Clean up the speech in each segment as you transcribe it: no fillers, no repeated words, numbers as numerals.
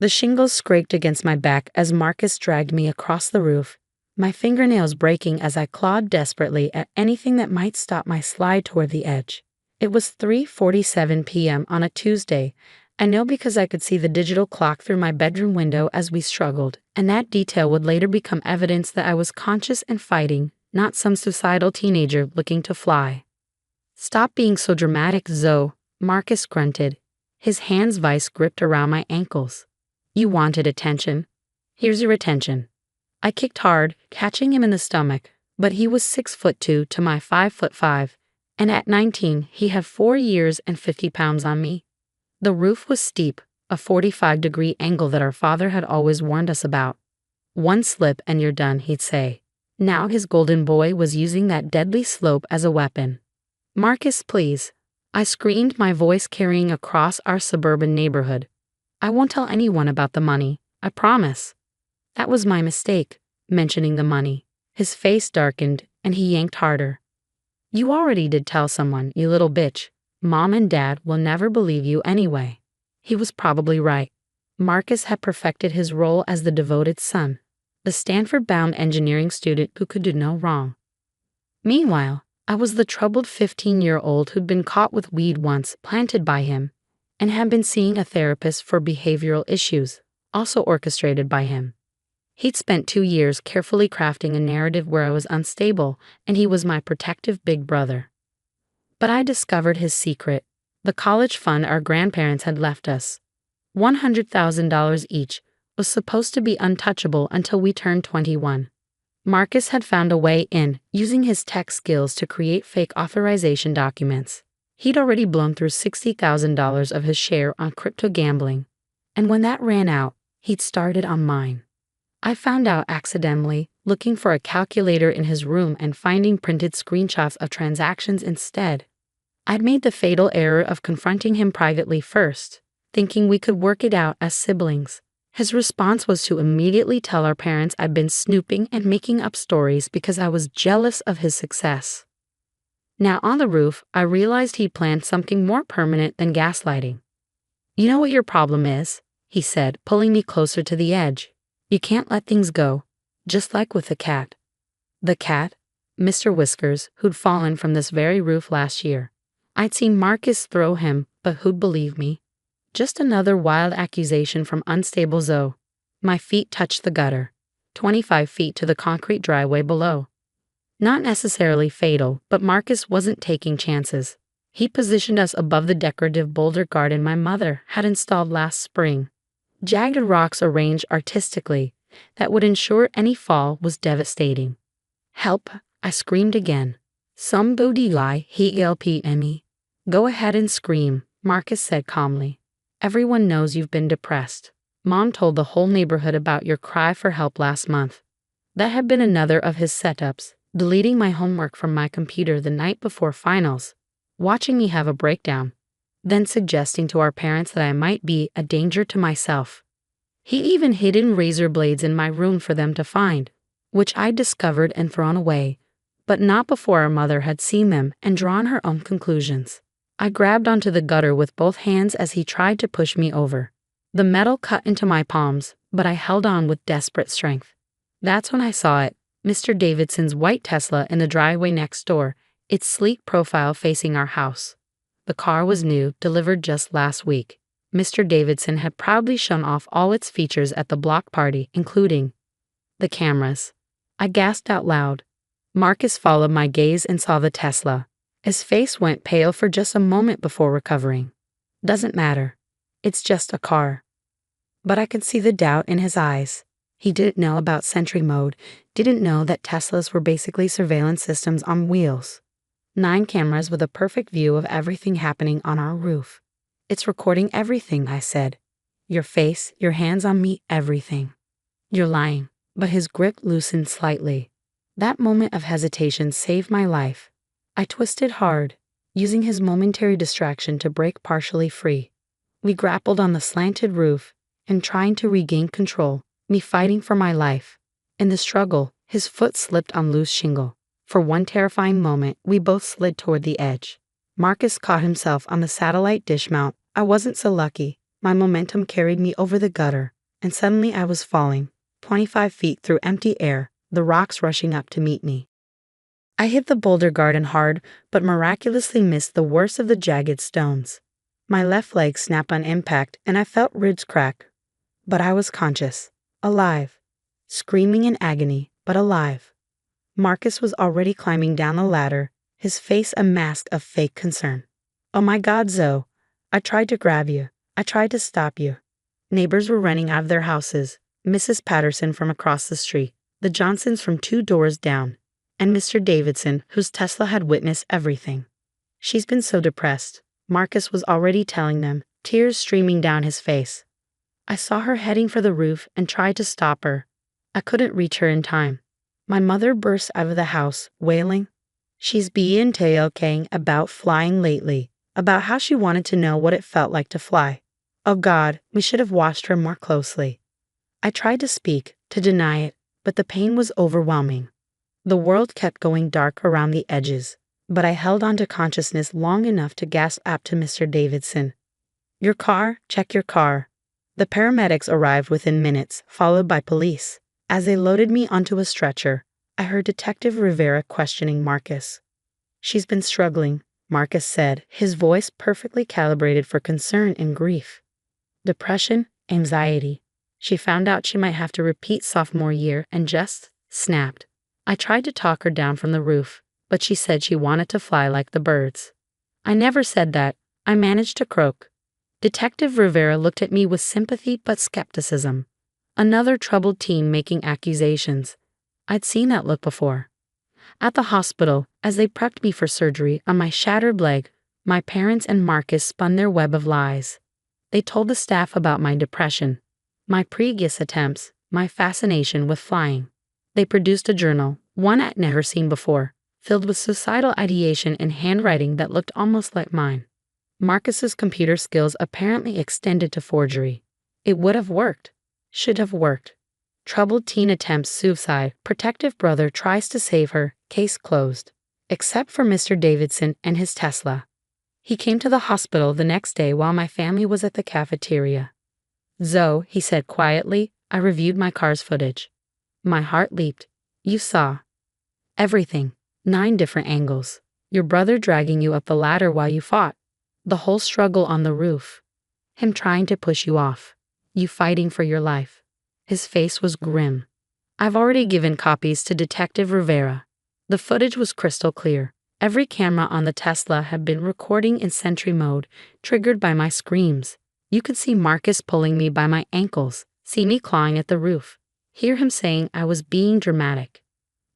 The shingles scraped against my back as Marcus dragged me across the roof, my fingernails breaking as I clawed desperately at anything that might stop my slide toward the edge. It was 3:47 p.m. on a Tuesday. I know because I could see the digital clock through my bedroom window as we struggled, and that detail would later become evidence that I was conscious and fighting, not some suicidal teenager looking to fly. "Stop being so dramatic, Zoe," Marcus grunted, his hands vice gripped around my ankles. "You wanted attention. Here's your attention." I kicked hard, catching him in the stomach, but he was 6'2" to my 5'5", and at 19 he had 4 years and 50 pounds on me. The roof was steep, a 45-degree angle that our father had always warned us about. "One slip and you're done," he'd say. Now his golden boy was using that deadly slope as a weapon. "Marcus, please," I screamed, my voice carrying across our suburban neighborhood. "I won't tell anyone about the money, I promise." That was my mistake, mentioning the money. His face darkened, and he yanked harder. "You already did tell someone, you little bitch. Mom and Dad will never believe you anyway." He was probably right. Marcus had perfected his role as the devoted son, the Stanford-bound engineering student who could do no wrong. Meanwhile, I was the troubled 15-year-old who'd been caught with weed once planted by him, and had been seeing a therapist for behavioral issues, also orchestrated by him. He'd spent 2 years carefully crafting a narrative where I was unstable, and he was my protective big brother. But I discovered his secret, the college fund our grandparents had left us. $100,000 each was supposed to be untouchable until we turned 21. Marcus had found a way in, using his tech skills to create fake authorization documents. He'd already blown through $60,000 of his share on crypto gambling, and when that ran out, he'd started on mine. I found out accidentally, looking for a calculator in his room and finding printed screenshots of transactions instead. I'd made the fatal error of confronting him privately first, thinking we could work it out as siblings. His response was to immediately tell our parents I'd been snooping and making up stories because I was jealous of his success. Now on the roof, I realized he'd planned something more permanent than gaslighting. "You know what your problem is?" he said, pulling me closer to the edge. "You can't let things go, just like with the cat." The cat? Mr. Whiskers, who'd fallen from this very roof last year. I'd seen Marcus throw him, but who'd believe me? Just another wild accusation from unstable Zoe. My feet touched the gutter, 25 feet to the concrete driveway below. Not necessarily fatal, but Marcus wasn't taking chances. He positioned us above the decorative boulder garden my mother had installed last spring. Jagged rocks arranged artistically that would ensure any fall was devastating. "Help," I screamed again. "Somebody lie, help me." "Go ahead and scream," Marcus said calmly. "Everyone knows you've been depressed. Mom told the whole neighborhood about your cry for help last month." That had been another of his setups, deleting my homework from my computer the night before finals, watching me have a breakdown, then suggesting to our parents that I might be a danger to myself. He even hidden razor blades in my room for them to find, which I discovered and thrown away, but not before our mother had seen them and drawn her own conclusions. I grabbed onto the gutter with both hands as he tried to push me over. The metal cut into my palms, but I held on with desperate strength. That's when I saw it, Mr. Davidson's white Tesla in the driveway next door, its sleek profile facing our house. The car was new, delivered just last week. Mr. Davidson had proudly shown off all its features at the block party, including the cameras. I gasped out loud. Marcus followed my gaze and saw the Tesla. His face went pale for just a moment before recovering. "Doesn't matter. It's just a car." But I could see the doubt in his eyes. He didn't know about Sentry Mode, didn't know that Teslas were basically surveillance systems on wheels. 9 cameras with a perfect view of everything happening on our roof. "It's recording everything," I said. "Your face, your hands on me, everything." "You're lying." But his grip loosened slightly. That moment of hesitation saved my life. I twisted hard, using his momentary distraction to break partially free. We grappled on the slanted roof, and trying to regain control, me fighting for my life. In the struggle, his foot slipped on loose shingle. For one terrifying moment, we both slid toward the edge. Marcus caught himself on the satellite dish mount. I wasn't so lucky. My momentum carried me over the gutter, and suddenly I was falling, 25 feet through empty air, the rocks rushing up to meet me. I hit the boulder garden hard, but miraculously missed the worst of the jagged stones. My left leg snapped on impact, and I felt ribs crack. But I was conscious, alive, screaming in agony, but alive. Marcus was already climbing down the ladder, his face a mask of fake concern. "Oh my God, Zoe, I tried to grab you. I tried to stop you." Neighbors were running out of their houses, Mrs. Patterson from across the street, the Johnsons from 2 doors down, and Mr. Davidson, whose Tesla had witnessed everything. "She's been so depressed," Marcus was already telling them, tears streaming down his face. "I saw her heading for the roof and tried to stop her. I couldn't reach her in time." My mother burst out of the house, wailing. She's been talking about flying lately, about how she wanted to know what it felt like to fly. Oh God, we should have watched her more closely. I tried to speak, to deny it, but the pain was overwhelming. The world kept going dark around the edges, but I held on to consciousness long enough to gasp out to Mr. Davidson. "Your car? Check your car." The paramedics arrived within minutes, followed by police. As they loaded me onto a stretcher, I heard Detective Rivera questioning Marcus. "She's been struggling," Marcus said, his voice perfectly calibrated for concern and grief. "Depression, anxiety. She found out she might have to repeat sophomore year and just snapped. I tried to talk her down from the roof, but she said she wanted to fly like the birds." "I never said that," I managed to croak. Detective Rivera looked at me with sympathy but skepticism. Another troubled teen making accusations. I'd seen that look before. At the hospital, as they prepped me for surgery on my shattered leg, my parents and Marcus spun their web of lies. They told the staff about my depression, my previous attempts, my fascination with flying. They produced a journal, one I'd never seen before, filled with suicidal ideation in handwriting that looked almost like mine. Marcus's computer skills apparently extended to forgery. It would have worked. Should have worked. Troubled teen attempts suicide, protective brother tries to save her, case closed. Except for Mr. Davidson and his Tesla. He came to the hospital the next day while my family was at the cafeteria. "Zoe," he said quietly, "I reviewed my car's footage." My heart leaped. "You saw everything, 9 different angles. Your brother dragging you up the ladder while you fought. The whole struggle on the roof. Him trying to push you off. You fighting for your life." His face was grim. "I've already given copies to Detective Rivera." The footage was crystal clear. Every camera on the Tesla had been recording in sentry mode, triggered by my screams. You could see Marcus pulling me by my ankles, see me clawing at the roof, hear him saying I was being dramatic.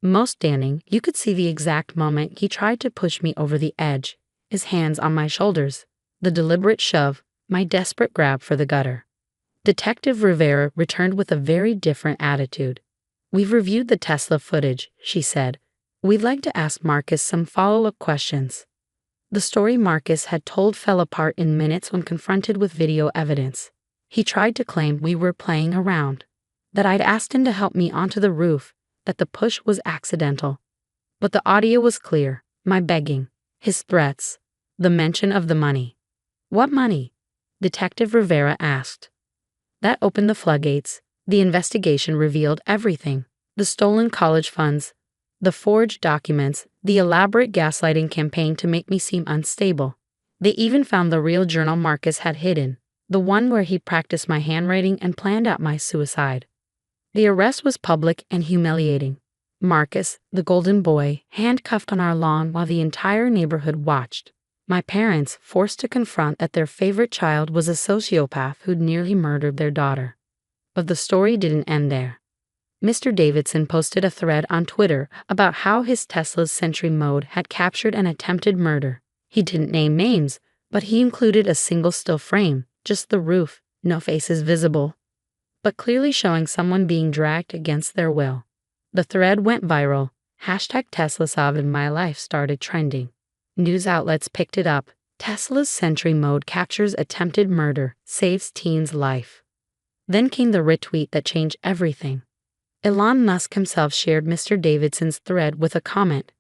Most damning, you could see the exact moment he tried to push me over the edge, his hands on my shoulders, the deliberate shove, my desperate grab for the gutter. Detective Rivera returned with a very different attitude. "We've reviewed the Tesla footage," she said. "We'd like to ask Marcus some follow-up questions." The story Marcus had told fell apart in minutes when confronted with video evidence. He tried to claim we were playing around, that I'd asked him to help me onto the roof, that the push was accidental. But the audio was clear, my begging, his threats, the mention of the money. "What money?" Detective Rivera asked. That opened the floodgates. The investigation revealed everything. The stolen college funds, the forged documents, the elaborate gaslighting campaign to make me seem unstable. They even found the real journal Marcus had hidden, the one where he practiced my handwriting and planned out my suicide. The arrest was public and humiliating. Marcus, the golden boy, handcuffed on our lawn while the entire neighborhood watched. My parents forced to confront that their favorite child was a sociopath who'd nearly murdered their daughter. But the story didn't end there. Mr. Davidson posted a thread on Twitter about how his Tesla's sentry mode had captured an attempted murder. He didn't name names, but he included a single still frame, just the roof, no faces visible, but clearly showing someone being dragged against their will. The thread went viral. #Tesla saved my life started trending. News outlets picked it up. Tesla's sentry mode captures attempted murder, saves teen's life. Then came the retweet that changed everything. Elon Musk himself shared Mr. Davidson's thread with a comment.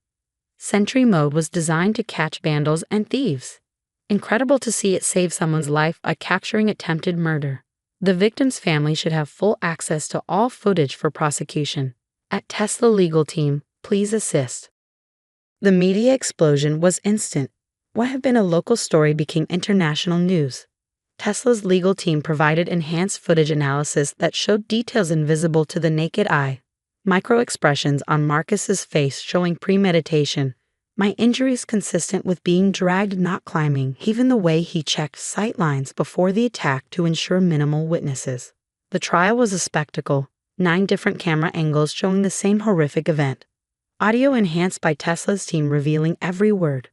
"Sentry mode was designed to catch vandals and thieves." Incredible to see it save someone's life by capturing attempted murder. The victim's family should have full access to all footage for prosecution. At Tesla legal team, please assist. The media explosion was instant. What had been a local story became international news. Tesla's legal team provided enhanced footage analysis that showed details invisible to the naked eye. Micro-expressions on Marcus's face showing premeditation. My injuries consistent with being dragged, not climbing. Even the way he checked sight lines before the attack to ensure minimal witnesses. The trial was a spectacle. 9 different camera angles showing the same horrific event. Audio enhanced by Tesla's team revealing every word.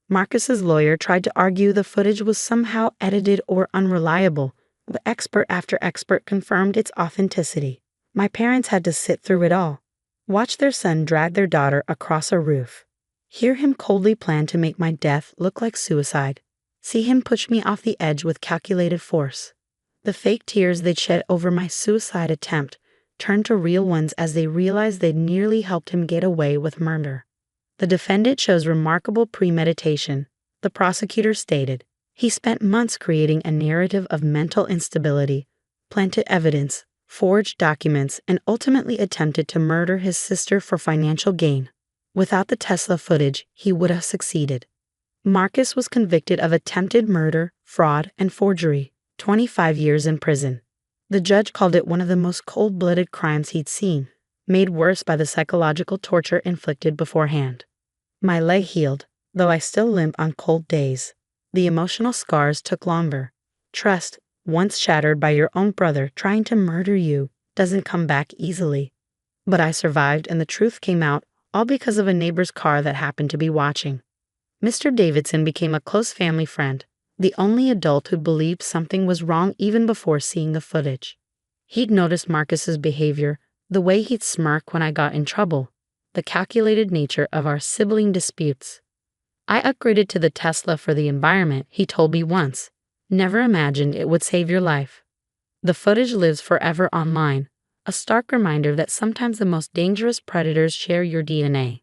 Marcus's lawyer tried to argue the footage was somehow edited or unreliable, but expert after expert confirmed its authenticity. My parents had to sit through it all. Watch their son drag their daughter across a roof. Hear him coldly plan to make my death look like suicide. See him push me off the edge with calculated force. The fake tears they'd shed over my suicide attempt turned to real ones as they realized they'd nearly helped him get away with murder. The defendant shows remarkable premeditation, the prosecutor stated. He spent months creating a narrative of mental instability, planted evidence, forged documents, and ultimately attempted to murder his sister for financial gain. Without the Tesla footage, he would have succeeded. Marcus was convicted of attempted murder, fraud, and forgery, 25 years in prison. The judge called it one of the most cold-blooded crimes he'd seen, made worse by the psychological torture inflicted beforehand. My leg healed, though I still limp on cold days. The emotional scars took longer. Trust, once shattered by your own brother trying to murder you, doesn't come back easily. But I survived, and the truth came out, all because of a neighbor's car that happened to be watching. Mr. Davidson became a close family friend, the only adult who believed something was wrong even before seeing the footage. He'd noticed Marcus's behavior, the way he'd smirk when I got in trouble, the calculated nature of our sibling disputes. I upgraded to the Tesla for the environment, he told me once. Never imagined it would save your life. The footage lives forever online, a stark reminder that sometimes the most dangerous predators share your DNA.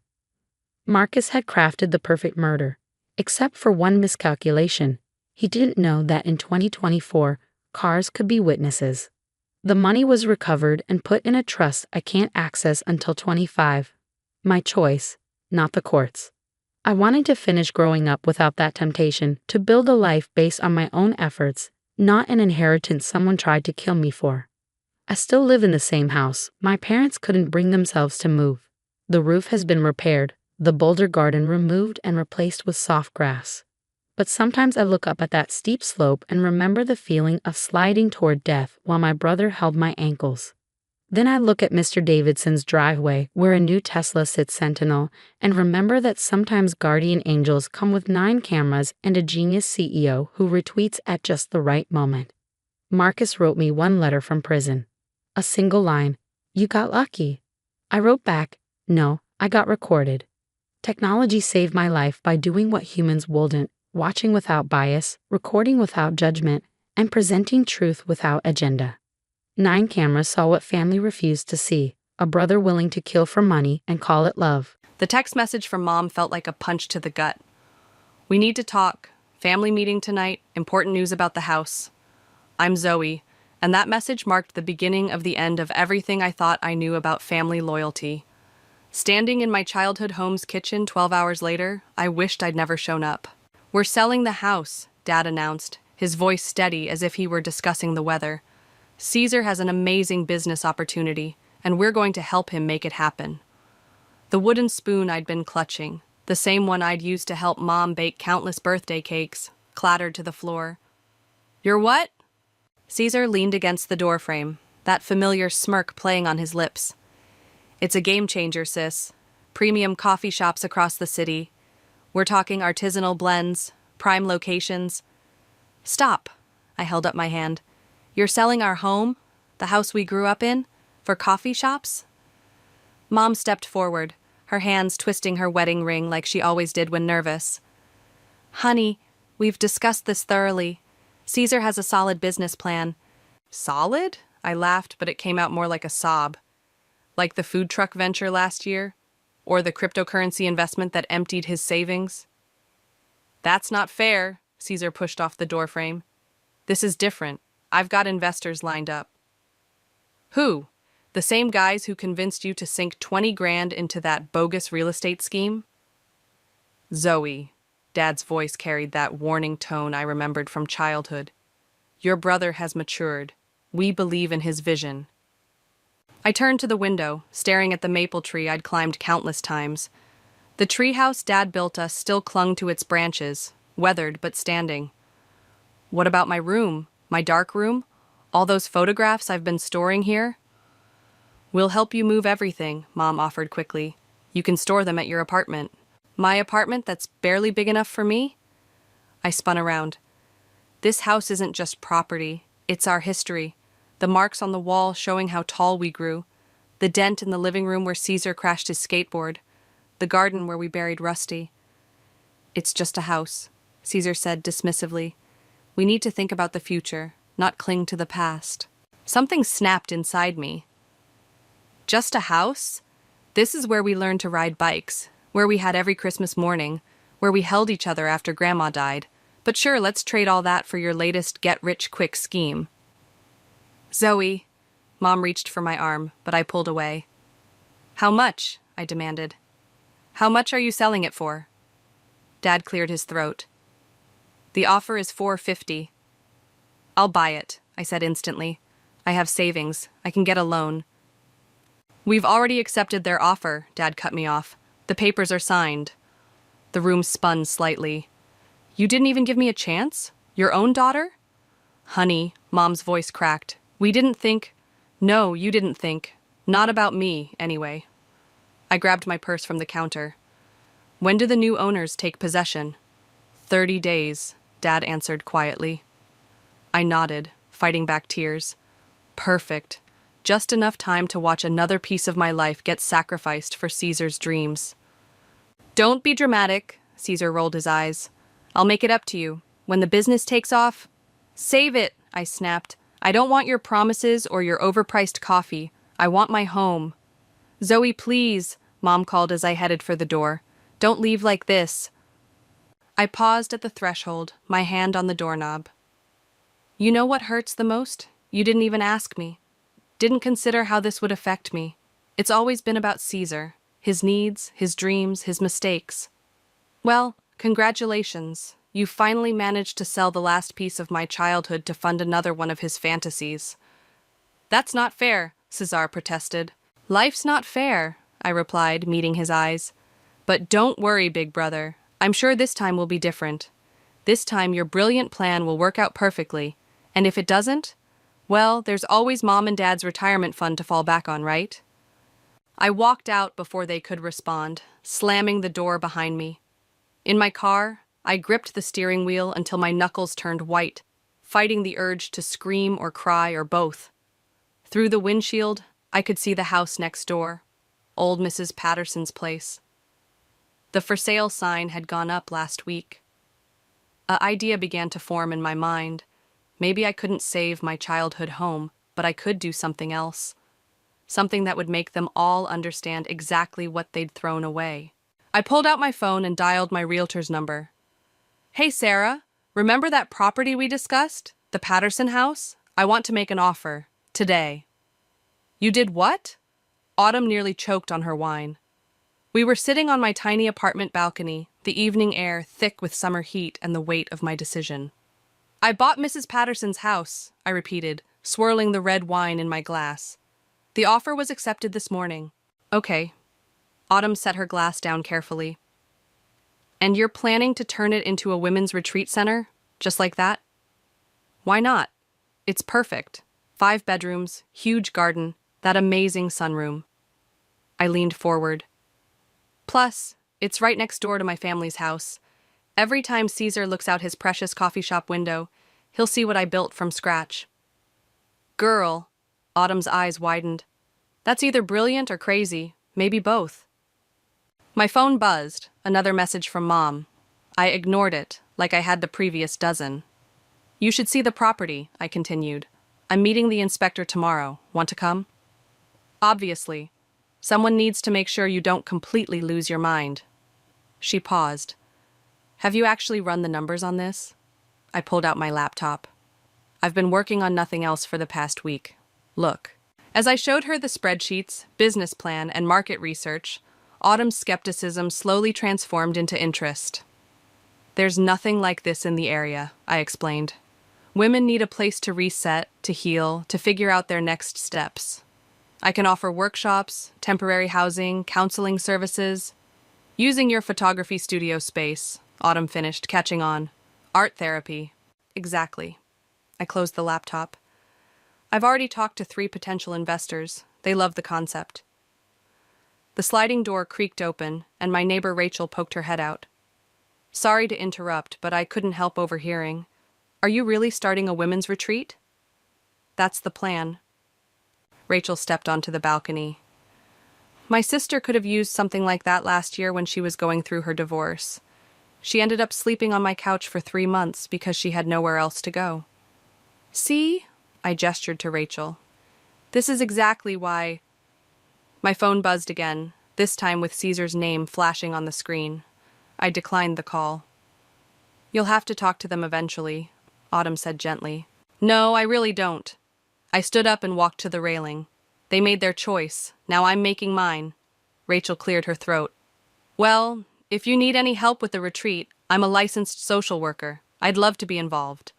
Marcus had crafted the perfect murder, except for one miscalculation. He didn't know that in 2024, cars could be witnesses. The money was recovered and put in a trust I can't access until 25. My choice, not the courts. I wanted to finish growing up without that temptation, to build a life based on my own efforts, not an inheritance someone tried to kill me for. I still live in the same house. My parents couldn't bring themselves to move. The roof has been repaired, the boulder garden removed and replaced with soft grass. But sometimes I look up at that steep slope and remember the feeling of sliding toward death while my brother held my ankles. Then I look at Mr. Davidson's driveway where a new Tesla sits sentinel and remember that sometimes guardian angels come with 9 cameras and a genius CEO who retweets at just the right moment. Marcus wrote me one letter from prison. A single line, "You got lucky." I wrote back, "No, I got recorded." Technology saved my life by doing what humans wouldn't, watching without bias, recording without judgment, and presenting truth without agenda. 9 cameras saw what family refused to see, a brother willing to kill for money and call it love. The text message from Mom felt like a punch to the gut. "We need to talk. Family meeting tonight. Important news about the house. I'm Zoe." And that message marked the beginning of the end of everything I thought I knew about family loyalty. Standing in my childhood home's kitchen 12 hours later, I wished I'd never shown up. "We're selling the house," Dad announced, his voice steady as if he were discussing the weather. "Caesar has an amazing business opportunity, and we're going to help him make it happen." The wooden spoon I'd been clutching, the same one I'd used to help Mom bake countless birthday cakes, clattered to the floor. "You're what?" Caesar leaned against the doorframe, that familiar smirk playing on his lips. "It's a game changer, sis. Premium coffee shops across the city. We're talking artisanal blends, prime locations." "Stop," I held up my hand. "You're selling our home, the house we grew up in, for coffee shops?" Mom stepped forward, her hands twisting her wedding ring like she always did when nervous. "Honey, we've discussed this thoroughly. Caesar has a solid business plan." "Solid?" I laughed, but it came out more like a sob. "Like the food truck venture last year? Or the cryptocurrency investment that emptied his savings?" "That's not fair," Caesar pushed off the doorframe. This is different. I've got investors lined up. Who? The same guys who convinced you to sink 20 grand into that bogus real estate scheme? Zoe. Dad's voice carried that warning tone I remembered from childhood. Your brother has matured. We believe in his vision. I turned to the window, staring at the maple tree I'd climbed countless times. The treehouse Dad built us still clung to its branches, weathered but standing. What about my room, my dark room? All those photographs I've been storing here? We'll help you move everything, Mom offered quickly. You can store them at your apartment. My apartment that's barely big enough for me? I spun around. This house isn't just property, it's our history. The marks on the wall showing how tall we grew. The dent in the living room where Caesar crashed his skateboard. The garden where we buried Rusty. It's just a house, Caesar said dismissively. We need to think about the future, not cling to the past. Something snapped inside me. Just a house? This is where we learned to ride bikes, where we had every Christmas morning, where we held each other after Grandma died. But sure, let's trade all that for your latest get-rich-quick scheme. Zoe. Mom reached for my arm, but I pulled away. How much? I demanded. How much are you selling it for? Dad cleared his throat. The offer is $450. I'll buy it, I said instantly. I have savings. I can get a loan. We've already accepted their offer, Dad cut me off. The papers are signed. The room spun slightly. You didn't even give me a chance? Your own daughter? Honey, Mom's voice cracked. We didn't think. No, you didn't think. Not about me, anyway. I grabbed my purse from the counter. When do the new owners take possession? 30 days, Dad answered quietly. I nodded, fighting back tears. Perfect. Just enough time to watch another piece of my life get sacrificed for Caesar's dreams. Don't be dramatic, Caesar rolled his eyes. I'll make it up to you. When the business takes off, save it, I snapped. I don't want your promises or your overpriced coffee. I want my home. Zoe, please, Mom called as I headed for the door. Don't leave like this. I paused at the threshold, my hand on the doorknob. You know what hurts the most? You didn't even ask me. Didn't consider how this would affect me. It's always been about Caesar, his needs, his dreams, his mistakes. Well, congratulations. You finally managed to sell the last piece of my childhood to fund another one of his fantasies. That's not fair, Caesar protested. Life's not fair, I replied, meeting his eyes. But don't worry, big brother. I'm sure this time will be different. This time your brilliant plan will work out perfectly. And if it doesn't, well, there's always Mom and Dad's retirement fund to fall back on, right? I walked out before they could respond, slamming the door behind me. In my car, I gripped the steering wheel until my knuckles turned white, fighting the urge to scream or cry or both. Through the windshield, I could see the house next door, old Mrs. Patterson's place. The for sale sign had gone up last week. An idea began to form in my mind. Maybe I couldn't save my childhood home, but I could do something else. Something that would make them all understand exactly what they'd thrown away. I pulled out my phone and dialed my realtor's number. Hey, Sarah, remember that property we discussed? The Patterson house? I want to make an offer. Today. You did what? Autumn nearly choked on her wine. We were sitting on my tiny apartment balcony, the evening air thick with summer heat and the weight of my decision. I bought Mrs. Patterson's house, I repeated, swirling the red wine in my glass. The offer was accepted this morning. Okay. Autumn set her glass down carefully. And you're planning to turn it into a women's retreat center? Just like that? Why not? It's perfect. 5 bedrooms, huge garden, that amazing sunroom. I leaned forward. Plus, it's right next door to my family's house. Every time Caesar looks out his precious coffee shop window, he'll see what I built from scratch. Girl, Autumn's eyes widened. That's either brilliant or crazy, maybe both. My phone buzzed, another message from Mom. I ignored it, like I had the previous dozen. You should see the property, I continued. I'm meeting the inspector tomorrow. Want to come? Obviously. Someone needs to make sure you don't completely lose your mind. She paused. Have you actually run the numbers on this? I pulled out my laptop. I've been working on nothing else for the past week. Look. As I showed her the spreadsheets, business plan, and market research, Autumn's skepticism slowly transformed into interest. There's nothing like this in the area, I explained. Women need a place to reset, to heal, to figure out their next steps. I can offer workshops, temporary housing, counseling services. Using your photography studio space, Autumn finished, catching on. Art therapy. Exactly. I closed the laptop. I've already talked to 3 potential investors. They love the concept. The sliding door creaked open, and my neighbor Rachel poked her head out. Sorry to interrupt, but I couldn't help overhearing. Are you really starting a women's retreat? That's the plan. Rachel stepped onto the balcony. My sister could have used something like that last year when she was going through her divorce. She ended up sleeping on my couch for 3 months because she had nowhere else to go. See? I gestured to Rachel. This is exactly why... My phone buzzed again, this time with Caesar's name flashing on the screen. I declined the call. You'll have to talk to them eventually, Autumn said gently. No, I really don't. I stood up and walked to the railing. They made their choice. Now I'm making mine. Rachel cleared her throat. Well, if you need any help with the retreat, I'm a licensed social worker. I'd love to be involved.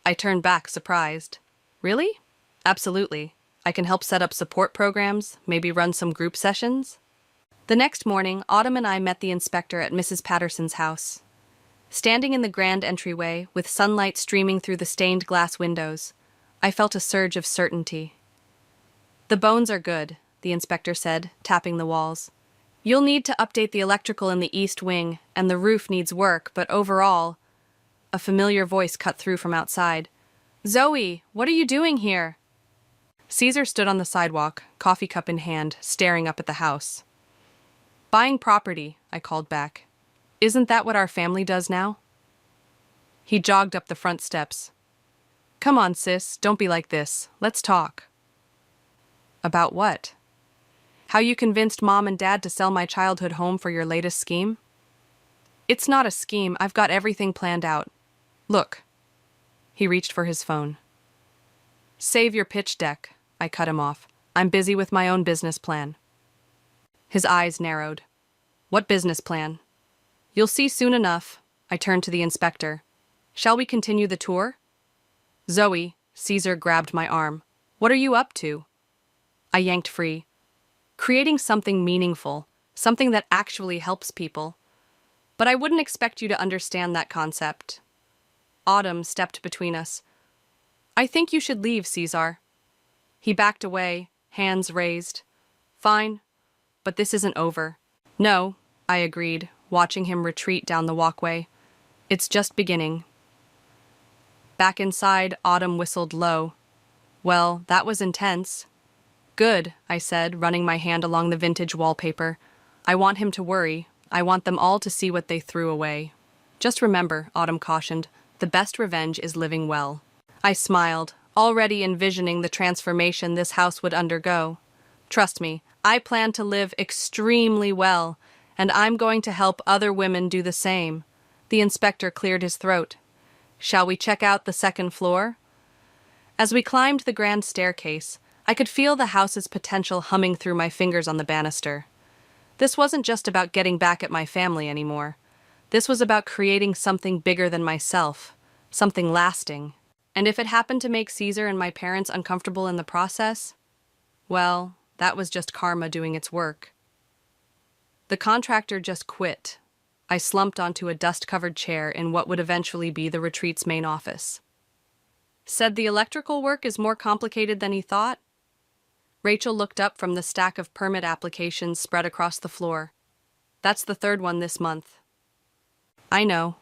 I turned back, surprised. Really? Absolutely. I can help set up support programs, maybe run some group sessions. The next morning, Autumn and I met the inspector at Mrs. Patterson's house. Standing in the grand entryway, with sunlight streaming through the stained glass windows, I felt a surge of certainty. The bones are good, the inspector said, tapping the walls. You'll need to update the electrical in the east wing, and the roof needs work, but overall... A familiar voice cut through from outside. Zoe, what are you doing here? Caesar stood on the sidewalk, coffee cup in hand, staring up at the house. Buying property, I called back. Isn't that what our family does now? He jogged up the front steps. Come on, sis, don't be like this. Let's talk. About what? How you convinced Mom and Dad to sell my childhood home for your latest scheme? It's not a scheme, I've got everything planned out. Look. He reached for his phone. Save your pitch deck, I cut him off. I'm busy with my own business plan. His eyes narrowed. What business plan? You'll see soon enough. I turned to the inspector. Shall we continue the tour? Zoe, Caesar grabbed my arm. What are you up to? I yanked free. Creating something meaningful, something that actually helps people. But I wouldn't expect you to understand that concept. Autumn stepped between us. I think you should leave, Caesar. He backed away, hands raised. Fine, but this isn't over. No, I agreed, watching him retreat down the walkway. It's just beginning. Back inside, Autumn whistled low. Well, that was intense. Good, I said, running my hand along the vintage wallpaper. I want him to worry. I want them all to see what they threw away. Just remember, Autumn cautioned, the best revenge is living well. I smiled, already envisioning the transformation this house would undergo. Trust me, I plan to live extremely well, and I'm going to help other women do the same. The inspector cleared his throat. Shall we check out the second floor? As we climbed the grand staircase, I could feel the house's potential humming through my fingers on the banister. This wasn't just about getting back at my family anymore. This was about creating something bigger than myself, something lasting. And if it happened to make Caesar and my parents uncomfortable in the process, well, that was just karma doing its work. The contractor just quit. I slumped onto a dust-covered chair in what would eventually be the retreat's main office. Said the electrical work is more complicated than he thought? Rachel looked up from the stack of permit applications spread across the floor. That's the 3rd one this month. I know.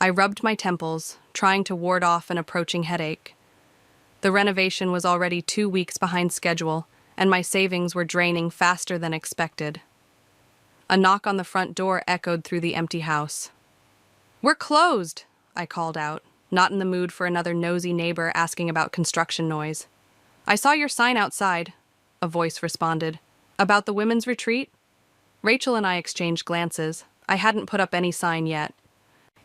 I rubbed my temples, trying to ward off an approaching headache. The renovation was already 2 weeks behind schedule, and my savings were draining faster than expected. A knock on the front door echoed through the empty house. We're closed, I called out, not in the mood for another nosy neighbor asking about construction noise. I saw your sign outside, a voice responded. About the women's retreat? Rachel and I exchanged glances. I hadn't put up any sign yet.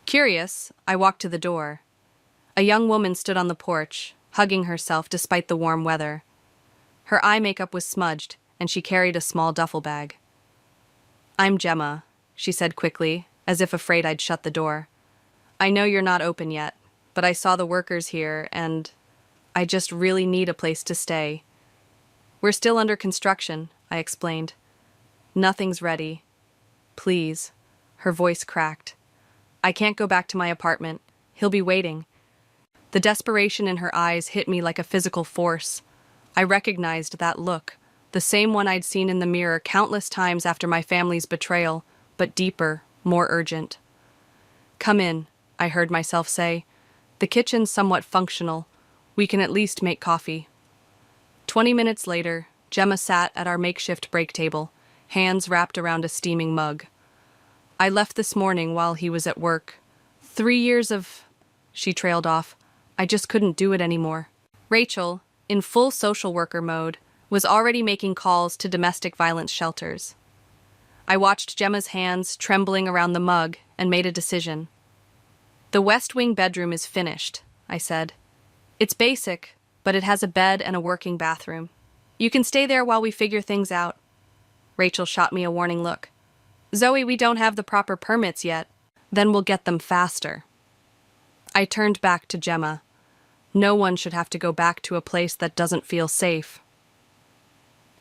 Curious, I walked to the door. A young woman stood on the porch, hugging herself despite the warm weather. Her eye makeup was smudged, and she carried a small duffel bag. "I'm Gemma," she said quickly, as if afraid I'd shut the door. "I know you're not open yet, but I saw the workers here, and I just really need a place to stay." "We're still under construction," I explained. "Nothing's ready. Please." Her voice cracked. "I can't go back to my apartment. He'll be waiting." The desperation in her eyes hit me like a physical force. I recognized that look, the same one I'd seen in the mirror countless times after my family's betrayal, but deeper, more urgent. "Come in," I heard myself say. "The kitchen's somewhat functional. We can at least make coffee." 20 minutes later, Gemma sat at our makeshift break table, hands wrapped around a steaming mug. "I left this morning while he was at work. 3 years of—" She trailed off. "I just couldn't do it anymore." Rachel, in full social worker mode, was already making calls to domestic violence shelters. I watched Gemma's hands trembling around the mug and made a decision. "The West Wing bedroom is finished," I said. "It's basic, but it has a bed and a working bathroom. You can stay there while we figure things out." Rachel shot me a warning look. "Zoe, we don't have the proper permits yet. Then we'll get them faster." I turned back to Gemma. No one should have to go back to a place that doesn't feel safe.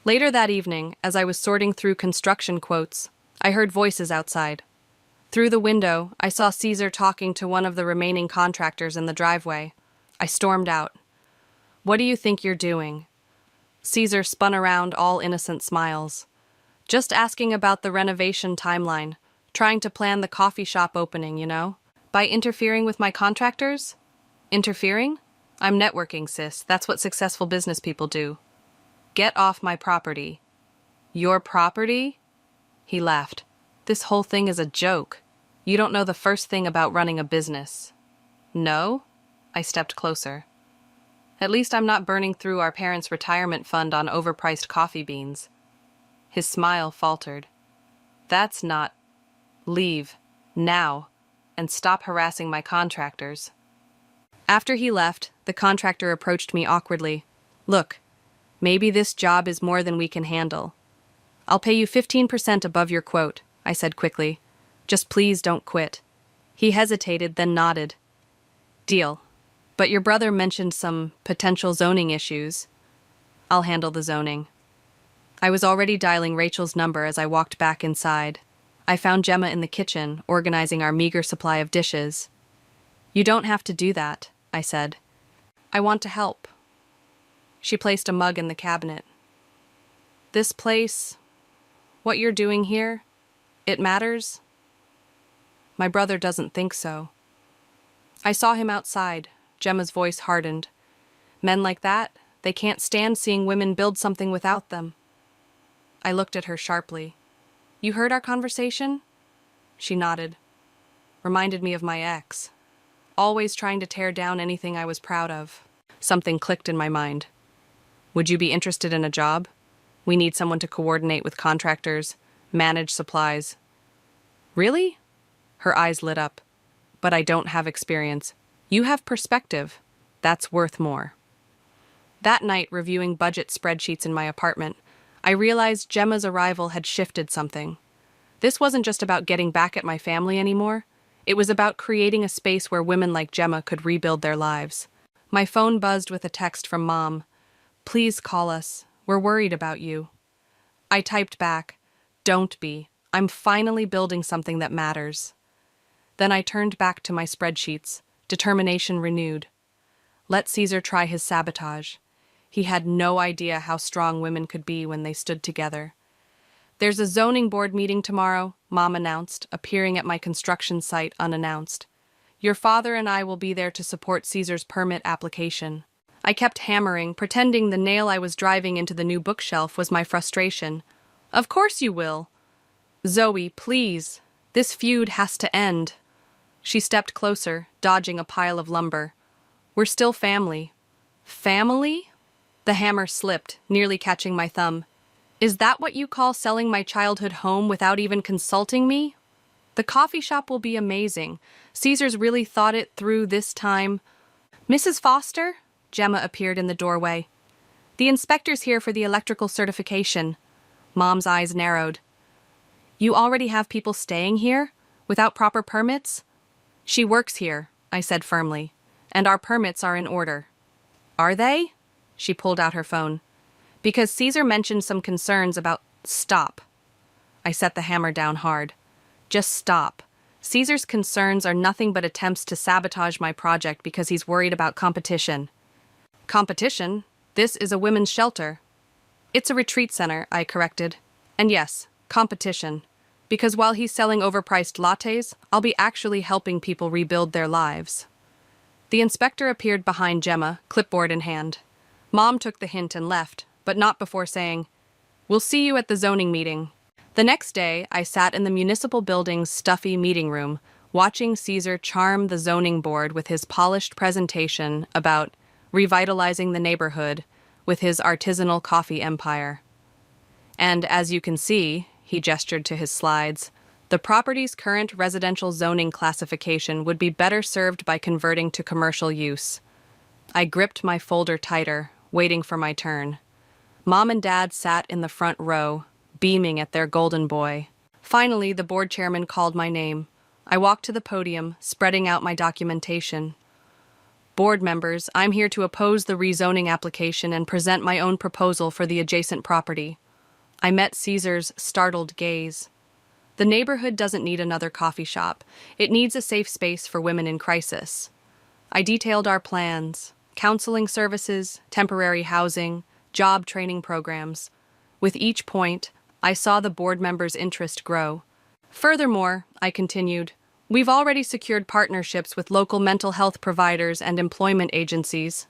Later that evening, as I was sorting through construction quotes, I heard voices outside. Through the window, I saw Caesar talking to one of the remaining contractors in the driveway. I stormed out. "What do you think you're doing?" Caesar spun around, all innocent smiles. "Just asking about the renovation timeline, trying to plan the coffee shop opening, you know? By interfering with my contractors?" "Interfering? I'm networking, sis. That's what successful business people do." "Get off my property." "Your property?" He laughed. "This whole thing is a joke. You don't know the first thing about running a business." "No?" I stepped closer. "At least I'm not burning through our parents' retirement fund on overpriced coffee beans." His smile faltered. "That's not—" "Leave. Now. And stop harassing my contractors." After he left, the contractor approached me awkwardly. "Look, maybe this job is more than we can handle." "I'll pay you 15% above your quote," I said quickly. "Just please don't quit." He hesitated, then nodded. "Deal. But your brother mentioned some potential zoning issues." "I'll handle the zoning." I was already dialing Rachel's number as I walked back inside. I found Gemma in the kitchen, organizing our meager supply of dishes. "You don't have to do that," I said. "I want to help." She placed a mug in the cabinet. "This place, what you're doing here, it matters?" "My brother doesn't think so." I saw him outside. Gemma's voice hardened. "Men like that, they can't stand seeing women build something without them." I looked at her sharply. "You heard our conversation?" She nodded. "Reminded me of my ex. Always trying to tear down anything I was proud of." Something clicked in my mind. "Would you be interested in a job? We need someone to coordinate with contractors, manage supplies." "Really?" Her eyes lit up. "But I don't have experience." "You have perspective. That's worth more." That night, reviewing budget spreadsheets in my apartment, I realized Gemma's arrival had shifted something. This wasn't just about getting back at my family anymore. It was about creating a space where women like Gemma could rebuild their lives. My phone buzzed with a text from Mom. "Please call us. We're worried about you." I typed back, "Don't be. I'm finally building something that matters." Then I turned back to my spreadsheets, determination renewed. Let Caesar try his sabotage. He had no idea how strong women could be when they stood together. "There's a zoning board meeting tomorrow," Mom announced, appearing at my construction site unannounced. "Your father and I will be there to support Caesar's permit application." I kept hammering, pretending the nail I was driving into the new bookshelf was my frustration. "Of course you will." "Zoe, please. This feud has to end." She stepped closer, dodging a pile of lumber. "We're still family." "Family?" The hammer slipped, nearly catching my thumb. "Is that what you call selling my childhood home without even consulting me?" The coffee shop will be amazing. Caesar's really thought it through this time. Mrs. Foster? Gemma appeared in the doorway. The inspector's here for the electrical certification. Mom's eyes narrowed. You already have people staying here? Without proper permits? She works here, I said firmly, and our permits are in order. Are they? She pulled out her phone. Because Caesar mentioned some concerns about— Stop. I set the hammer down hard. Just stop. Caesar's concerns are nothing but attempts to sabotage my project because he's worried about competition. Competition? This is a women's shelter. It's a retreat center, I corrected. And yes, competition. Because while he's selling overpriced lattes, I'll be actually helping people rebuild their lives. The inspector appeared behind Gemma, clipboard in hand. Mom took the hint and left, but not before saying, "We'll see you at the zoning meeting." The next day, I sat in the municipal building's stuffy meeting room, watching Caesar charm the zoning board with his polished presentation about revitalizing the neighborhood with his artisanal coffee empire. And as you can see, he gestured to his slides, the property's current residential zoning classification would be better served by converting to commercial use. I gripped my folder tighter, waiting for my turn. Mom and Dad sat in the front row, beaming at their golden boy. Finally, the board chairman called my name. I walked to the podium, spreading out my documentation. Board members, I'm here to oppose the rezoning application and present my own proposal for the adjacent property. I met Caesar's startled gaze. The neighborhood doesn't need another coffee shop. It needs a safe space for women in crisis. I detailed our plans: counseling services, temporary housing, job training programs. With each point, I saw the board members' interest grow. Furthermore, I continued, we've already secured partnerships with local mental health providers and employment agencies.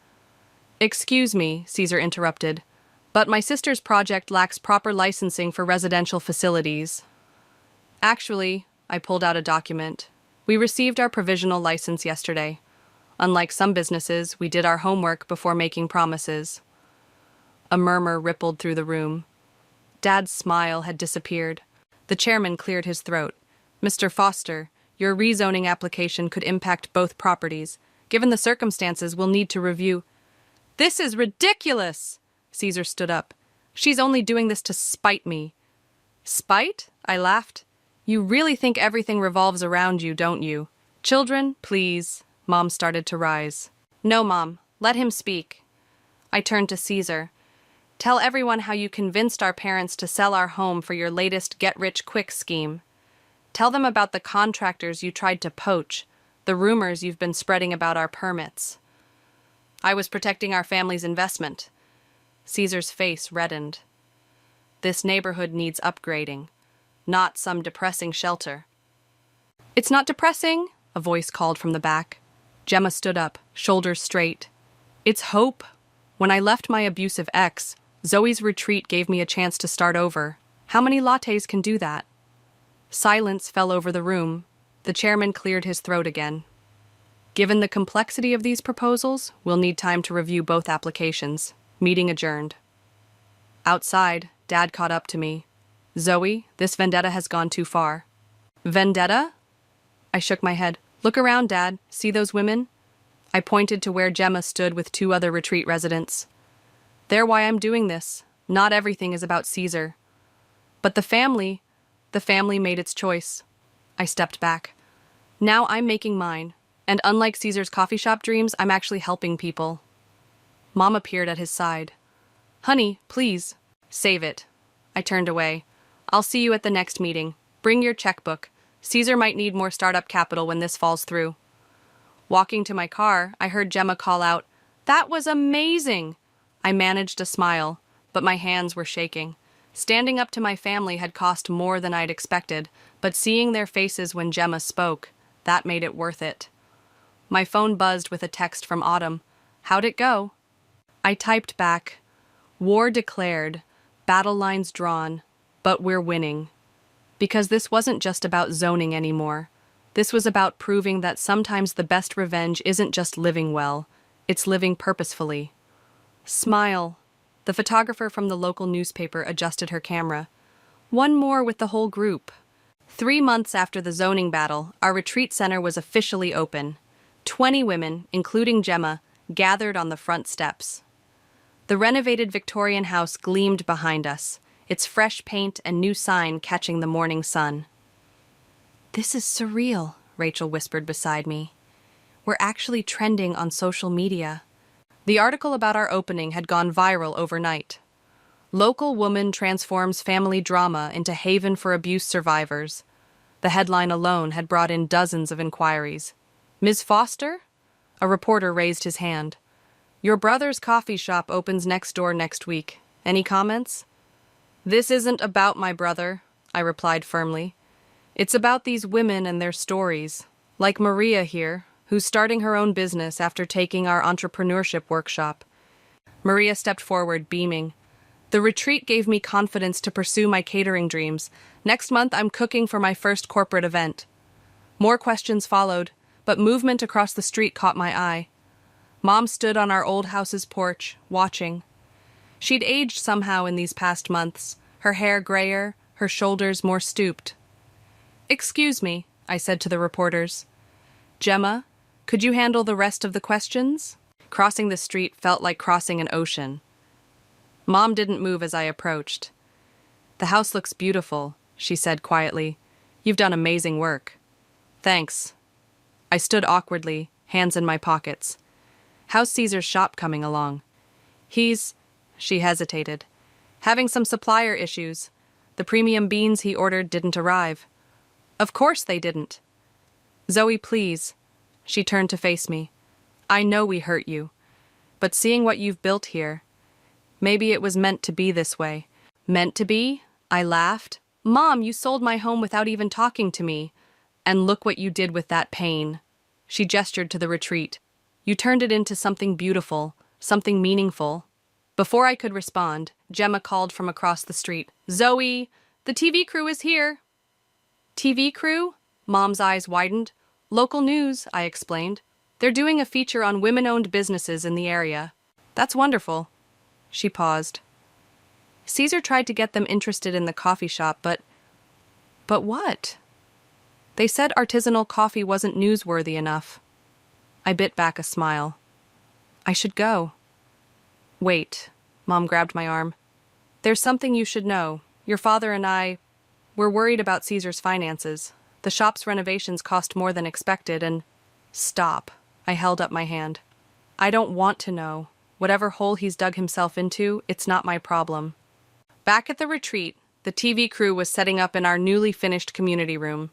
Excuse me, Caesar interrupted, but my sister's project lacks proper licensing for residential facilities. Actually, I pulled out a document. We received our provisional license yesterday. Unlike some businesses, we did our homework before making promises. A murmur rippled through the room. Dad's smile had disappeared. The chairman cleared his throat. Mr. Foster, your rezoning application could impact both properties. Given the circumstances, we'll need to review. This is ridiculous! Caesar stood up. She's only doing this to spite me. Spite? I laughed. You really think everything revolves around you, don't you? Children, please. Mom started to rise. No, Mom. Let him speak. I turned to Caesar. Tell everyone how you convinced our parents to sell our home for your latest get-rich-quick scheme. Tell them about the contractors you tried to poach, the rumors you've been spreading about our permits. I was protecting our family's investment. Caesar's face reddened. This neighborhood needs upgrading, not some depressing shelter. It's not depressing, a voice called from the back. Gemma stood up, shoulders straight. It's hope. When I left my abusive ex, Zoe's retreat gave me a chance to start over. How many lattes can do that? Silence fell over the room. The chairman cleared his throat again. Given the complexity of these proposals, we'll need time to review both applications. Meeting adjourned. Outside, Dad caught up to me. Zoe, this vendetta has gone too far. Vendetta? I shook my head. Look around, Dad. See those women? I pointed to where Gemma stood with 2 other retreat residents. They're why I'm doing this. Not everything is about Caesar. But the family made its choice. I stepped back. Now I'm making mine, and unlike Caesar's coffee shop dreams, I'm actually helping people. Mom appeared at his side. Honey, please. Save it. I turned away. I'll see you at the next meeting. Bring your checkbook. Caesar might need more startup capital when this falls through. Walking to my car, I heard Gemma call out, "That was amazing!" I managed a smile, but my hands were shaking. Standing up to my family had cost more than I'd expected, but seeing their faces when Gemma spoke, that made it worth it. My phone buzzed with a text from Autumn. How'd it go? I typed back, war declared, battle lines drawn, but we're winning. Because this wasn't just about zoning anymore. This was about proving that sometimes the best revenge isn't just living well, it's living purposefully. Smile. The photographer from the local newspaper adjusted her camera. One more with the whole group. 3 months after the zoning battle, our retreat center was officially open. 20 women, including Gemma, gathered on the front steps. The renovated Victorian house gleamed behind us, its fresh paint and new sign catching the morning sun. "This is surreal," Rachel whispered beside me. "We're actually trending on social media." The article about our opening had gone viral overnight. "Local woman transforms family drama into haven for abuse survivors." The headline alone had brought in dozens of inquiries. "Ms. Foster?" A reporter raised his hand. "Your brother's coffee shop opens next door next week. Any comments?" "This isn't about my brother," I replied firmly. "It's about these women and their stories, like Maria here, who's starting her own business after taking our entrepreneurship workshop." Maria stepped forward, beaming. "The retreat gave me confidence to pursue my catering dreams. Next month, I'm cooking for my first corporate event." More questions followed, but movement across the street caught my eye. Mom stood on our old house's porch, watching. She'd aged somehow in these past months, her hair grayer, her shoulders more stooped. "Excuse me," I said to the reporters. "Gemma, could you handle the rest of the questions?" Crossing the street felt like crossing an ocean. Mom didn't move as I approached. "The house looks beautiful," she said quietly. "You've done amazing work." "Thanks." I stood awkwardly, hands in my pockets. "How's Caesar's shop coming along?" She hesitated. "Having some supplier issues. The premium beans he ordered didn't arrive." "Of course they didn't." "Zoe, please." She turned to face me. "I know we hurt you, but seeing what you've built here, maybe it was meant to be this way." "Meant to be?" I laughed. "Mom, you sold my home without even talking to me. And look what you did with that pain." She gestured to the retreat. "You turned it into something beautiful, something meaningful." Before I could respond, Gemma called from across the street. "Zoe, the TV crew is here." "TV crew?" Mom's eyes widened. "Local news," I explained. "They're doing a feature on women-owned businesses in the area." "That's wonderful." She paused. "Caesar tried to get them interested in the coffee shop, but what?" "They said artisanal coffee wasn't newsworthy enough." I bit back a smile. "I should go." "Wait," Mom grabbed my arm. "There's something you should know. Your father and we're worried about Caesar's finances. The shop's renovations cost more than expected and—" "Stop." I held up my hand. "I don't want to know. Whatever hole he's dug himself into, it's not my problem." Back at the retreat, the TV crew was setting up in our newly finished community room.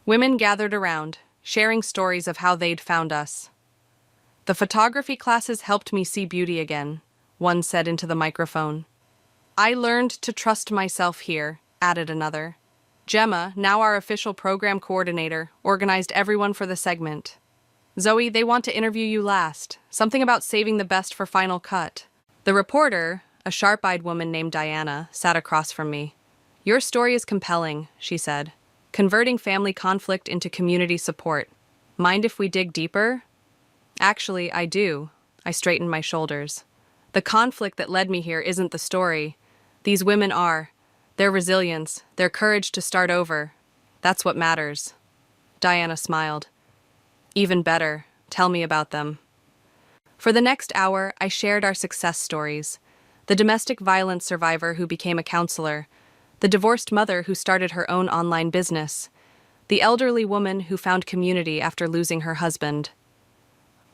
Women gathered around, sharing stories of how they'd found us. "The photography classes helped me see beauty again," one said into the microphone. "I learned to trust myself here," added another. Gemma, now our official program coordinator, organized everyone for the segment. "Zoe, they want to interview you last. Something about saving the best for final cut." The reporter, a sharp-eyed woman named Diana, sat across from me. "Your story is compelling," she said. "Converting family conflict into community support. Mind if we dig deeper?" "Actually, I do." I straightened my shoulders. "The conflict that led me here isn't the story. These women are. Their resilience, their courage to start over. That's what matters." Diana smiled. "Even better. Tell me about them." For the next hour, I shared our success stories. The domestic violence survivor who became a counselor, the divorced mother who started her own online business, the elderly woman who found community after losing her husband.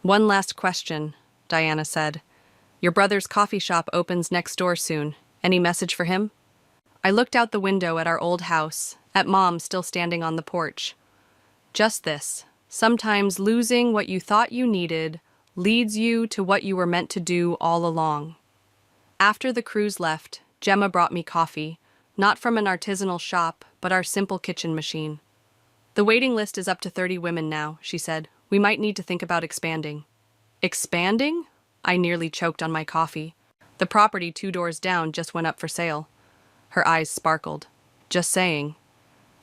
"One last question," Diana said. "Your brother's coffee shop opens next door soon. Any message for him?" I looked out the window at our old house, at Mom still standing on the porch. "Just this. Sometimes losing what you thought you needed leads you to what you were meant to do all along." After the crews left, Gemma brought me coffee, not from an artisanal shop, but our simple kitchen machine. "The waiting list is up to 30 women now," she said. "We might need to think about expanding." "Expanding?" I nearly choked on my coffee. "The property 2 doors down just went up for sale." Her eyes sparkled. "Just saying."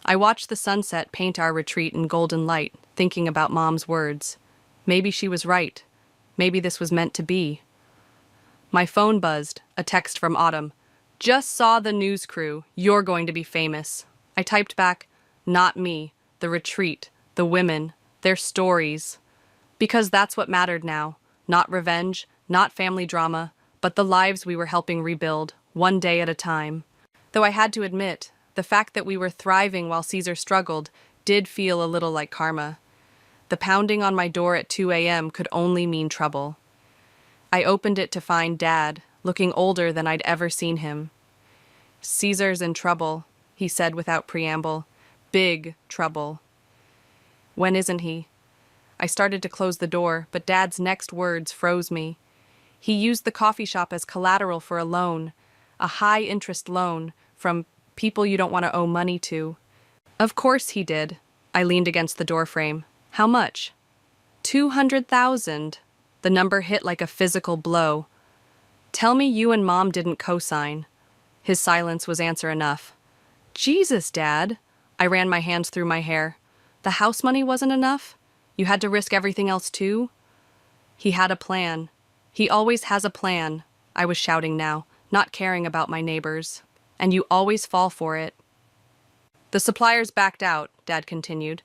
I watched the sunset paint our retreat in golden light, thinking about Mom's words. Maybe she was right. Maybe this was meant to be. My phone buzzed, a text from Autumn. "Just saw the news crew. You're going to be famous." I typed back, Not me, the retreat, the women, their stories. Because that's what mattered now. Not revenge, not family drama, but the lives we were helping rebuild, one day at a time. Though I had to admit, the fact that we were thriving while Caesar struggled did feel a little like karma. The pounding on my door at 2 a.m. could only mean trouble. I opened it to find Dad, looking older than I'd ever seen him. "Caesar's in trouble," he said without preamble. "Big trouble." "When isn't he?" I started to close the door, but Dad's next words froze me. He used the coffee shop as collateral for a loan, a high-interest loan from people you don't want to owe money to. Of course he did. I leaned against the doorframe. How much? 200,000. The number hit like a physical blow. "Tell me you and Mom didn't co-sign." His silence was answer enough. "Jesus, Dad." I ran my hands through my hair. "The house money wasn't enough? You had to risk everything else too?" "He had a plan. He always has a plan," I was shouting now, not caring about my neighbors. "And you always fall for it." "The suppliers backed out," Dad continued.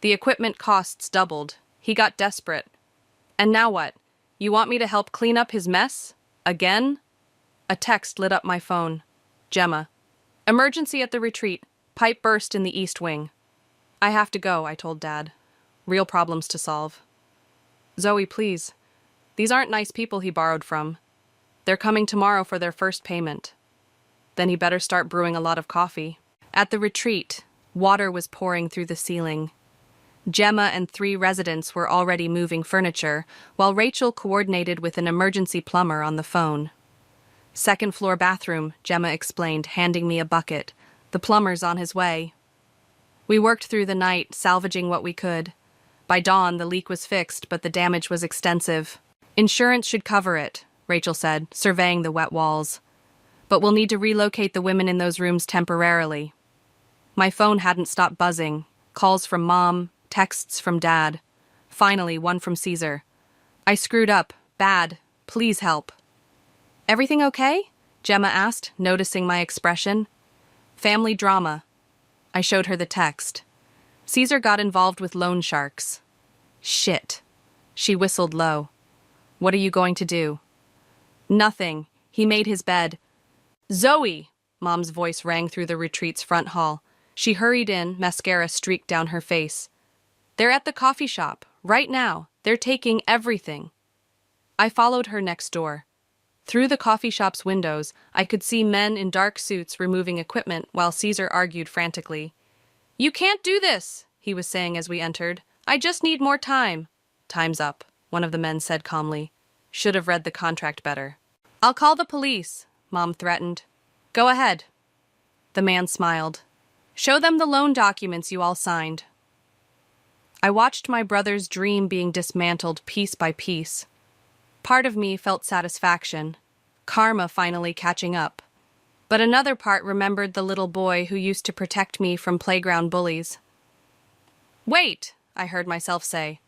"The equipment costs doubled. He got desperate. And now what? You want me to help clean up his mess? Again?" A text lit up my phone. "Gemma. Emergency at the retreat. Pipe burst in the east wing." "I have to go," I told Dad. "Real problems to solve." "Zoe, please. These aren't nice people he borrowed from. They're coming tomorrow for their first payment." "Then he better start brewing a lot of coffee." At the retreat, water was pouring through the ceiling. Gemma and 3 residents were already moving furniture, while Rachel coordinated with an emergency plumber on the phone. "Second floor bathroom," Gemma explained, handing me a bucket. "The plumber's on his way." We worked through the night, salvaging what we could. By dawn, the leak was fixed, but the damage was extensive. "Insurance should cover it," Rachel said, surveying the wet walls. "But we'll need to relocate the women in those rooms temporarily." My phone hadn't stopped buzzing. Calls from Mom, texts from Dad. Finally, one from Caesar. "I screwed up. Bad. Please help." "Everything okay?" Gemma asked, noticing my expression. "Family drama." I showed her the text. "Caesar got involved with loan sharks." "Shit." She whistled low. "What are you going to do?" "Nothing. He made his bed." "Zoe!" Mom's voice rang through the retreat's front hall. She hurried in, mascara streaked down her face. "They're at the coffee shop. Right now. They're taking everything." I followed her next door. Through the coffee shop's windows, I could see men in dark suits removing equipment while Caesar argued frantically. "You can't do this," he was saying as we entered. "I just need more time." "Time's up," one of the men said calmly. "Should have read the contract better." "I'll call the police," Mom threatened. "Go ahead." The man smiled. "Show them the loan documents you all signed." I watched my brother's dream being dismantled piece by piece. Part of me felt satisfaction, karma finally catching up. But another part remembered the little boy who used to protect me from playground bullies. "Wait," I heard myself say.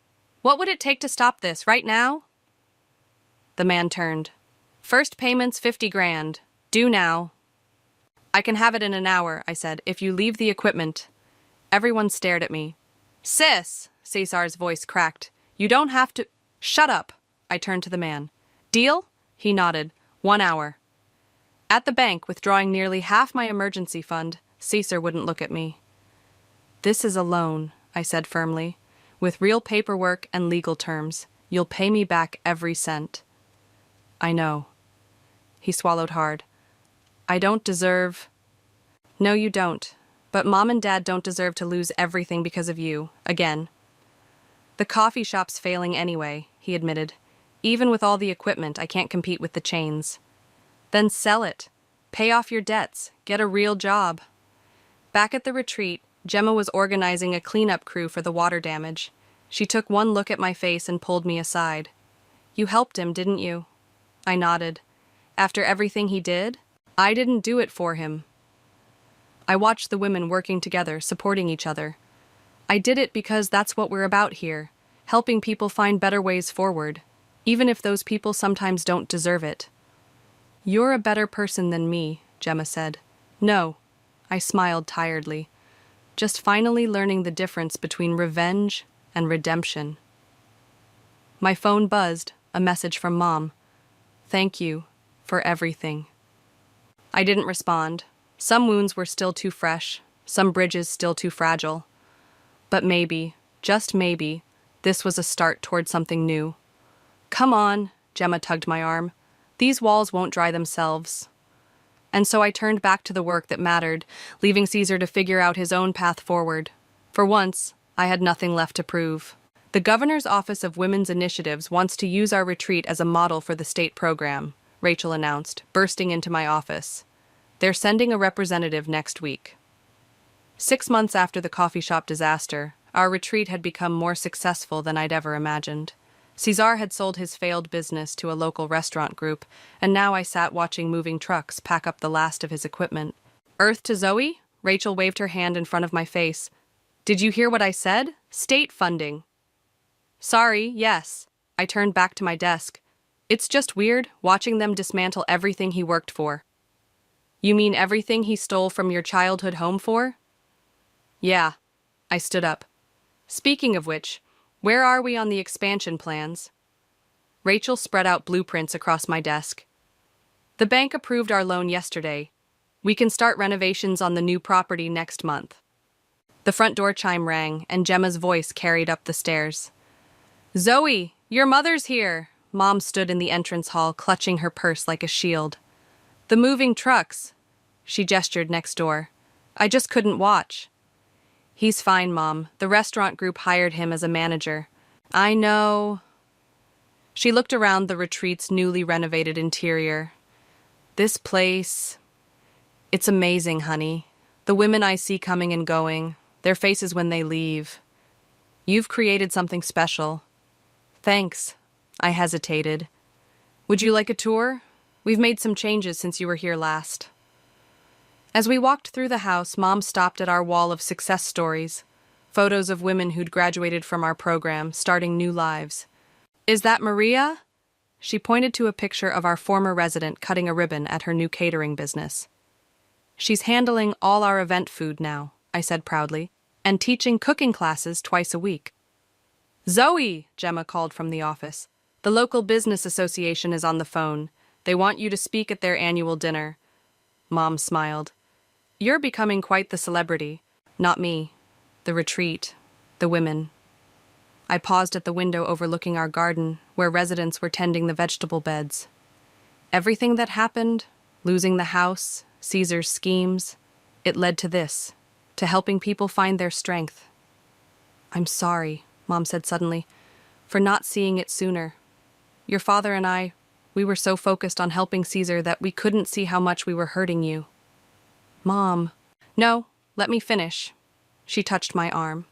"What would it take to stop this, right now?" The man turned. "First payment's 50 grand. Due now." "I can have it in an hour," I said, "if you leave the equipment." Everyone stared at me. "Sis," Cesar's voice cracked. "You don't have to—" "Shut up." I turned to the man. "Deal?" He nodded. 1 hour. At the bank, withdrawing nearly half my emergency fund, Caesar wouldn't look at me. "This is a loan," I said firmly, "with real paperwork and legal terms. You'll pay me back every cent." "I know." He swallowed hard. "I don't deserve—" "No, you don't. But Mom and Dad don't deserve to lose everything because of you, again." "The coffee shop's failing anyway," he admitted. "Even with all the equipment, I can't compete with the chains." "Then sell it. Pay off your debts. Get a real job." Back at the retreat, Gemma was organizing a cleanup crew for the water damage. She took one look at my face and pulled me aside. "You helped him, didn't you?" I nodded. "After everything he did? I didn't do it for him." I watched the women working together, supporting each other. "I did it because that's what we're about here, helping people find better ways forward, even if those people sometimes don't deserve it." "You're a better person than me," Gemma said. "No." I smiled tiredly. just finally learning the difference between revenge and redemption. My phone buzzed, a message from Mom. "Thank you for everything." I didn't respond. Some wounds were still too fresh, some bridges still too fragile. But maybe, just maybe, this was a start toward something new. "Come on," Gemma tugged my arm. "These walls won't dry themselves." And so I turned back to the work that mattered, leaving Caesar to figure out his own path forward. For once, I had nothing left to prove. The Governor's Office of Women's Initiatives wants to use our retreat as a model for the state program, Rachel announced, bursting into my office. They're sending a representative next week. 6 months after the coffee shop disaster, our retreat had become more successful than I'd ever imagined. Cesar had sold his failed business to a local restaurant group, and now I sat watching moving trucks pack up the last of his equipment. "Earth to Zoe?" Rachel waved her hand in front of my face. "Did you hear what I said? State funding." "Sorry, yes." I turned back to my desk. "It's just weird, watching them dismantle everything he worked for." "You mean everything he stole from your childhood home for?" "Yeah." I stood up. "Speaking of which, where are we on the expansion plans?" Rachel spread out blueprints across my desk. "The bank approved our loan yesterday. We can start renovations on the new property next month." The front door chime rang, and Gemma's voice carried up the stairs. "Zoe, your mother's here!" Mom stood in the entrance hall, clutching her purse like a shield. "The moving trucks." She gestured next door. "I just couldn't watch." "He's fine, Mom. The restaurant group hired him as a manager." "I know." She looked around the retreat's newly renovated interior. "This place... It's amazing, honey. The women I see coming and going, their faces when they leave. You've created something special." "Thanks." I hesitated. "Would you like a tour? We've made some changes since you were here last." As we walked through the house, Mom stopped at our wall of success stories, photos of women who'd graduated from our program, starting new lives. "Is that Maria?" She pointed to a picture of our former resident cutting a ribbon at her new catering business. "She's handling all our event food now," I said proudly, "and teaching cooking classes twice a week." "Zoe," Gemma called from the office. "The local business association is on the phone. They want you to speak at their annual dinner." Mom smiled. "You're becoming quite the celebrity." "Not me. The retreat. The women." I paused at the window overlooking our garden, where residents were tending the vegetable beds. Everything that happened, losing the house, Caesar's schemes, it led to this, to helping people find their strength. "I'm sorry," Mom said suddenly, "for not seeing it sooner. Your father and I, we were so focused on helping Caesar that we couldn't see how much we were hurting you." "Mom." "No, let me finish." She touched my arm.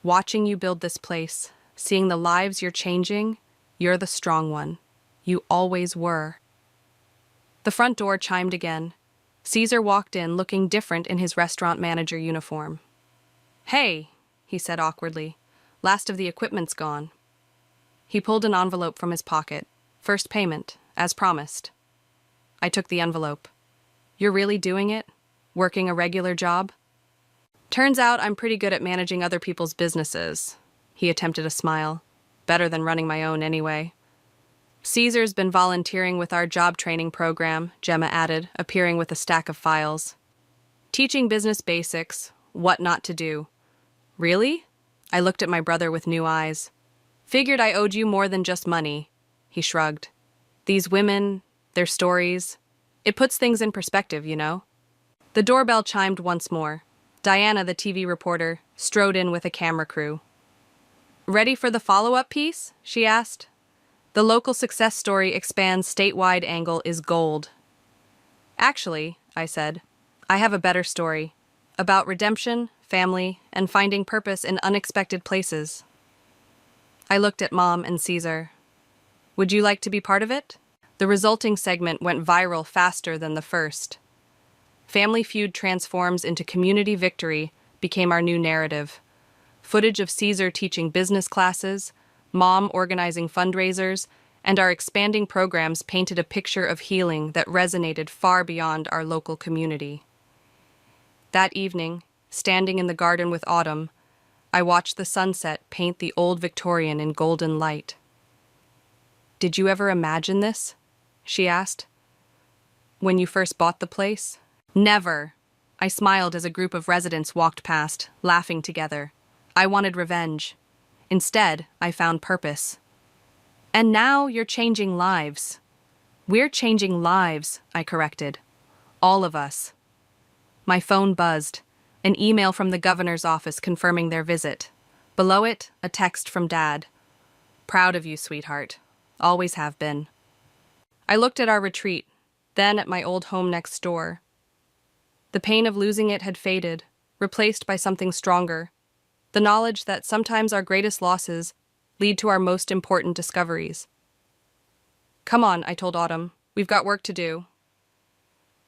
"Watching you build this place, seeing the lives you're changing, you're the strong one. You always were." The front door chimed again. Caesar walked in looking different in his restaurant manager uniform. "Hey," he said awkwardly. "Last of the equipment's gone." He pulled an envelope from his pocket. "First payment, as promised." I took the envelope. "You're really doing it? Working a regular job?" "Turns out I'm pretty good at managing other people's businesses." He attempted a smile. "Better than running my own anyway." "Caesar's been volunteering with our job training program," Gemma added, appearing with a stack of files. "Teaching business basics, what not to do." "Really?" I looked at my brother with new eyes. "Figured I owed you more than just money." He shrugged. "These women, their stories, it puts things in perspective, you know." The doorbell chimed once more. Diana, the TV reporter, strode in with a camera crew. "Ready for the follow-up piece?" she asked. "The local success story expands statewide angle is gold." "Actually," I said, "I have a better story. About redemption, family, and finding purpose in unexpected places." I looked at Mom and Caesar. "Would you like to be part of it?" The resulting segment went viral faster than the first. Family Feud transforms into community victory became our new narrative. Footage of Caesar teaching business classes, Mom organizing fundraisers, and our expanding programs painted a picture of healing that resonated far beyond our local community. That evening, standing in the garden with Autumn, I watched the sunset paint the old Victorian in golden light. "Did you ever imagine this?" she asked. "When you first bought the place?" "Never." I smiled as a group of residents walked past, laughing together. I wanted revenge. Instead, I found purpose. "And now you're changing lives." "We're changing lives," I corrected. "All of us." My phone buzzed. An email from the governor's office confirming their visit. Below it, a text from Dad. "Proud of you, sweetheart. Always have been." I looked at our retreat, then at my old home next door. The pain of losing it had faded, replaced by something stronger. The knowledge that sometimes our greatest losses lead to our most important discoveries. "Come on," I told Autumn. "We've got work to do."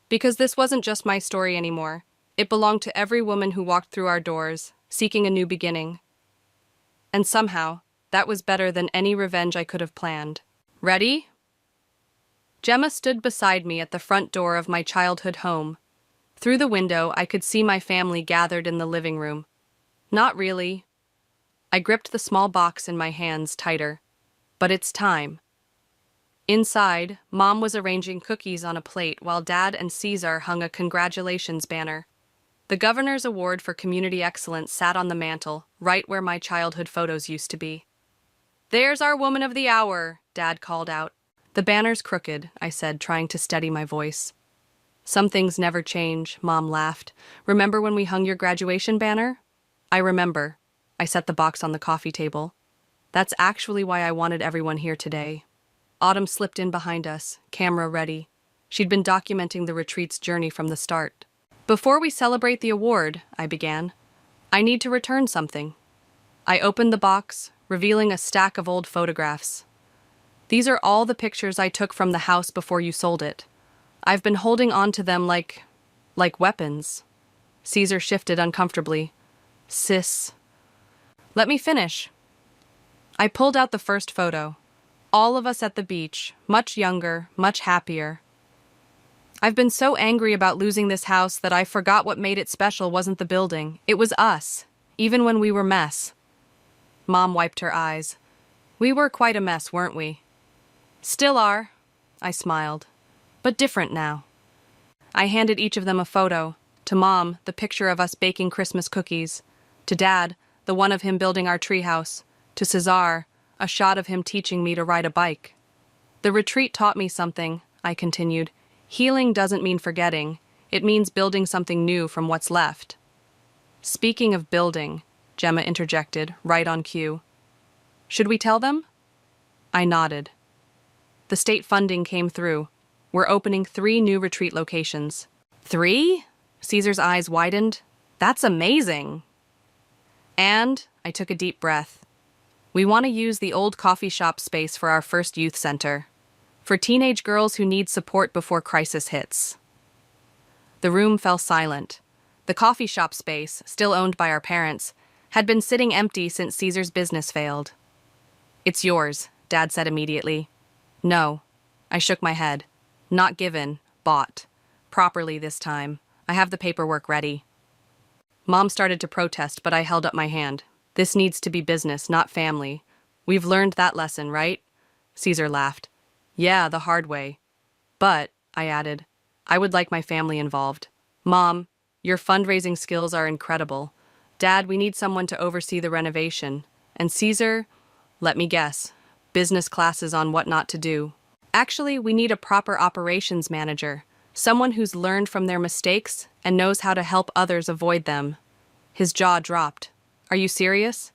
Because this wasn't just my story anymore. It belonged to every woman who walked through our doors, seeking a new beginning. And somehow, that was better than any revenge I could have planned. "Ready?" Gemma stood beside me at the front door of my childhood home. Through the window, I could see my family gathered in the living room. Not really. I gripped the small box in my hands tighter. But it's time. Inside, Mom was arranging cookies on a plate while Dad and Caesar hung a congratulations banner. The governor's award for community excellence sat on the mantel, right where my childhood photos used to be. "There's our woman of the hour," Dad called out. "The banner's crooked," I said, trying to steady my voice. "Some things never change," Mom laughed. "Remember when we hung your graduation banner?" "I remember." I set the box on the coffee table. "That's actually why I wanted everyone here today." Autumn slipped in behind us, camera ready. She'd been documenting the retreat's journey from the start. "Before we celebrate the award," I began, "I need to return something." I opened the box, revealing a stack of old photographs. "These are all the pictures I took from the house before you sold it. I've been holding on to them like weapons." Caesar shifted uncomfortably. "Sis." "Let me finish." I pulled out the first photo. All of us at the beach, much younger, much happier. "I've been so angry about losing this house that I forgot what made it special wasn't the building. It was us, even when we were mess." Mom wiped her eyes. "We were quite a mess, weren't we?" "Still are," I smiled. "But different now." I handed each of them a photo. To Mom, the picture of us baking Christmas cookies. To Dad, the one of him building our treehouse. To Cesar, a shot of him teaching me to ride a bike. "The retreat taught me something," I continued. "Healing doesn't mean forgetting. It means building something new from what's left." "Speaking of building," Gemma interjected, right on cue. "Should we tell them?" I nodded. The state funding came through. We're opening 3 new retreat locations. 3? Caesar's eyes widened. "That's amazing." And I took a deep breath. "We want to use the old coffee shop space for our first youth center. For teenage girls who need support before crisis hits." The room fell silent. The coffee shop space, still owned by our parents, had been sitting empty since Caesar's business failed. "It's yours," Dad said immediately. "No." I shook my head. "Not given, bought. Properly this time. I have the paperwork ready." Mom started to protest, but I held up my hand. "This needs to be business, not family. We've learned that lesson, right?" Caesar laughed. "Yeah, the hard way. But," I added, "I would like my family involved. Mom, your fundraising skills are incredible. Dad, we need someone to oversee the renovation. And Caesar, let me guess, business classes on what not to do. Actually, we need a proper operations manager, someone who's learned from their mistakes and knows how to help others avoid them." His jaw dropped. "Are you serious?"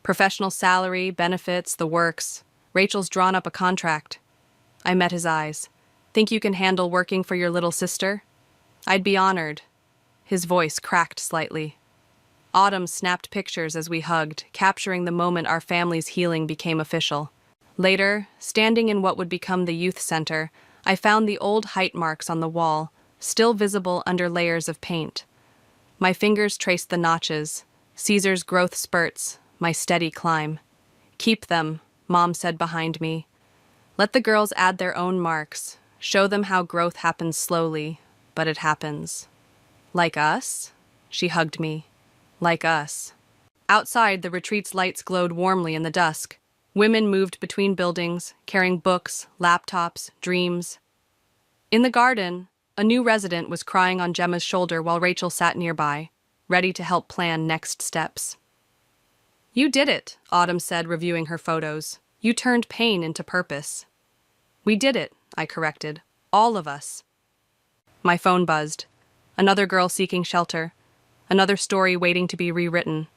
"Professional salary, benefits, the works. Rachel's drawn up a contract." I met his eyes. "Think you can handle working for your little sister?" "I'd be honored." His voice cracked slightly. Autumn snapped pictures as we hugged, capturing the moment our family's healing became official. Later, standing in what would become the youth center, I found the old height marks on the wall, still visible under layers of paint. My fingers traced the notches, Caesar's growth spurts, my steady climb. "Keep them," Mom said behind me. "Let the girls add their own marks. Show them how growth happens slowly, but it happens." "Like us?" She hugged me. Like us. Outside, the retreat's lights glowed warmly in the dusk. Women moved between buildings, carrying books, laptops, dreams. In the garden, a new resident was crying on Gemma's shoulder while Rachel sat nearby, ready to help plan next steps. "You did it," Autumn said, reviewing her photos. "You turned pain into purpose." "We did it," I corrected. "All of us." My phone buzzed. Another girl seeking shelter. Another story waiting to be rewritten.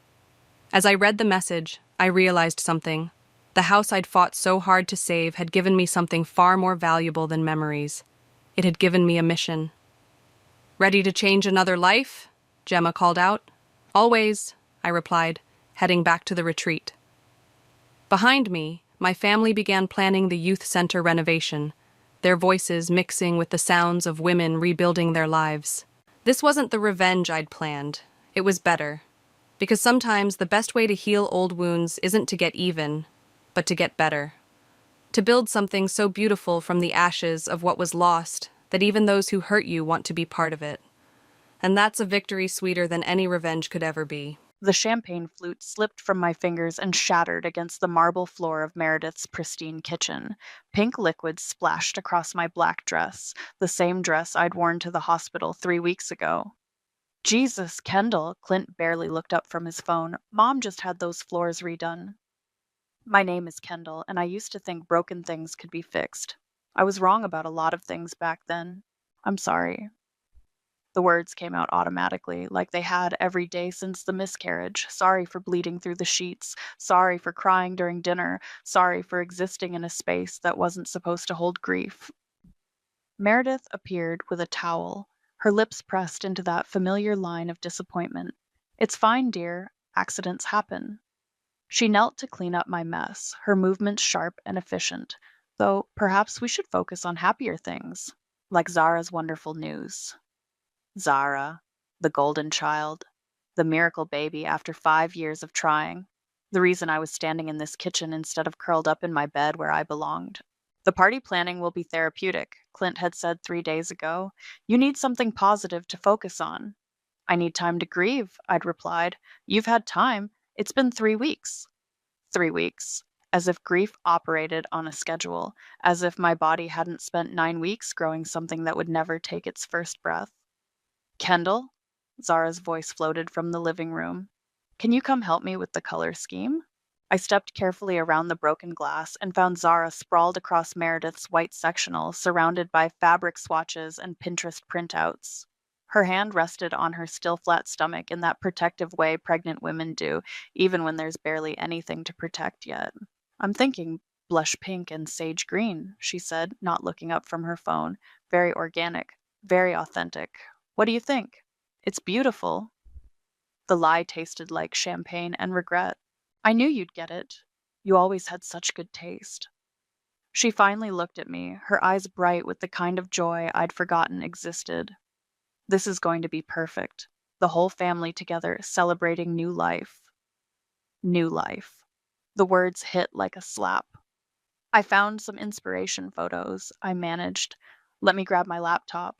As I read the message, I realized something. The house I'd fought so hard to save had given me something far more valuable than memories. It had given me a mission. "Ready to change another life?" Gemma called out. "Always," I replied, heading back to the retreat. Behind me, my family began planning the youth center renovation, their voices mixing with the sounds of women rebuilding their lives. This wasn't the revenge I'd planned. It was better. Because sometimes the best way to heal old wounds isn't to get even, but to get better. To build something so beautiful from the ashes of what was lost that even those who hurt you want to be part of it. And that's a victory sweeter than any revenge could ever be. The champagne flute slipped from my fingers and shattered against the marble floor of Meredith's pristine kitchen. Pink liquid splashed across my black dress, the same dress I'd worn to the hospital 3 weeks ago. "Jesus, Kendall," Clint barely looked up from his phone. "Mom just had those floors redone." My name is Kendall, and I used to think broken things could be fixed. I was wrong about a lot of things back then. I'm sorry. The words came out automatically, like they had every day since the miscarriage. Sorry for bleeding through the sheets. Sorry for crying during dinner. Sorry for existing in a space that wasn't supposed to hold grief. Meredith appeared with a towel, her lips pressed into that familiar line of disappointment. "It's fine, dear. Accidents happen." She knelt to clean up my mess, her movements sharp and efficient, though perhaps we should focus on happier things, like Zara's wonderful news. Zara, the golden child, the miracle baby after 5 years of trying, the reason I was standing in this kitchen instead of curled up in my bed where I belonged. "The party planning will be therapeutic," Clint had said 3 days ago. "You need something positive to focus on." "I need time to grieve," I'd replied. "You've had time. It's been 3 weeks." 3 weeks. As if grief operated on a schedule, as if my body hadn't spent 9 weeks growing something that would never take its first breath. "Kendall?" Zara's voice floated from the living room. "Can you come help me with the color scheme?" I stepped carefully around the broken glass and found Zara sprawled across Meredith's white sectional, surrounded by fabric swatches and Pinterest printouts. Her hand rested on her still flat stomach in that protective way pregnant women do, even when there's barely anything to protect yet. "I'm thinking blush pink and sage green," she said, not looking up from her phone. "Very organic, very authentic. What do you think?" "It's beautiful." The lie tasted like champagne and regret. "I knew you'd get it. You always had such good taste." She finally looked at me, her eyes bright with the kind of joy I'd forgotten existed. "This is going to be perfect. The whole family together celebrating new life." New life. The words hit like a slap. "I found some inspiration photos," I managed. "Let me grab my laptop."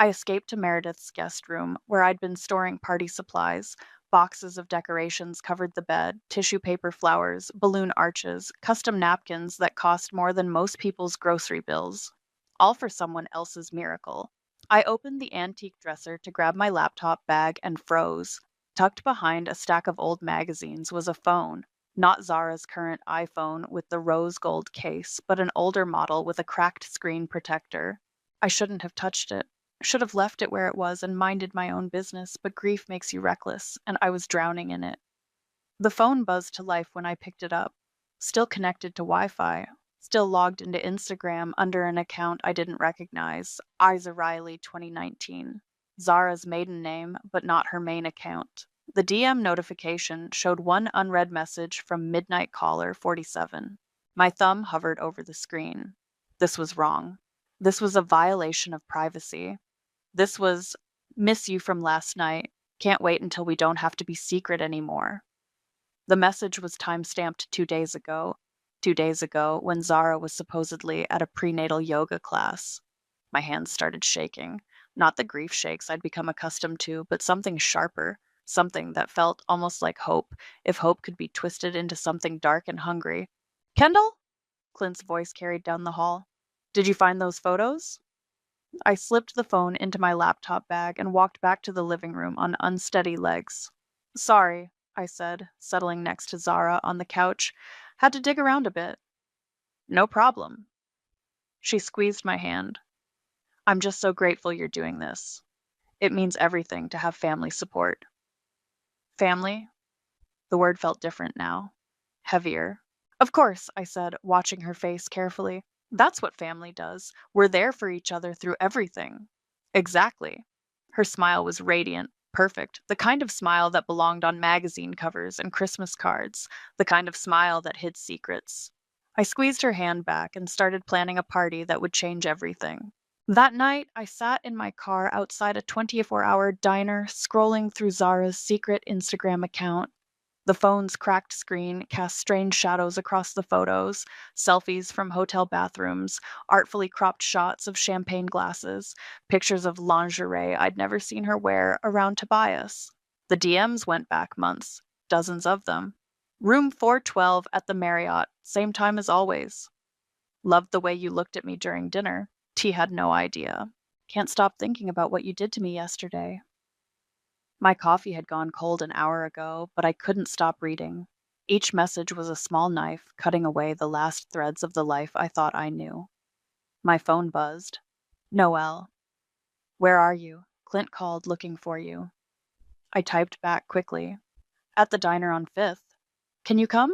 I escaped to Meredith's guest room, where I'd been storing party supplies. Boxes of decorations covered the bed, tissue paper flowers, balloon arches, custom napkins that cost more than most people's grocery bills. All for someone else's miracle. I opened the antique dresser to grab my laptop bag and froze. Tucked behind a stack of old magazines was a phone. Not Zara's current iPhone with the rose gold case, but an older model with a cracked screen protector. I shouldn't have touched it. Should have left it where it was and minded my own business, but grief makes you reckless, and I was drowning in it. The phone buzzed to life when I picked it up. Still connected to Wi-Fi. Still logged into Instagram under an account I didn't recognize. Isa Riley 2019. Zara's maiden name, but not her main account. The DM notification showed one unread message from Midnight Caller 47. My thumb hovered over the screen. This was wrong. This was a violation of privacy. This was, "Miss you from last night. Can't wait until we don't have to be secret anymore." The message was time-stamped 2 days ago. 2 days ago, when Zara was supposedly at a prenatal yoga class. My hands started shaking. Not the grief shakes I'd become accustomed to, but something sharper, something that felt almost like hope, if hope could be twisted into something dark and hungry. Kendall? Clint's voice carried down the hall. Did you find those photos? I slipped the phone into my laptop bag and walked back to the living room on unsteady legs. Sorry, I said, settling next to Zara on the couch. Had to dig around a bit. No problem. She squeezed my hand. I'm just so grateful you're doing this. It means everything to have family support. Family? The word felt different now. Heavier. Of course, I said, watching her face carefully. That's what family does. We're there for each other through everything. Exactly. Her smile was radiant, perfect, the kind of smile that belonged on magazine covers and Christmas cards, the kind of smile that hid secrets. I squeezed her hand back and started planning a party that would change everything. That night, I sat in my car outside a 24-hour diner, scrolling through Zara's secret Instagram account. The phone's cracked screen cast strange shadows across the photos, selfies from hotel bathrooms, artfully cropped shots of champagne glasses, pictures of lingerie I'd never seen her wear around Tobias. The DMs went back months, dozens of them. Room 412 at the Marriott, same time as always. Loved the way you looked at me during dinner. T had no idea. Can't stop thinking about what you did to me yesterday. My coffee had gone cold an hour ago, but I couldn't stop reading. Each message was a small knife cutting away the last threads of the life I thought I knew. My phone buzzed. Noelle. Where are you? Clint called looking for you. I typed back quickly. At the diner on 5th. Can you come?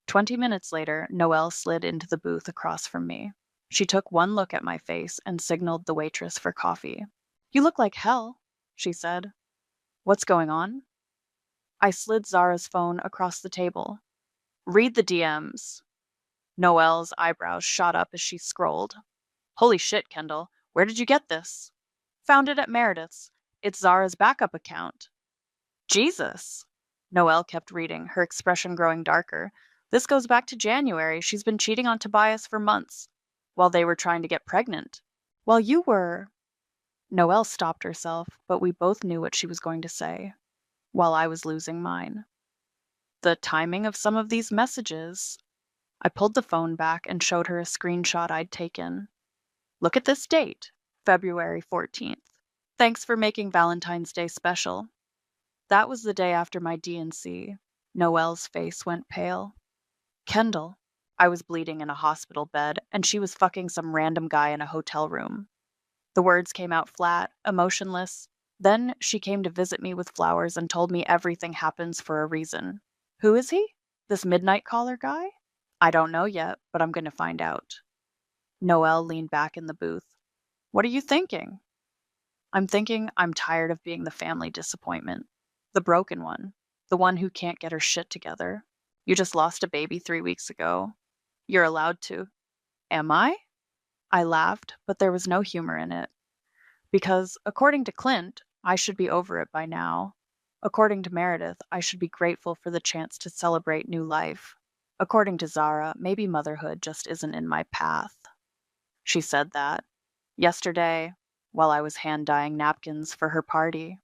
20 minutes later, Noelle slid into the booth across from me. She took one look at my face and signaled the waitress for coffee. You look like hell, she said. What's going on? I slid Zara's phone across the table. Read the DMs. Noelle's eyebrows shot up as she scrolled. Holy shit, Kendall. Where did you get this? Found it at Meredith's. It's Zara's backup account. Jesus. Noelle kept reading, her expression growing darker. This goes back to January. She's been cheating on Tobias for months. While they were trying to get pregnant. While you were... Noelle stopped herself, but we both knew what she was going to say. While I was losing mine. The timing of some of these messages. I pulled the phone back and showed her a screenshot I'd taken. Look at this date, February 14th. Thanks for making Valentine's Day special. That was the day after my D&C. Noelle's face went pale. Kendall. I was bleeding in a hospital bed, and she was fucking some random guy in a hotel room. The words came out flat, emotionless. Then she came to visit me with flowers and told me everything happens for a reason. Who is he? This midnight caller guy? I don't know yet, but I'm going to find out. Noelle leaned back in the booth. What are you thinking? I'm thinking I'm tired of being the family disappointment. The broken one. The one who can't get her shit together. You just lost a baby 3 weeks ago. You're allowed to. Am I? I laughed, but there was no humor in it. Because, according to Clint, I should be over it by now. According to Meredith, I should be grateful for the chance to celebrate new life. According to Zara, maybe motherhood just isn't in my path. She said that. Yesterday, while I was hand-dyeing napkins for her party.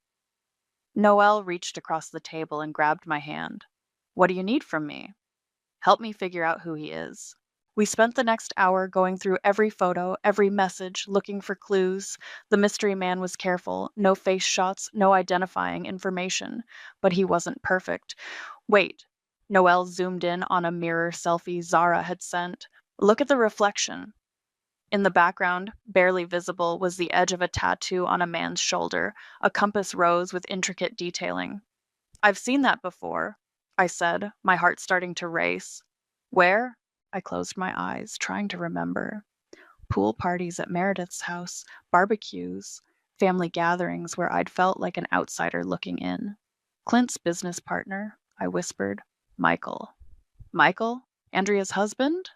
Noelle reached across the table and grabbed my hand. What do you need from me? Help me figure out who he is. We spent the next hour going through every photo, every message, looking for clues. The mystery man was careful. No face shots, no identifying information. But he wasn't perfect. Wait. Noelle zoomed in on a mirror selfie Zara had sent. Look at the reflection. In the background, barely visible, was the edge of a tattoo on a man's shoulder, a compass rose with intricate detailing. I've seen that before, I said, my heart starting to race. Where? I closed my eyes, trying to remember. Pool parties at Meredith's house, barbecues, family gatherings where I'd felt like an outsider looking in. Clint's business partner, I whispered. Michael. Michael? Andrea's husband?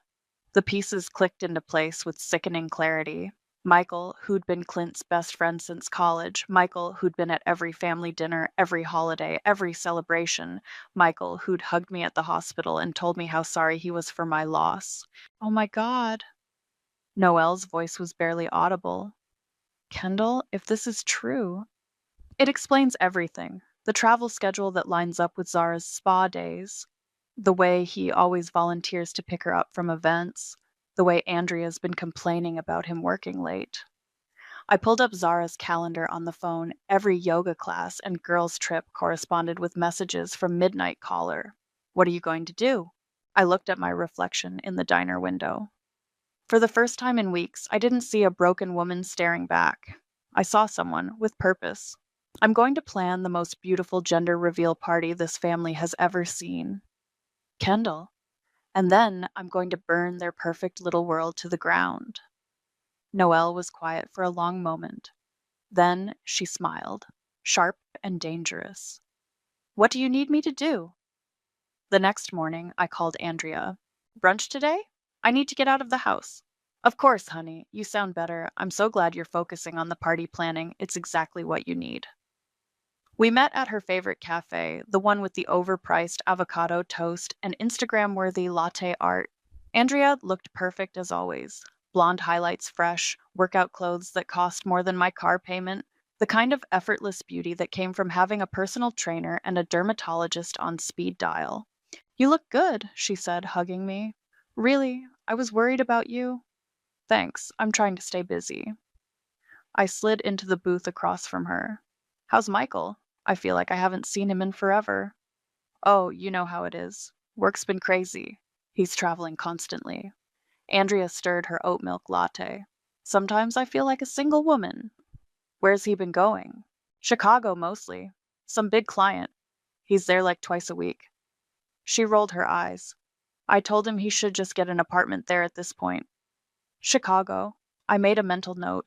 The pieces clicked into place with sickening clarity. Michael, who'd been Clint's best friend since college. Michael, who'd been at every family dinner, every holiday, every celebration. Michael, who'd hugged me at the hospital and told me how sorry he was for my loss. Oh my God. Noelle's voice was barely audible. Kendall, if this is true, it explains everything. The travel schedule that lines up with Zara's spa days, the way he always volunteers to pick her up from events, the way Andrea's been complaining about him working late. I pulled up Zara's calendar on the phone. Every yoga class and girls' trip corresponded with messages from Midnight Caller. What are you going to do? I looked at my reflection in the diner window. For the first time in weeks, I didn't see a broken woman staring back. I saw someone with purpose. I'm going to plan the most beautiful gender reveal party this family has ever seen. Kendall. And then I'm going to burn their perfect little world to the ground. Noelle was quiet for a long moment. Then she smiled, sharp and dangerous. What do you need me to do? The next morning, I called Andrea. Brunch today? I need to get out of the house. Of course, honey. You sound better. I'm so glad you're focusing on the party planning. It's exactly what you need. We met at her favorite cafe, the one with the overpriced avocado toast and Instagram-worthy latte art. Andrea looked perfect as always. Blonde highlights fresh, workout clothes that cost more than my car payment, the kind of effortless beauty that came from having a personal trainer and a dermatologist on speed dial. You look good, she said, hugging me. Really? I was worried about you. Thanks, I'm trying to stay busy. I slid into the booth across from her. How's Michael? I feel like I haven't seen him in forever. Oh, you know how it is. Work's been crazy. He's traveling constantly. Andrea stirred her oat milk latte. Sometimes I feel like a single woman. Where's he been going? Chicago, mostly. Some big client. He's there like twice a week. She rolled her eyes. I told him he should just get an apartment there at this point. Chicago. I made a mental note.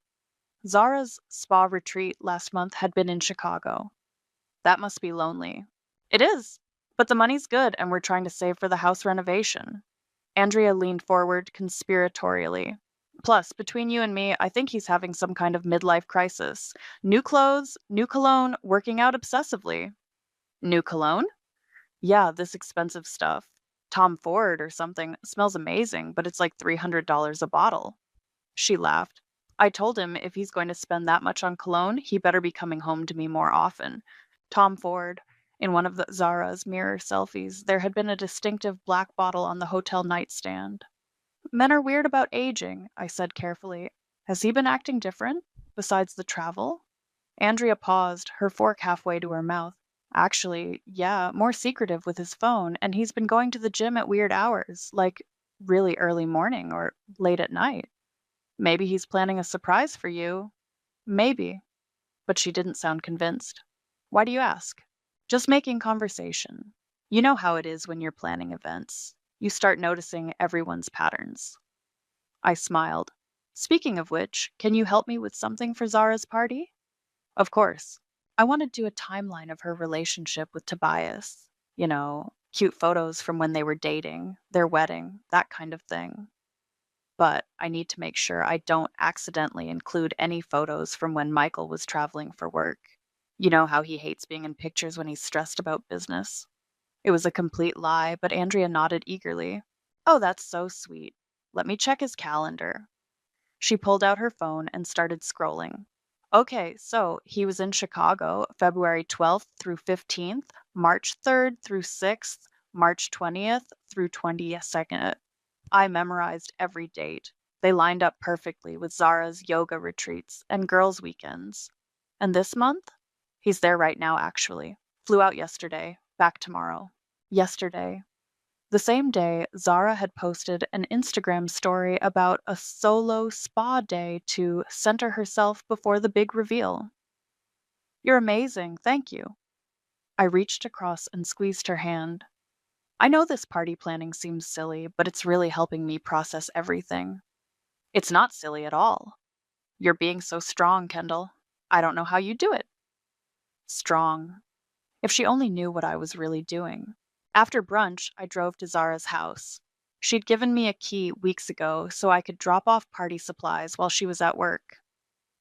Zara's spa retreat last month had been in Chicago. That must be lonely. It is, but the money's good and we're trying to save for the house renovation. Andrea leaned forward conspiratorially. Plus, between you and me, I think he's having some kind of midlife crisis. New clothes, new cologne, working out obsessively. New cologne? Yeah, this expensive stuff. Tom Ford or something. Smells amazing, but it's like $300 a bottle. She laughed. I told him if he's going to spend that much on cologne, he better be coming home to me more often. Tom Ford. In one of the Zara's mirror selfies, there had been a distinctive black bottle on the hotel nightstand. Men are weird about aging, I said carefully. Has he been acting different, besides the travel? Andrea paused, her fork halfway to her mouth. Actually, yeah, more secretive with his phone, and he's been going to the gym at weird hours, like really early morning or late at night. Maybe he's planning a surprise for you. Maybe. But she didn't sound convinced. Why do you ask? Just making conversation. You know how it is when you're planning events. You start noticing everyone's patterns. I smiled. Speaking of which, can you help me with something for Zara's party? Of course. I want to do a timeline of her relationship with Tobias. You know, cute photos from when they were dating, their wedding, that kind of thing. But I need to make sure I don't accidentally include any photos from when Michael was traveling for work. You know how he hates being in pictures when he's stressed about business. It was a complete lie, but Andrea nodded eagerly. Oh, that's so sweet. Let me check his calendar. She pulled out her phone and started scrolling. Okay, so he was in Chicago February 12th through 15th, March 3rd through 6th, March 20th through 22nd. I memorized every date. They lined up perfectly with Zara's yoga retreats and girls' weekends. And this month? He's there right now, actually. Flew out yesterday, back tomorrow. Yesterday. The same day, Zara had posted an Instagram story about a solo spa day to center herself before the big reveal. You're amazing, thank you. I reached across and squeezed her hand. I know this party planning seems silly, but it's really helping me process everything. It's not silly at all. You're being so strong, Kendall. I don't know how you do it. Strong. If she only knew what I was really doing. After brunch, I drove to Zara's house. She'd given me a key weeks ago so I could drop off party supplies while she was at work.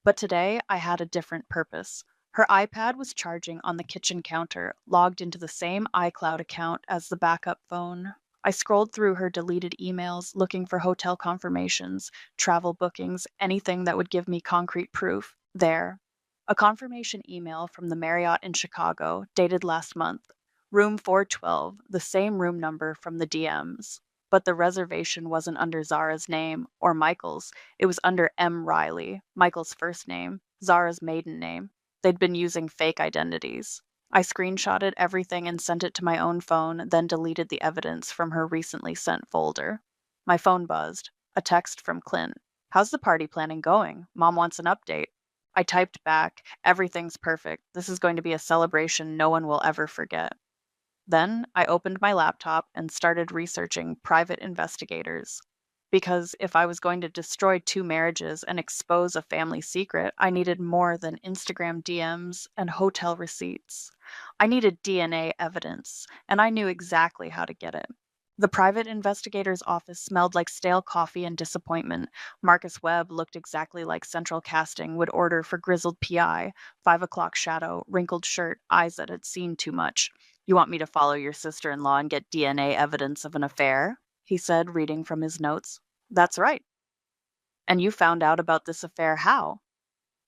But today, I had a different purpose. Her iPad was charging on the kitchen counter, logged into the same iCloud account as the backup phone. I scrolled through her deleted emails, looking for hotel confirmations, travel bookings, anything that would give me concrete proof. There. A confirmation email from the Marriott in Chicago, dated last month. Room 412, the same room number from the DMs. But the reservation wasn't under Zara's name, or Michael's. It was under M. Riley, Michael's first name, Zara's maiden name. They'd been using fake identities. I screenshotted everything and sent it to my own phone, then deleted the evidence from her recently sent folder. My phone buzzed. A text from Clint. "How's the party planning going? Mom wants an update." I typed back, "Everything's perfect. This is going to be a celebration no one will ever forget." Then I opened my laptop and started researching private investigators. Because if I was going to destroy 2 marriages and expose a family secret, I needed more than Instagram DMs and hotel receipts. I needed DNA evidence, and I knew exactly how to get it. The private investigator's office smelled like stale coffee and disappointment. Marcus Webb looked exactly like Central Casting would order for grizzled PI, 5 o'clock shadow, wrinkled shirt, eyes that had seen too much. "You want me to follow your sister-in-law and get DNA evidence of an affair?" he said, reading from his notes. "That's right." "And you found out about this affair how?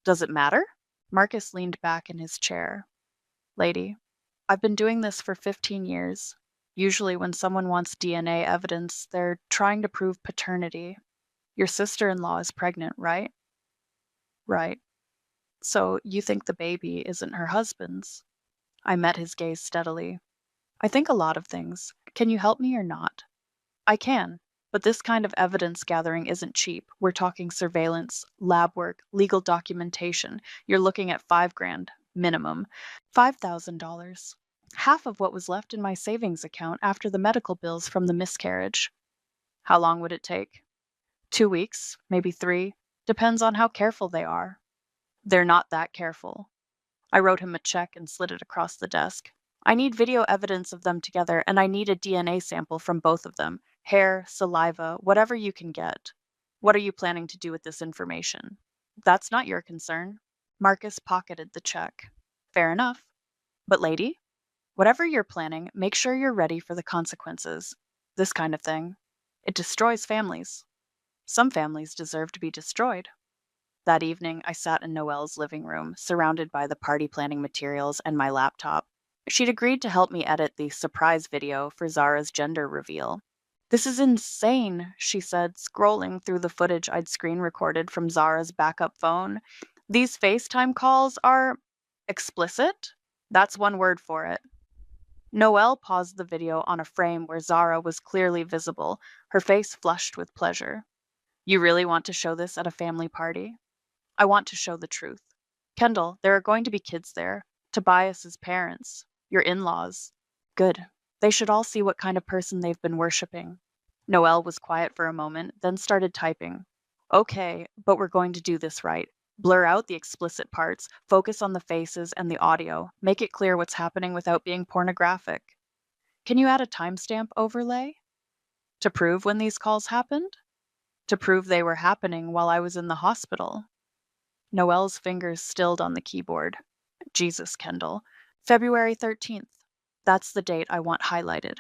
Does it matter?" Marcus leaned back in his chair. "Lady, I've been doing this for 15 years. Usually when someone wants DNA evidence, they're trying to prove paternity. Your sister-in-law is pregnant, right?" "Right. So you think the baby isn't her husband's?" I met his gaze steadily. "I think a lot of things. Can you help me or not?" "I can, but this kind of evidence gathering isn't cheap. We're talking surveillance, lab work, legal documentation. You're looking at $5,000, minimum. $5,000. Half of what was left in my savings account after the medical bills from the miscarriage." "How long would it take?" 2 weeks, maybe 3. Depends on how careful they are." "They're not that careful." I wrote him a check and slid it across the desk. "I need video evidence of them together, and I need a DNA sample from both of them. Hair, saliva, whatever you can get." "What are you planning to do with this information?" "That's not your concern." Marcus pocketed the check. "Fair enough. But lady, whatever you're planning, make sure you're ready for the consequences. This kind of thing. It destroys families. Some families deserve to be destroyed." That evening, I sat in Noelle's living room, surrounded by the party planning materials and my laptop. She'd agreed to help me edit the surprise video for Zara's gender reveal. "This is insane," she said, scrolling through the footage I'd screen recorded from Zara's backup phone. "These FaceTime calls are explicit? That's one word for it." Noelle paused the video on a frame where Zara was clearly visible, her face flushed with pleasure. "You really want to show this at a family party?" "I want to show the truth. Kendall, there are going to be kids there. Tobias's parents. Your in-laws. Good. They should all see what kind of person they've been worshipping." Noelle was quiet for a moment, then started typing. "Okay, but we're going to do this right. Blur out the explicit parts, focus on the faces and the audio, make it clear what's happening without being pornographic. Can you add a timestamp overlay? To prove when these calls happened? To prove they were happening while I was in the hospital." Noelle's fingers stilled on the keyboard. "Jesus, Kendall. February 13th. That's the date I want highlighted.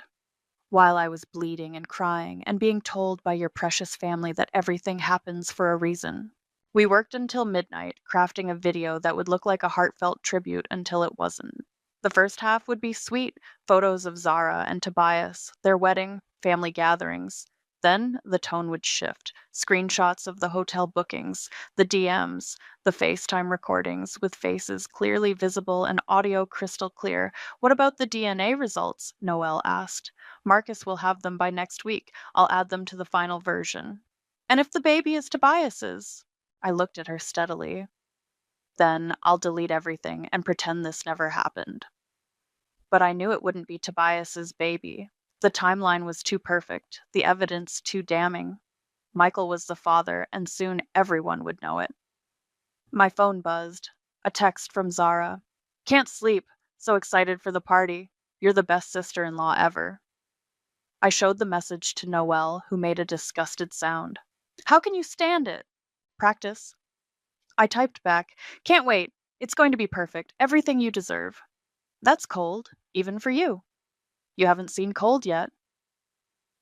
While I was bleeding and crying and being told by your precious family that everything happens for a reason. We worked until midnight, crafting a video that would look like a heartfelt tribute until it wasn't. The first half would be sweet, photos of Zara and Tobias, their wedding, family gatherings. Then the tone would shift, screenshots of the hotel bookings, the DMs, the FaceTime recordings with faces clearly visible and audio crystal clear. "What about the DNA results?" Noelle asked. "Marcus will have them by next week. I'll add them to the final version." "And if the baby is Tobias's?" I looked at her steadily. "Then I'll delete everything and pretend this never happened." But I knew it wouldn't be Tobias's baby. The timeline was too perfect, the evidence too damning. Michael was the father, and soon everyone would know it. My phone buzzed. A text from Zara. "Can't sleep. So excited for the party. You're the best sister-in-law ever." I showed the message to Noelle, who made a disgusted sound. "How can you stand it?" "Practice." I typed back, "Can't wait. It's going to be perfect. Everything you deserve." "That's cold, even for you." "You haven't seen cold yet."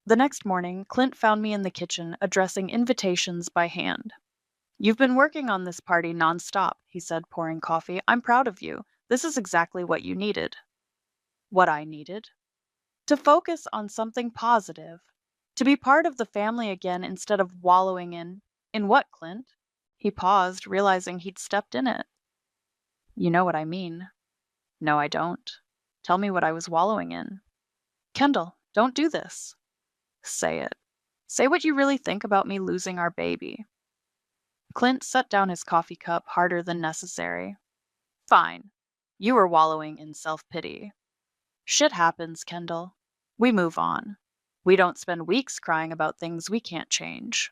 The next morning, Clint found me in the kitchen addressing invitations by hand. You've been working on this party nonstop, he said, pouring coffee. I'm proud of you. This is exactly what you needed. What I needed? To focus on something positive. To be part of the family again instead of wallowing in what, Clint? He paused, realizing he'd stepped in it. You know what I mean. No, I don't. Tell me what I was wallowing in. Kendall, don't do this. Say it. Say what you really think about me losing our baby. Clint set down his coffee cup harder than necessary. Fine. You were wallowing in self-pity. Shit happens, Kendall. We move on. We don't spend weeks crying about things we can't change.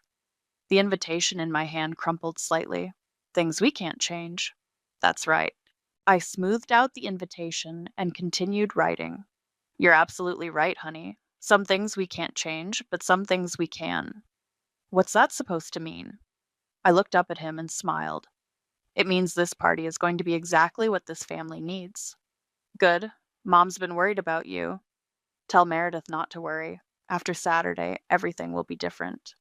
The invitation in my hand crumpled slightly. Things we can't change. That's right. I smoothed out the invitation and continued writing. You're absolutely right, honey. Some things we can't change, but some things we can. What's that supposed to mean? I looked up at him and smiled. It means this party is going to be exactly what this family needs. Good. Mom's been worried about you. Tell Meredith not to worry. After Saturday, everything will be different.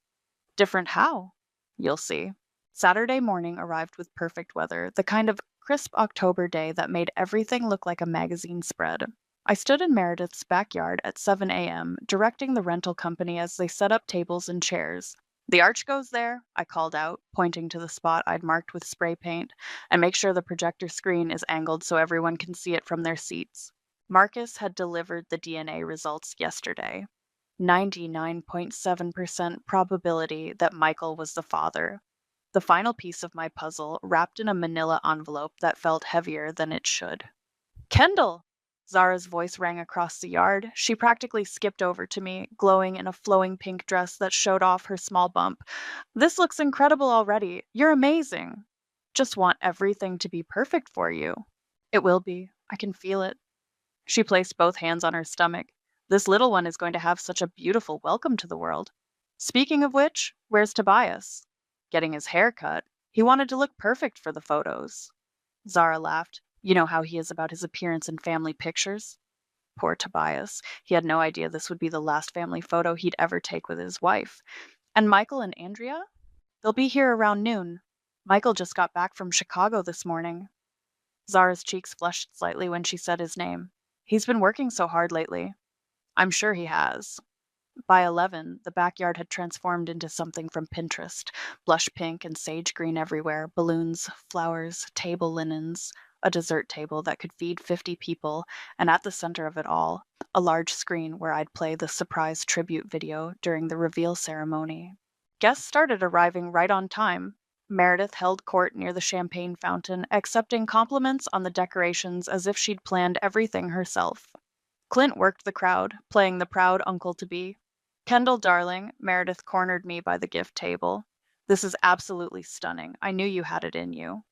Different how? You'll see. Saturday morning arrived with perfect weather, the kind of crisp October day that made everything look like a magazine spread. I stood in Meredith's backyard at 7 a.m., directing the rental company as they set up tables and chairs. The arch goes there, I called out, pointing to the spot I'd marked with spray paint, and make sure the projector screen is angled so everyone can see it from their seats. Marcus had delivered the DNA results yesterday. 99.7% probability that Michael was the father. The final piece of my puzzle wrapped in a manila envelope that felt heavier than it should. Kendall! Zara's voice rang across the yard. She practically skipped over to me, glowing in a flowing pink dress that showed off her small bump. This looks incredible already. You're amazing. Just want everything to be perfect for you. It will be. I can feel it. She placed both hands on her stomach. This little one is going to have such a beautiful welcome to the world. Speaking of which, where's Tobias? Getting his hair cut. He wanted to look perfect for the photos. Zara laughed. You know how he is about his appearance in family pictures? Poor Tobias. He had no idea this would be the last family photo he'd ever take with his wife. And Michael and Andrea? They'll be here around noon. Michael just got back from Chicago this morning. Zara's cheeks flushed slightly when she said his name. He's been working so hard lately. I'm sure he has. By 11, the backyard had transformed into something from Pinterest. Blush pink and sage green everywhere, balloons, flowers, table linens, a dessert table that could feed 50 people, and at the center of it all, a large screen where I'd play the surprise tribute video during the reveal ceremony. Guests started arriving right on time. Meredith held court near the champagne fountain, accepting compliments on the decorations as if she'd planned everything herself. Clint worked the crowd, playing the proud uncle-to-be. Kendall, darling, Meredith cornered me by the gift table. This is absolutely stunning. I knew you had it in you.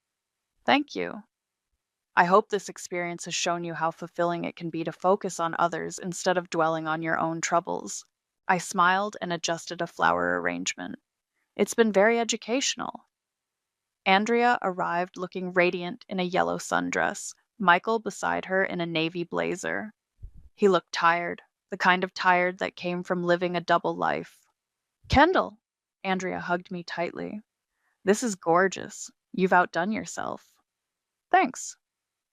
Thank you. I hope this experience has shown you how fulfilling it can be to focus on others instead of dwelling on your own troubles. I smiled and adjusted a flower arrangement. It's been very educational. Andrea arrived looking radiant in a yellow sundress, Michael beside her in a navy blazer. He looked tired, the kind of tired that came from living a double life. Kendall! Andrea hugged me tightly. This is gorgeous. You've outdone yourself. Thanks.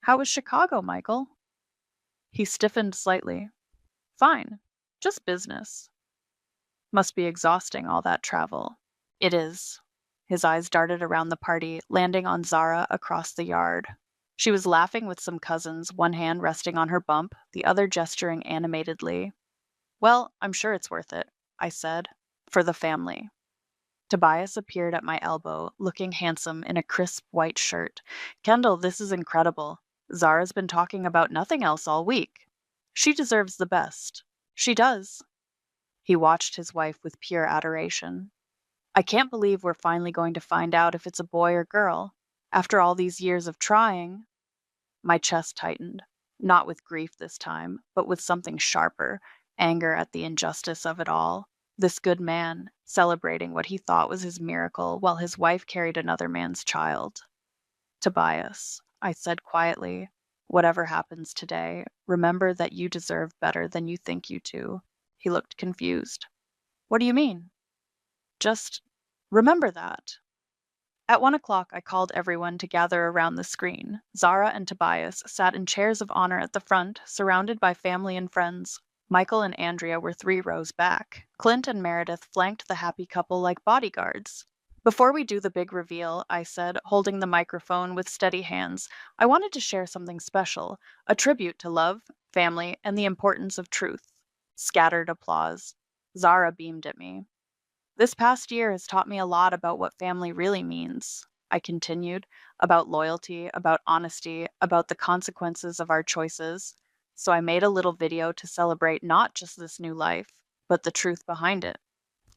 How was Chicago, Michael? He stiffened slightly. Fine. Just business. Must be exhausting, all that travel. It is. His eyes darted around the party, landing on Zara across the yard. She was laughing with some cousins, one hand resting on her bump, the other gesturing animatedly. Well, I'm sure it's worth it, I said. For the family. Tobias appeared at my elbow, looking handsome in a crisp white shirt. Kendall, this is incredible. Zara's been talking about nothing else all week. She deserves the best. She does. He watched his wife with pure adoration. I can't believe we're finally going to find out if it's a boy or girl. After all these years of trying. My chest tightened, not with grief this time, but with something sharper, anger at the injustice of it all. This good man, celebrating what he thought was his miracle while his wife carried another man's child. Tobias, I said quietly, whatever happens today, remember that you deserve better than you think you do. He looked confused. What do you mean? Just remember that. At 1 o'clock, I called everyone to gather around the screen. Zara and Tobias sat in chairs of honor at the front, surrounded by family and friends. Michael and Andrea were 3 rows back. Clint and Meredith flanked the happy couple like bodyguards. Before we do the big reveal, I said, holding the microphone with steady hands, I wanted to share something special, a tribute to love, family, and the importance of truth. Scattered applause. Zara beamed at me. This past year has taught me a lot about what family really means, I continued, about loyalty, about honesty, about the consequences of our choices. So I made a little video to celebrate not just this new life, but the truth behind it.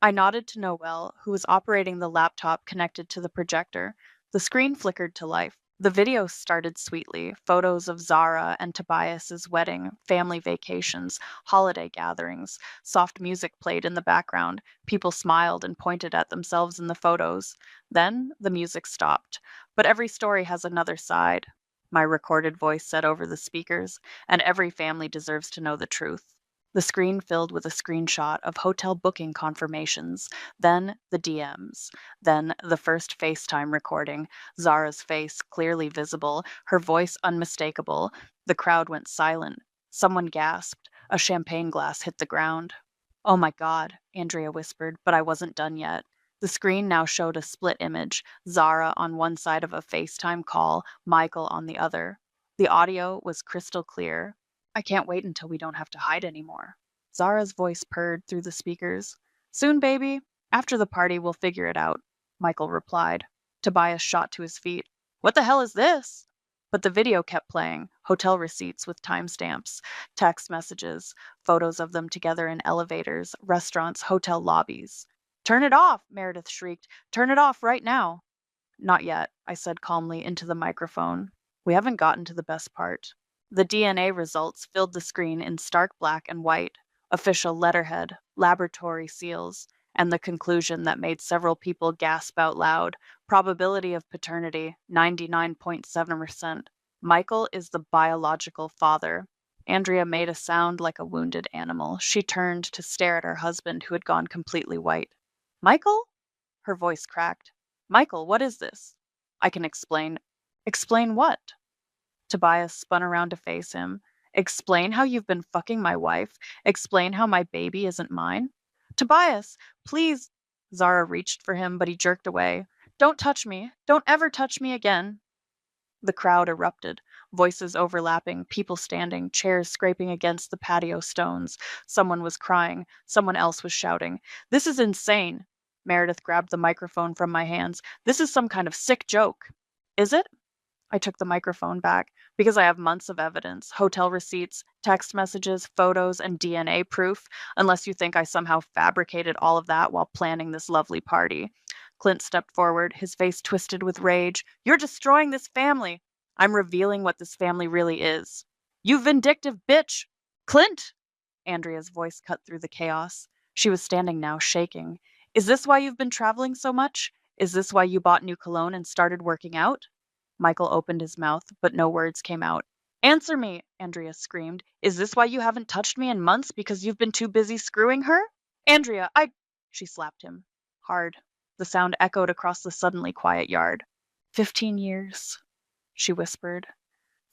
I nodded to Noel, who was operating the laptop connected to the projector. The screen flickered to life. The video started sweetly, photos of Zara and Tobias's wedding, family vacations, holiday gatherings. Soft music played in the background. People smiled and pointed at themselves in the photos. Then the music stopped. But every story has another side, my recorded voice said over the speakers, and every family deserves to know the truth. The screen filled with a screenshot of hotel booking confirmations, then the DMs, then the first FaceTime recording, Zara's face clearly visible, her voice unmistakable. The crowd went silent. Someone gasped. A champagne glass hit the ground. Oh my God, Andrea whispered, but I wasn't done yet. The screen now showed a split image, Zara on one side of a FaceTime call, Michael on the other. The audio was crystal clear. I can't wait until we don't have to hide anymore. Zara's voice purred through the speakers. Soon, baby. After the party, we'll figure it out, Michael replied. Tobias shot to his feet. What the hell is this? But the video kept playing, hotel receipts with timestamps, text messages, photos of them together in elevators, restaurants, hotel lobbies. Turn it off, Meredith shrieked. Turn it off right now. Not yet, I said calmly into the microphone. We haven't gotten to the best part. The DNA results filled the screen in stark black and white, official letterhead, laboratory seals, and the conclusion that made several people gasp out loud. Probability of paternity, 99.7%. Michael is the biological father. Andrea made a sound like a wounded animal. She turned to stare at her husband, who had gone completely white. Michael? Her voice cracked. Michael, what is this? I can explain. Explain what? Tobias spun around to face him. Explain how you've been fucking my wife. Explain how my baby isn't mine. Tobias, please. Zara reached for him, but he jerked away. Don't touch me. Don't ever touch me again. The crowd erupted, voices overlapping, people standing, chairs scraping against the patio stones. Someone was crying. Someone else was shouting. This is insane. Meredith grabbed the microphone from my hands. This is some kind of sick joke. Is it? I took the microphone back because I have months of evidence, hotel receipts, text messages, photos, and DNA proof, unless you think I somehow fabricated all of that while planning this lovely party. Clint stepped forward, his face twisted with rage. You're destroying this family. I'm revealing what this family really is. You vindictive bitch! Clint! Andrea's voice cut through the chaos. She was standing now, shaking. Is this why you've been traveling so much? Is this why you bought new cologne and started working out? Michael opened his mouth, but no words came out. Answer me, Andrea screamed. Is this why you haven't touched me in months because you've been too busy screwing her? Andrea, She slapped him. Hard. The sound echoed across the suddenly quiet yard. 15 years, she whispered.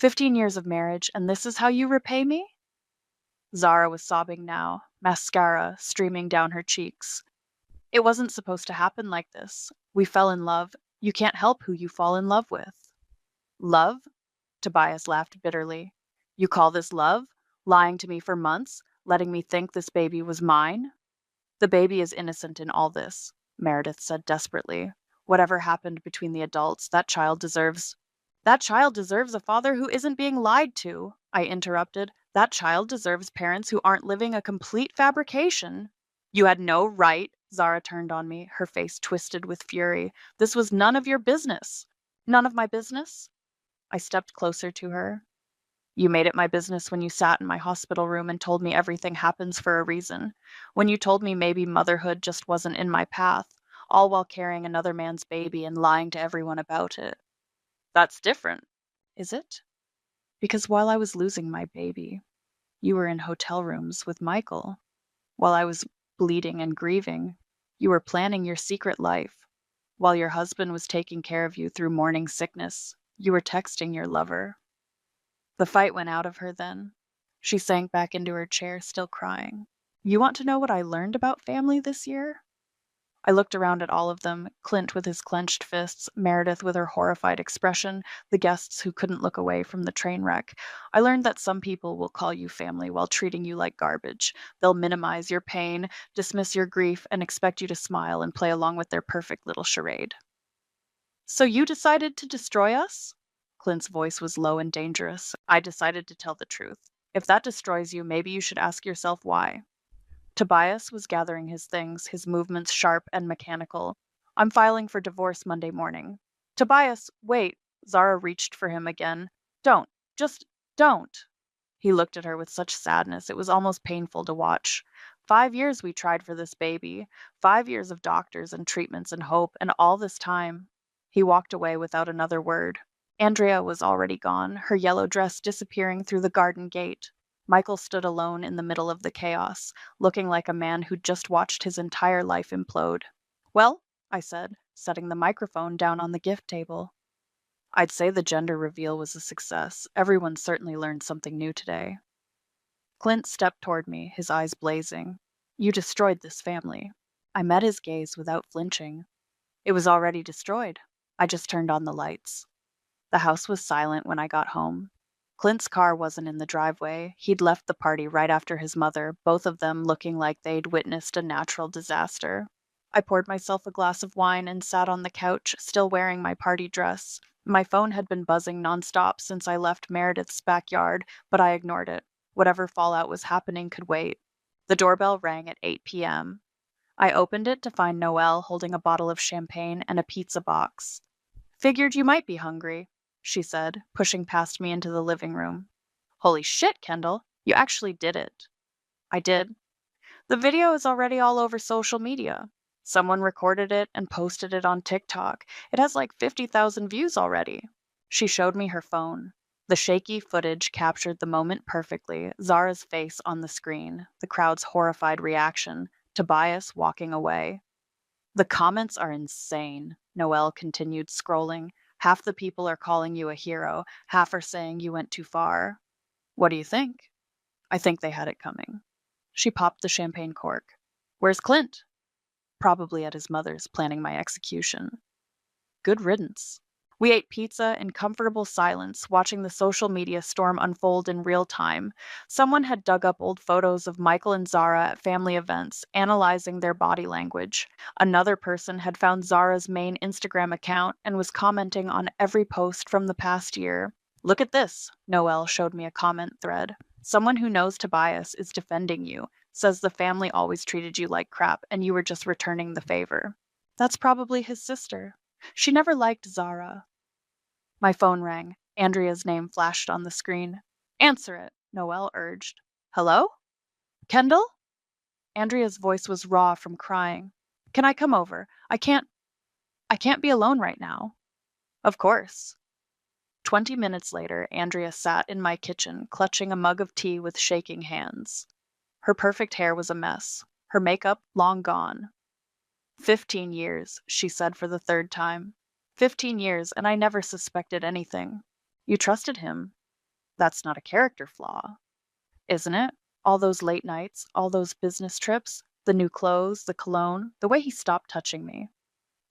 15 years of marriage, and this is how you repay me? Zara was sobbing now, mascara streaming down her cheeks. It wasn't supposed to happen like this. We fell in love. You can't help who you fall in love with. Love? Tobias laughed bitterly. You call this love? Lying to me for months? Letting me think this baby was mine? The baby is innocent in all this, Meredith said desperately. Whatever happened between the adults, that child deserves a father who isn't being lied to, I interrupted. That child deserves parents who aren't living a complete fabrication. You had no right, Zara turned on me, her face twisted with fury. This was none of your business. None of my business? I stepped closer to her. You made it my business when you sat in my hospital room and told me everything happens for a reason. When you told me maybe motherhood just wasn't in my path, all while carrying another man's baby and lying to everyone about it. That's different, is it? Because while I was losing my baby, you were in hotel rooms with Michael. While I was bleeding and grieving, you were planning your secret life. While your husband was taking care of you through morning sickness, you were texting your lover. The fight went out of her then. She sank back into her chair, still crying. You want to know what I learned about family this year? I looked around at all of them, Clint with his clenched fists, Meredith with her horrified expression, the guests who couldn't look away from the train wreck. I learned that some people will call you family while treating you like garbage. They'll minimize your pain, dismiss your grief, and expect you to smile and play along with their perfect little charade. So you decided to destroy us? Clint's voice was low and dangerous. I decided to tell the truth. If that destroys you, maybe you should ask yourself why. Tobias was gathering his things, his movements sharp and mechanical. I'm filing for divorce Monday morning. Tobias, wait. Zara reached for him again. Don't. Just don't. He looked at her with such sadness it was almost painful to watch. 5 years we tried for this baby. 5 years of doctors and treatments and hope, and all this time. He walked away without another word. Andrea was already gone, her yellow dress disappearing through the garden gate. Michael stood alone in the middle of the chaos, looking like a man who'd just watched his entire life implode. Well, I said, setting the microphone down on the gift table. I'd say the gender reveal was a success. Everyone certainly learned something new today. Clint stepped toward me, his eyes blazing. You destroyed this family. I met his gaze without flinching. It was already destroyed. I just turned on the lights. The house was silent when I got home. Clint's car wasn't in the driveway. He'd left the party right after his mother, both of them looking like they'd witnessed a natural disaster. I poured myself a glass of wine and sat on the couch, still wearing my party dress. My phone had been buzzing nonstop since I left Meredith's backyard, but I ignored it. Whatever fallout was happening could wait. The doorbell rang at 8 p.m. I opened it to find Noelle holding a bottle of champagne and a pizza box. Figured you might be hungry, she said, pushing past me into the living room. Holy shit, Kendall, you actually did it. I did. The video is already all over social media. Someone recorded it and posted it on TikTok. It has like 50,000 views already. She showed me her phone. The shaky footage captured the moment perfectly, Zara's face on the screen, the crowd's horrified reaction, Tobias walking away. The comments are insane, Noelle continued scrolling. Half the people are calling you a hero, half are saying you went too far. What do you think? I think they had it coming. She popped the champagne cork. Where's Clint? Probably at his mother's, planning my execution. Good riddance. We ate pizza in comfortable silence, watching the social media storm unfold in real time. Someone had dug up old photos of Michael and Zara at family events, analyzing their body language. Another person had found Zara's main Instagram account and was commenting on every post from the past year. Look at this, Noelle showed me a comment thread. Someone who knows Tobias is defending you, says the family always treated you like crap and you were just returning the favor. That's probably his sister. She never liked Zara. My phone rang. Andrea's name flashed on the screen. Answer it, Noelle urged. Hello? Kendall? Andrea's voice was raw from crying. Can I come over? I can't be alone right now. Of course. 20 minutes later, Andrea sat in my kitchen, clutching a mug of tea with shaking hands. Her perfect hair was a mess, her makeup long gone. 15 years, she said for the third time. 15 years, and I never suspected anything. You trusted him. That's not a character flaw, isn't it? All those late nights, all those business trips, the new clothes, the cologne, the way he stopped touching me.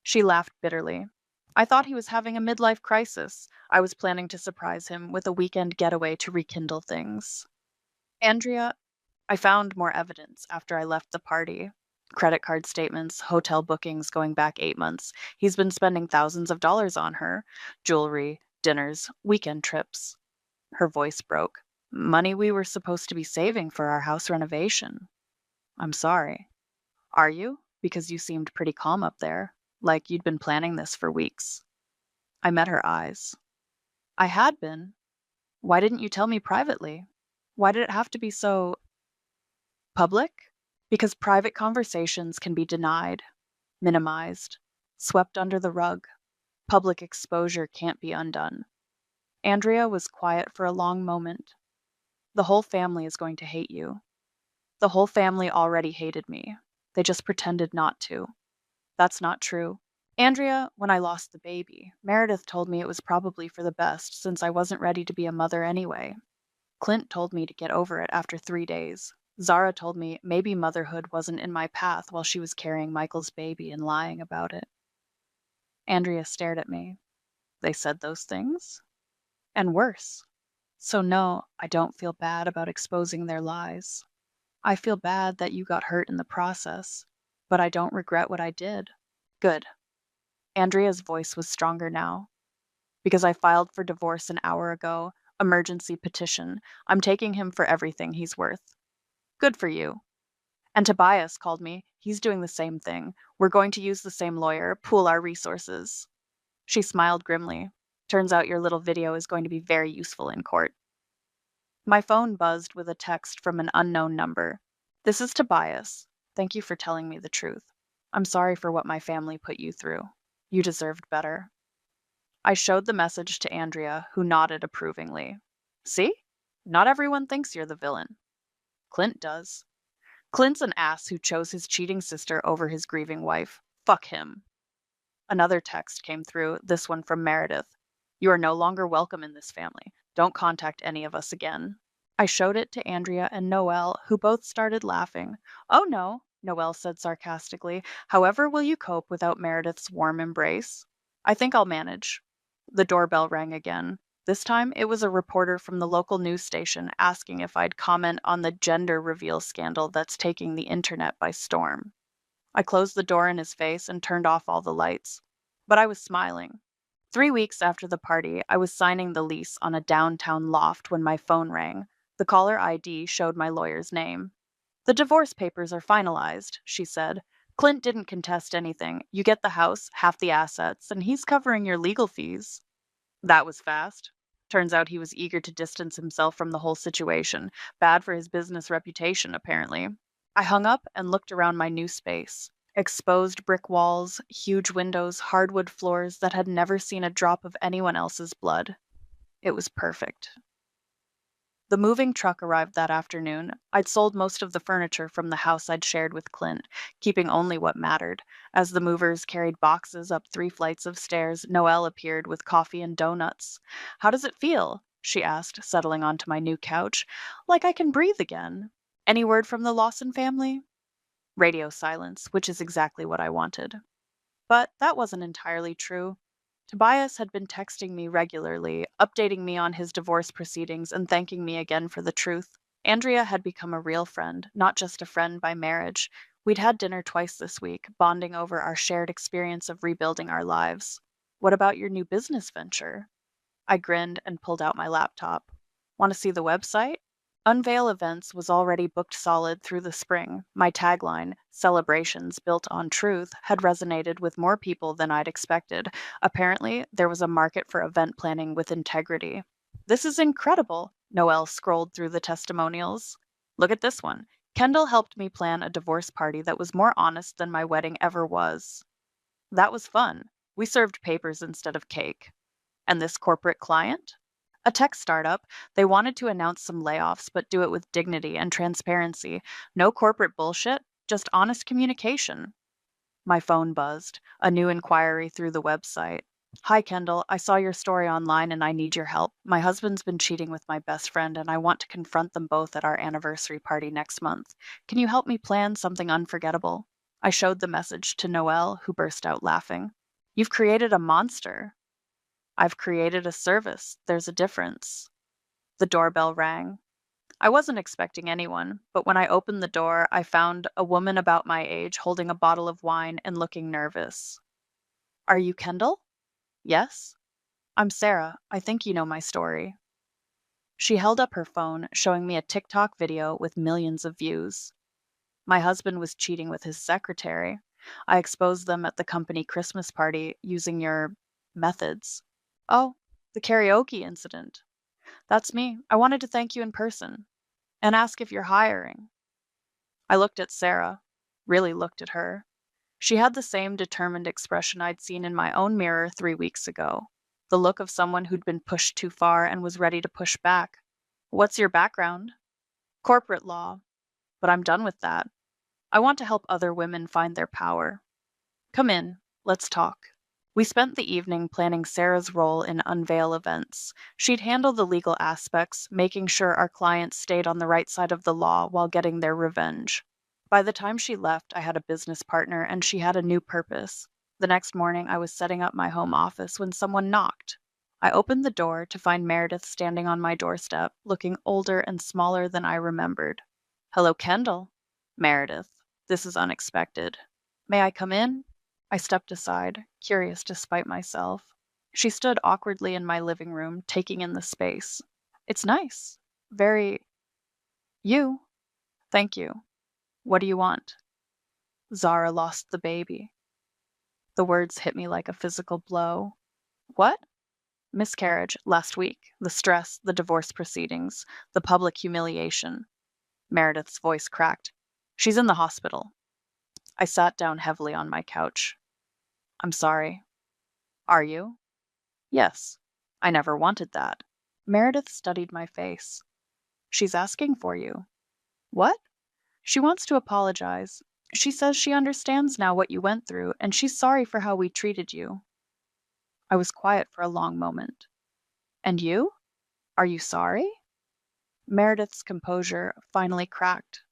She laughed bitterly. I thought he was having a midlife crisis. I was planning to surprise him with a weekend getaway to rekindle things. Andrea, I found more evidence after I left the party. Credit card statements, hotel bookings going back 8 months. He's been spending thousands of dollars on her. Jewelry, dinners, weekend trips. Her voice broke. Money we were supposed to be saving for our house renovation. I'm sorry. Are you? Because you seemed pretty calm up there, like you'd been planning this for weeks. I met her eyes. I had been. Why didn't you tell me privately? Why did it have to be so public? Because private conversations can be denied, minimized, swept under the rug. Public exposure can't be undone. Andrea was quiet for a long moment. The whole family is going to hate you. The whole family already hated me. They just pretended not to. That's not true. Andrea, when I lost the baby, Meredith told me it was probably for the best since I wasn't ready to be a mother anyway. Clint told me to get over it after 3 days. Zara told me maybe motherhood wasn't in my path while she was carrying Michael's baby and lying about it. Andrea stared at me. They said those things? And worse. So, no, I don't feel bad about exposing their lies. I feel bad that you got hurt in the process, but I don't regret what I did. Good. Andrea's voice was stronger now. Because I filed for divorce an hour ago, emergency petition. I'm taking him for everything he's worth. Good for you. And Tobias called me. He's doing the same thing. We're going to use the same lawyer, pool our resources. She smiled grimly. Turns out your little video is going to be very useful in court. My phone buzzed with a text from an unknown number. This is Tobias. Thank you for telling me the truth. I'm sorry for what my family put you through. You deserved better. I showed the message to Andrea, who nodded approvingly. See? Not everyone thinks you're the villain. Clint does. Clint's an ass who chose his cheating sister over his grieving wife. Fuck him. Another text came through, this one from Meredith. You are no longer welcome in this family. Don't contact any of us again. I showed it to Andrea and Noelle, who both started laughing. Oh no, Noelle said sarcastically. However will you cope without Meredith's warm embrace? I think I'll manage. The doorbell rang again. This time it was a reporter from the local news station asking if I'd comment on the gender reveal scandal that's taking the internet by storm. I closed the door in his face and turned off all the lights. But I was smiling. 3 weeks after the party, I was signing the lease on a downtown loft when my phone rang. The caller ID showed my lawyer's name. The divorce papers are finalized, she said. Clint didn't contest anything. You get the house, half the assets, and he's covering your legal fees. That was fast. Turns out he was eager to distance himself from the whole situation. Bad for his business reputation, apparently. I hung up and looked around my new space. Exposed brick walls, huge windows, hardwood floors that had never seen a drop of anyone else's blood. It was perfect. The moving truck arrived that afternoon. I'd sold most of the furniture from the house I'd shared with Clint, keeping only what mattered. As the movers carried boxes up 3 flights of stairs, Noelle appeared with coffee and donuts. How does it feel? She asked, settling onto my new couch. Like I can breathe again. Any word from the Lawson family? Radio silence, which is exactly what I wanted. But that wasn't entirely true. Tobias had been texting me regularly, updating me on his divorce proceedings and thanking me again for the truth. Andrea had become a real friend, not just a friend by marriage. We'd had dinner twice this week, bonding over our shared experience of rebuilding our lives. What about your new business venture? I grinned and pulled out my laptop. Want to see the website? Unveil Events was already booked solid through the spring. My tagline, Celebrations Built on Truth, had resonated with more people than I'd expected. Apparently, there was a market for event planning with integrity. This is incredible, Noelle scrolled through the testimonials. Look at this one. Kendall helped me plan a divorce party that was more honest than my wedding ever was. That was fun. We served papers instead of cake. And this corporate client? A tech startup. They wanted to announce some layoffs, but do it with dignity and transparency. No corporate bullshit, just honest communication. My phone buzzed. A new inquiry through the website. Hi, Kendall. I saw your story online and I need your help. My husband's been cheating with my best friend and I want to confront them both at our anniversary party next month. Can you help me plan something unforgettable? I showed the message to Noelle, who burst out laughing. You've created a monster. I've created a service. There's a difference. The doorbell rang. I wasn't expecting anyone, but when I opened the door, I found a woman about my age holding a bottle of wine and looking nervous. Are you Kendall? Yes. I'm Sarah. I think you know my story. She held up her phone, showing me a TikTok video with millions of views. My husband was cheating with his secretary. I exposed them at the company Christmas party using your methods. Oh, the karaoke incident. That's me. I wanted to thank you in person and ask if you're hiring. I looked at Sarah, really looked at her. She had the same determined expression I'd seen in my own mirror 3 weeks ago, the look of someone who'd been pushed too far and was ready to push back. What's your background? Corporate law. But I'm done with that. I want to help other women find their power. Come in. Let's talk. We spent the evening planning Sarah's role in Unveil events. She'd handle the legal aspects, making sure our clients stayed on the right side of the law while getting their revenge. By the time she left, I had a business partner and she had a new purpose. The next morning, I was setting up my home office when someone knocked. I opened the door to find Meredith standing on my doorstep, looking older and smaller than I remembered. Hello, Kendall. Meredith. This is unexpected. May I come in? I stepped aside, curious despite myself. She stood awkwardly in my living room, taking in the space. It's nice. Very. You. Thank you. What do you want? Zara lost the baby. The words hit me like a physical blow. What? Miscarriage, last week. The stress, the divorce proceedings, the public humiliation. Meredith's voice cracked. She's in the hospital. I sat down heavily on my couch. I'm sorry. Are you? Yes. I never wanted that. Meredith studied my face. She's asking for you. What? She wants to apologize. She says she understands now what you went through, and she's sorry for how we treated you. I was quiet for a long moment. And you? Are you sorry? Meredith's composure finally cracked.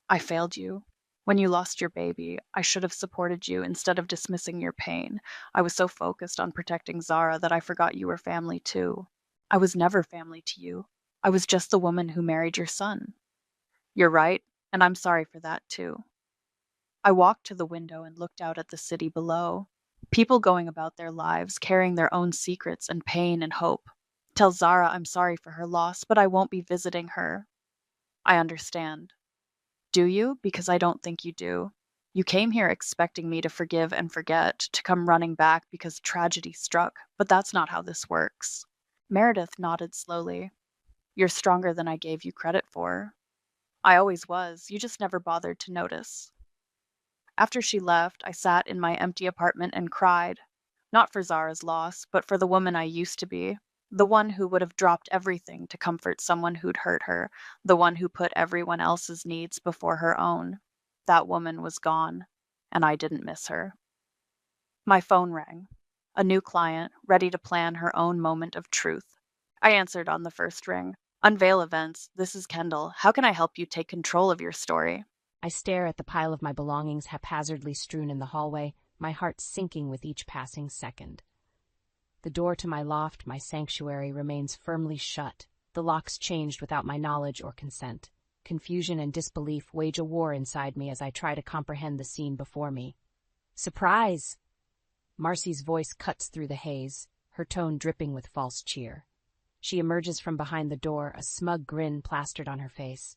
I failed you. When you lost your baby, I should have supported you instead of dismissing your pain. I was so focused on protecting Zara that I forgot you were family too. I was never family to you. I was just the woman who married your son. You're right, and I'm sorry for that too. I walked to the window and looked out at the city below. People going about their lives, carrying their own secrets and pain and hope. Tell Zara I'm sorry for her loss, but I won't be visiting her. I understand. Do you? Because I don't think you do. You came here expecting me to forgive and forget, to come running back because tragedy struck, but that's not how this works. Meredith nodded slowly. You're stronger than I gave you credit for. I always was, you just never bothered to notice. After she left, I sat in my empty apartment and cried. Not for Zara's loss, but for the woman I used to be. The one who would have dropped everything to comfort someone who'd hurt her. The one who put everyone else's needs before her own. That woman was gone, and I didn't miss her. My phone rang. A new client, ready to plan her own moment of truth. I answered on the first ring. Unveil events, this is Kendall. How can I help you take control of your story? I stare at the pile of my belongings haphazardly strewn in the hallway, my heart sinking with each passing second. The door to my loft, my sanctuary, remains firmly shut. The locks changed without my knowledge or consent. Confusion and disbelief wage a war inside me as I try to comprehend the scene before me. Surprise! Marcy's voice cuts through the haze, her tone dripping with false cheer. She emerges from behind the door, a smug grin plastered on her face.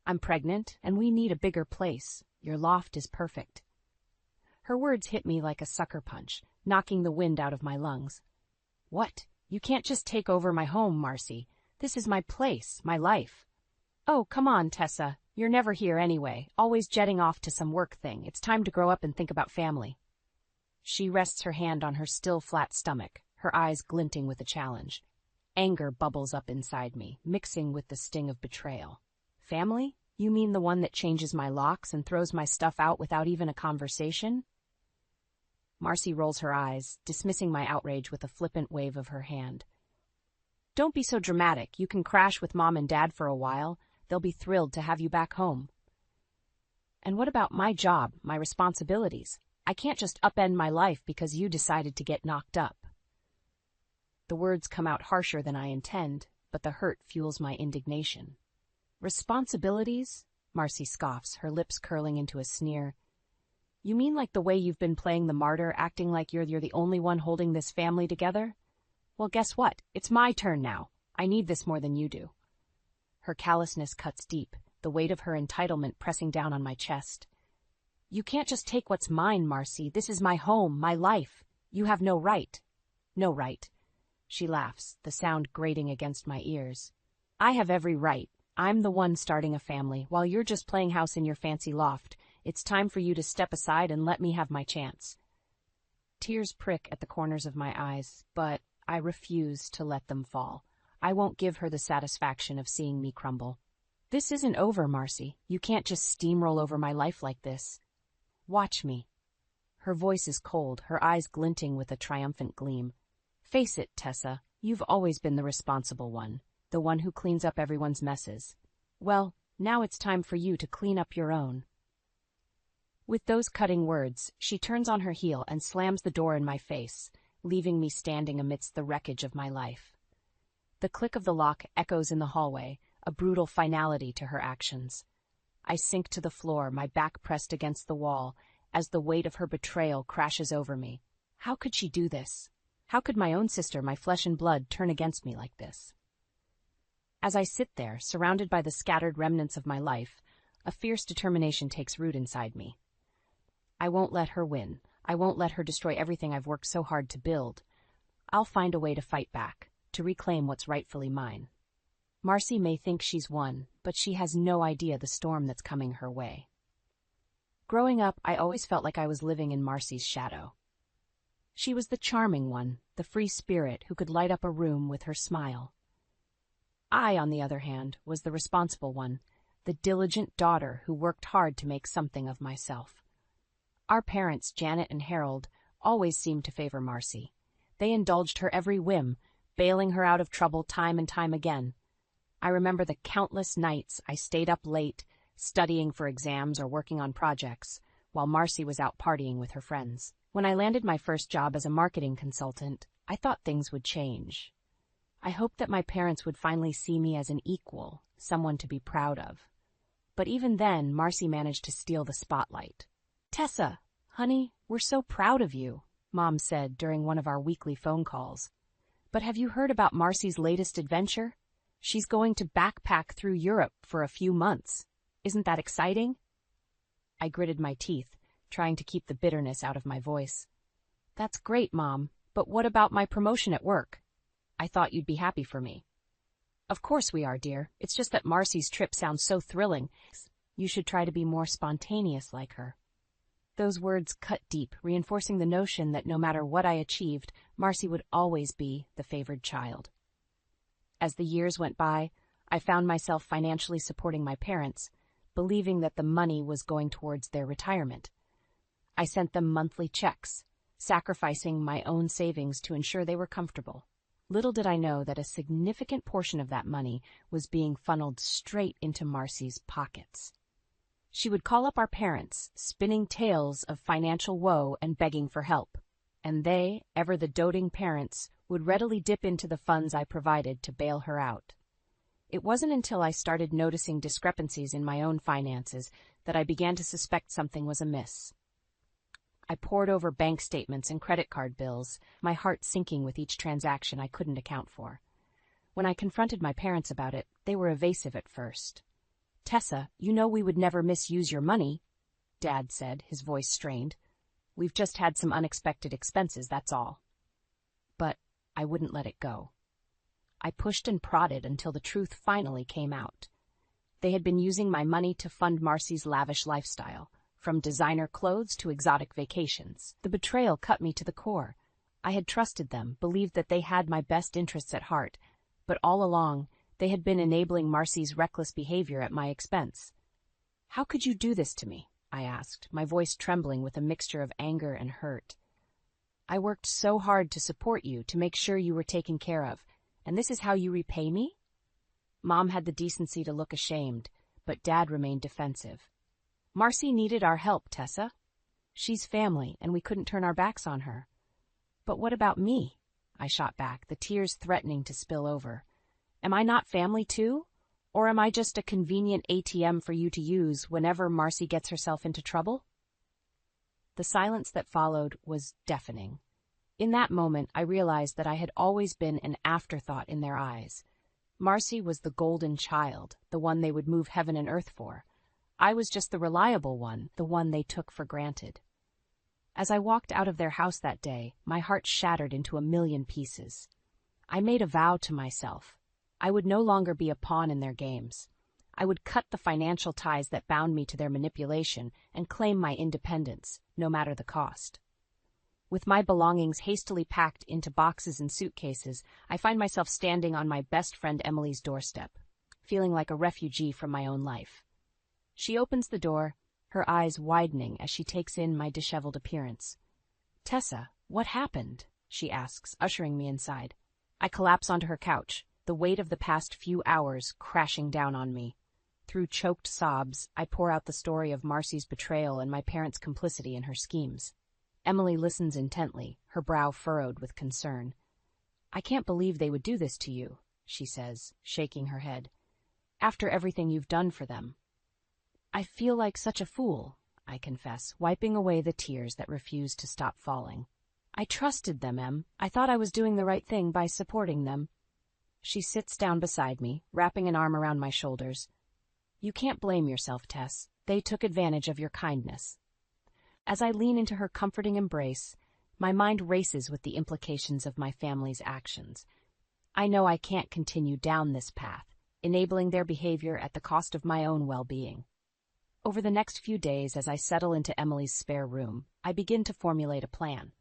I'm pregnant, and we need a bigger place. Your loft is perfect. Her words hit me like a sucker punch, knocking the wind out of my lungs. What? You can't just take over my home, Marcy. This is my place, my life. Oh, come on, Tessa. You're never here anyway, always jetting off to some work thing. It's time to grow up and think about family. She rests her hand on her still flat stomach, her eyes glinting with a challenge. Anger bubbles up inside me, mixing with the sting of betrayal. Family? You mean the one that changes my locks and throws my stuff out without even a conversation? Marcy rolls her eyes, dismissing my outrage with a flippant wave of her hand. Don't be so dramatic. You can crash with Mom and Dad for a while. They'll be thrilled to have you back home. And what about my job, my responsibilities? I can't just upend my life because you decided to get knocked up. The words come out harsher than I intend, but the hurt fuels my indignation. Responsibilities? Marcy scoffs, her lips curling into a sneer. You mean like the way you've been playing the martyr, acting like you're the only one holding this family together? Well, guess what? It's my turn now. I need this more than you do. Her callousness cuts deep, the weight of her entitlement pressing down on my chest. You can't just take what's mine, Marcy. This is my home, my life. You have no right. No right. She laughs, the sound grating against my ears. I have every right. I'm the one starting a family, while you're just playing house in your fancy loft. It's time for you to step aside and let me have my chance. Tears prick at the corners of my eyes, but I refuse to let them fall. I won't give her the satisfaction of seeing me crumble. This isn't over, Marcy. You can't just steamroll over my life like this. Watch me. Her voice is cold, her eyes glinting with a triumphant gleam. Face it, Tessa, you've always been the responsible one, the one who cleans up everyone's messes. Well, now it's time for you to clean up your own. With those cutting words, she turns on her heel and slams the door in my face, leaving me standing amidst the wreckage of my life. The click of the lock echoes in the hallway, a brutal finality to her actions. I sink to the floor, my back pressed against the wall, as the weight of her betrayal crashes over me. How could she do this? How could my own sister, my flesh and blood, turn against me like this? As I sit there, surrounded by the scattered remnants of my life, a fierce determination takes root inside me. I won't let her win. I won't let her destroy everything I've worked so hard to build. I'll find a way to fight back, to reclaim what's rightfully mine. Marcy may think she's won, but she has no idea the storm that's coming her way. Growing up, I always felt like I was living in Marcy's shadow. She was the charming one, the free spirit who could light up a room with her smile. I, on the other hand, was the responsible one, the diligent daughter who worked hard to make something of myself. Our parents, Janet and Harold, always seemed to favor Marcy. They indulged her every whim, bailing her out of trouble time and time again. I remember the countless nights I stayed up late, studying for exams or working on projects, while Marcy was out partying with her friends. When I landed my first job as a marketing consultant, I thought things would change. I hoped that my parents would finally see me as an equal, someone to be proud of. But even then, Marcy managed to steal the spotlight. "Tessa, honey, we're so proud of you," Mom said during one of our weekly phone calls. "But have you heard about Marcy's latest adventure? She's going to backpack through Europe for a few months. Isn't that exciting?" I gritted my teeth, trying to keep the bitterness out of my voice. "That's great, Mom, but what about my promotion at work? I thought you'd be happy for me." "Of course we are, dear. It's just that Marcy's trip sounds so thrilling. You should try to be more spontaneous like her." Those words cut deep, reinforcing the notion that no matter what I achieved, Marcy would always be the favored child. As the years went by, I found myself financially supporting my parents, believing that the money was going towards their retirement. I sent them monthly checks, sacrificing my own savings to ensure they were comfortable. Little did I know that a significant portion of that money was being funneled straight into Marcy's pockets. She would call up our parents, spinning tales of financial woe and begging for help. And they, ever the doting parents, would readily dip into the funds I provided to bail her out. It wasn't until I started noticing discrepancies in my own finances that I began to suspect something was amiss. I pored over bank statements and credit card bills, my heart sinking with each transaction I couldn't account for. When I confronted my parents about it, they were evasive at first. "Tessa, you know we would never misuse your money," Dad said, his voice strained. "We've just had some unexpected expenses, that's all." But I wouldn't let it go. I pushed and prodded until the truth finally came out. They had been using my money to fund Marcy's lavish lifestyle, from designer clothes to exotic vacations. The betrayal cut me to the core. I had trusted them, believed that they had my best interests at heart, but all along, they had been enabling Marcy's reckless behavior at my expense. "How could you do this to me?" I asked, my voice trembling with a mixture of anger and hurt. "I worked so hard to support you, to make sure you were taken care of, and this is how you repay me?" Mom had the decency to look ashamed, but Dad remained defensive. "Marcy needed our help, Tessa. She's family, and we couldn't turn our backs on her." "But what about me?" I shot back, the tears threatening to spill over. "Am I not family too? Or am I just a convenient ATM for you to use whenever Marcy gets herself into trouble?" The silence that followed was deafening. In that moment, I realized that I had always been an afterthought in their eyes. Marcy was the golden child, the one they would move heaven and earth for. I was just the reliable one, the one they took for granted. As I walked out of their house that day, my heart shattered into a million pieces. I made a vow to myself. I would no longer be a pawn in their games. I would cut the financial ties that bound me to their manipulation and claim my independence, no matter the cost. With my belongings hastily packed into boxes and suitcases, I find myself standing on my best friend Emily's doorstep, feeling like a refugee from my own life. She opens the door, her eyes widening as she takes in my disheveled appearance. "Tessa, what happened?" she asks, ushering me inside. I collapse onto her couch, the weight of the past few hours crashing down on me. Through choked sobs, I pour out the story of Marcy's betrayal and my parents' complicity in her schemes. Emily listens intently, her brow furrowed with concern. "I can't believe they would do this to you," she says, shaking her head. "After everything you've done for them." "I feel like such a fool," I confess, wiping away the tears that refuse to stop falling. "I trusted them, Em. I thought I was doing the right thing by supporting them." She sits down beside me, wrapping an arm around my shoulders. "You can't blame yourself, Tess. They took advantage of your kindness." As I lean into her comforting embrace, my mind races with the implications of my family's actions. I know I can't continue down this path, enabling their behavior at the cost of my own well-being. Over the next few days, as I settle into Emily's spare room, I begin to formulate a plan.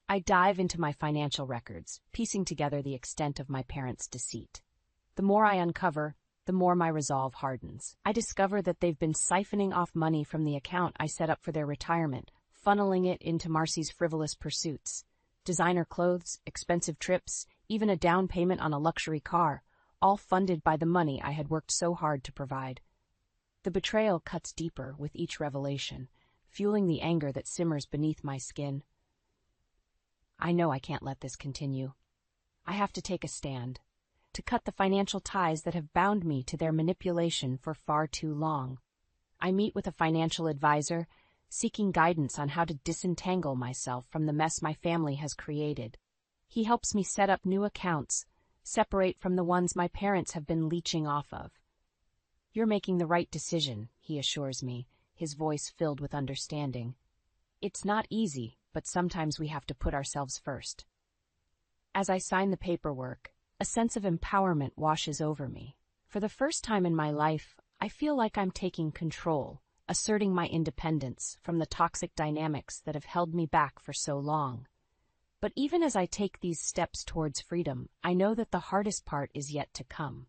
I dive into my financial records, piecing together the extent of my parents' deceit. The more I uncover, the more my resolve hardens. I discover that they've been siphoning off money from the account I set up for their retirement, funneling it into Marcy's frivolous pursuits. Designer clothes, expensive trips, even a down payment on a luxury car, all funded by the money I had worked so hard to provide. The betrayal cuts deeper with each revelation, fueling the anger that simmers beneath my skin. I know I can't let this continue. I have to take a stand, to cut the financial ties that have bound me to their manipulation for far too long. I meet with a financial advisor, seeking guidance on how to disentangle myself from the mess my family has created. He helps me set up new accounts, separate from the ones my parents have been leeching off of. "You're making the right decision," he assures me, his voice filled with understanding. "It's not easy, but sometimes we have to put ourselves first." As I sign the paperwork, a sense of empowerment washes over me. For the first time in my life, I feel like I'm taking control, asserting my independence from the toxic dynamics that have held me back for so long. But even as I take these steps towards freedom, I know that the hardest part is yet to come.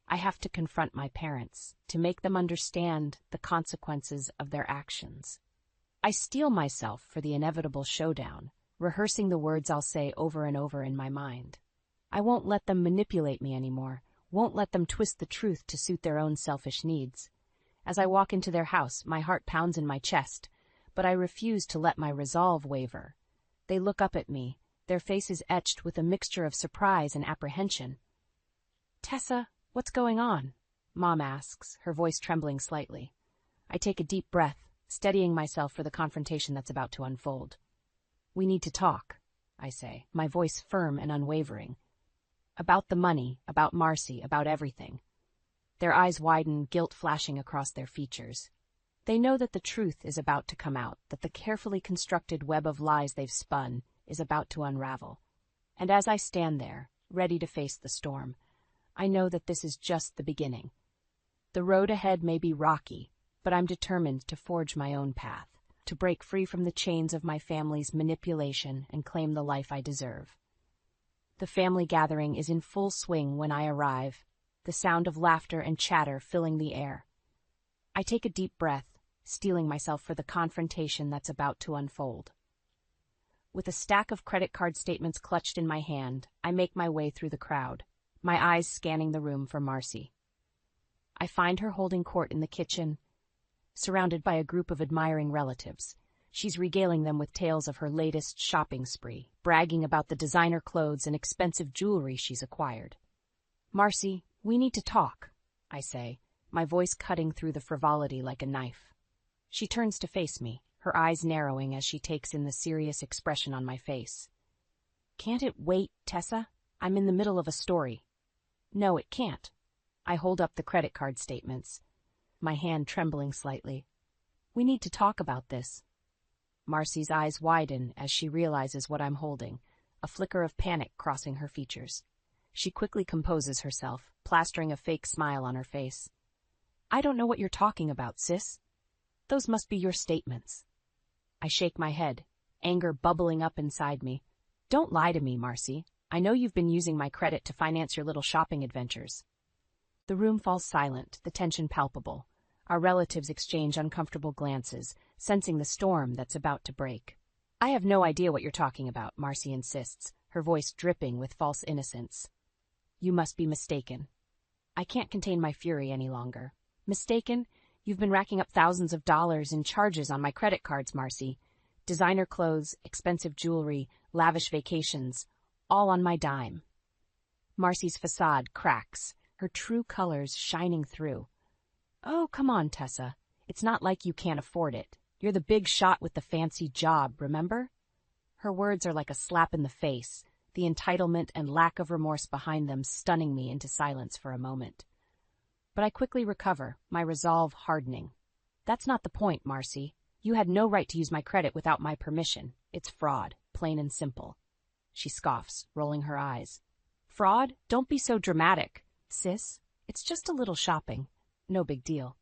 I have to confront my parents, to make them understand the consequences of their actions. I steel myself for the inevitable showdown, rehearsing the words I'll say over and over in my mind. I won't let them manipulate me anymore, won't let them twist the truth to suit their own selfish needs. As I walk into their house, my heart pounds in my chest, but I refuse to let my resolve waver. They look up at me, their faces etched with a mixture of surprise and apprehension. "Tessa, what's going on?" Mom asks, her voice trembling slightly. I take a deep breath, steadying myself for the confrontation that's about to unfold. "We need to talk," I say, my voice firm and unwavering. "About the money, about Marcy, about everything." Their eyes widen, guilt flashing across their features. They know that the truth is about to come out, that the carefully constructed web of lies they've spun is about to unravel. And as I stand there, ready to face the storm, I know that this is just the beginning. The road ahead may be rocky, but I'm determined to forge my own path, to break free from the chains of my family's manipulation and claim the life I deserve. The family gathering is in full swing when I arrive, the sound of laughter and chatter filling the air. I take a deep breath, steeling myself for the confrontation that's about to unfold. With a stack of credit card statements clutched in my hand, I make my way through the crowd, my eyes scanning the room for Marcy. I find her holding court in the kitchen, surrounded by a group of admiring relatives. She's regaling them with tales of her latest shopping spree, bragging about the designer clothes and expensive jewelry she's acquired. "Marcy, we need to talk," I say, my voice cutting through the frivolity like a knife. She turns to face me, her eyes narrowing as she takes in the serious expression on my face. "Can't it wait, Tessa? I'm in the middle of a story." "No, it can't." I hold up the credit card statements, my hand trembling slightly. "We need to talk about this." Marcy's eyes widen as she realizes what I'm holding, a flicker of panic crossing her features. She quickly composes herself, plastering a fake smile on her face. "I don't know what you're talking about, sis. Those must be your statements." I shake my head, anger bubbling up inside me. "Don't lie to me, Marcy. I know you've been using my credit to finance your little shopping adventures." The room falls silent, the tension palpable. Our relatives exchange uncomfortable glances, sensing the storm that's about to break. I have no idea what you're talking about, Marcy insists, her voice dripping with false innocence. You must be mistaken. I can't contain my fury any longer. Mistaken? You've been racking up thousands of dollars in charges on my credit cards, Marcy. Designer clothes, expensive jewelry, lavish vacations, all on my dime. Marcy's facade cracks, her true colors shining through. Oh, come on, Tessa. It's not like you can't afford it. You're the big shot with the fancy job, remember? Her words are like a slap in the face, the entitlement and lack of remorse behind them stunning me into silence for a moment. But I quickly recover, my resolve hardening. That's not the point, Marcy. You had no right to use my credit without my permission. It's fraud, plain and simple. She scoffs, rolling her eyes. Fraud? Don't be so dramatic. Sis, it's just a little shopping. No big deal.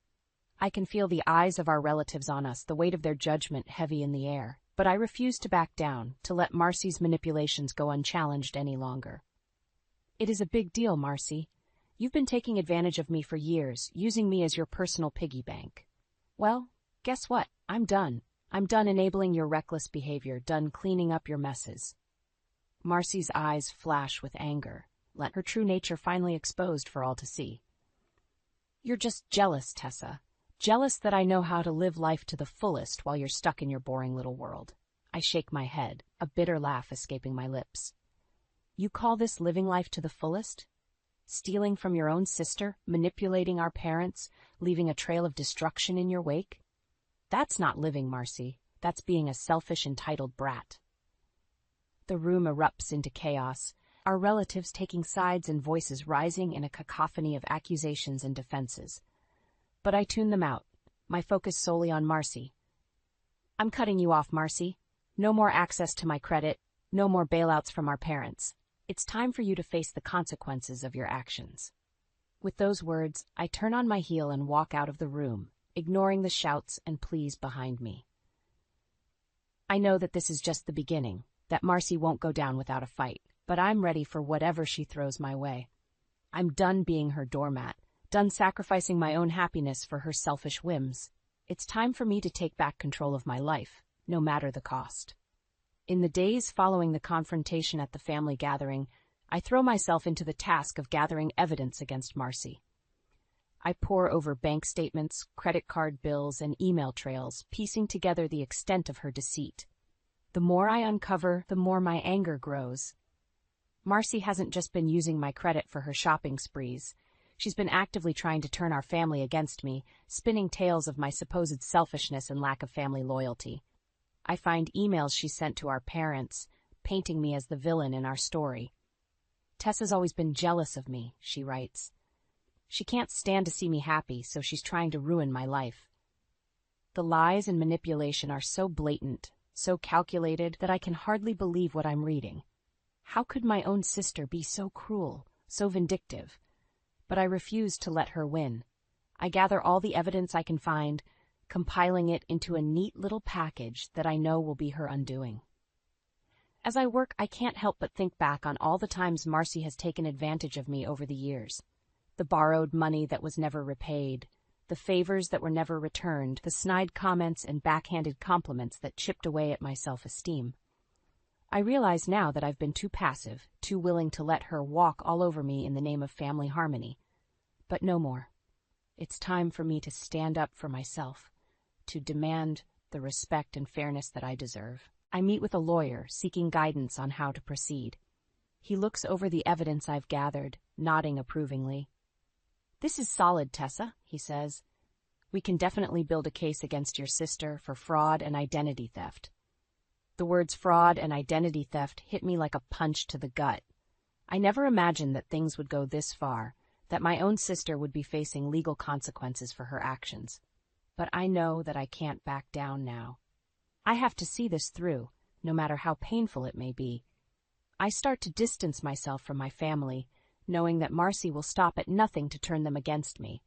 I can feel the eyes of our relatives on us, the weight of their judgment heavy in the air. But I refuse to back down, to let Marcy's manipulations go unchallenged any longer. It is a big deal, Marcy. You've been taking advantage of me for years, using me as your personal piggy bank. Well, guess what? I'm done. I'm done enabling your reckless behavior, done cleaning up your messes. Marcy's eyes flash with anger, her true nature finally exposed for all to see. You're just jealous, Tessa. Jealous that I know how to live life to the fullest while you're stuck in your boring little world. I shake my head, a bitter laugh escaping my lips. You call this living life to the fullest? Stealing from your own sister, manipulating our parents, leaving a trail of destruction in your wake? That's not living, Marcy. That's being a selfish, entitled brat. The room erupts into chaos, our relatives taking sides and voices rising in a cacophony of accusations and defenses. But I tune them out, my focus solely on Marcy. I'm cutting you off, Marcy. No more access to my credit, no more bailouts from our parents. It's time for you to face the consequences of your actions. With those words, I turn on my heel and walk out of the room, ignoring the shouts and pleas behind me. I know that this is just the beginning, that Marcy won't go down without a fight, but I'm ready for whatever she throws my way. I'm done being her doormat, done sacrificing my own happiness for her selfish whims. It's time for me to take back control of my life, no matter the cost. In the days following the confrontation at the family gathering, I throw myself into the task of gathering evidence against Marcy. I pore over bank statements, credit card bills, and email trails, piecing together the extent of her deceit. The more I uncover, the more my anger grows. Marcy hasn't just been using my credit for her shopping sprees. She's been actively trying to turn our family against me, spinning tales of my supposed selfishness and lack of family loyalty. I find emails she sent to our parents, painting me as the villain in our story. Tessa's always been jealous of me, she writes. She can't stand to see me happy, so she's trying to ruin my life. The lies and manipulation are so blatant, so calculated, that I can hardly believe what I'm reading. How could my own sister be so cruel, so vindictive? But I refuse to let her win. I gather all the evidence I can find, compiling it into a neat little package that I know will be her undoing. As I work, I can't help but think back on all the times Marcy has taken advantage of me over the years. The borrowed money that was never repaid, the favors that were never returned, the snide comments and backhanded compliments that chipped away at my self-esteem. I realize now that I've been too passive, too willing to let her walk all over me in the name of family harmony. But no more. It's time for me to stand up for myself, to demand the respect and fairness that I deserve. I meet with a lawyer, seeking guidance on how to proceed. He looks over the evidence I've gathered, nodding approvingly. This is solid, Tessa, he says. We can definitely build a case against your sister for fraud and identity theft. The words fraud and identity theft hit me like a punch to the gut. I never imagined that things would go this far, that my own sister would be facing legal consequences for her actions. But I know that I can't back down now. I have to see this through, no matter how painful it may be. I start to distance myself from my family, knowing that Marcy will stop at nothing to turn them against me.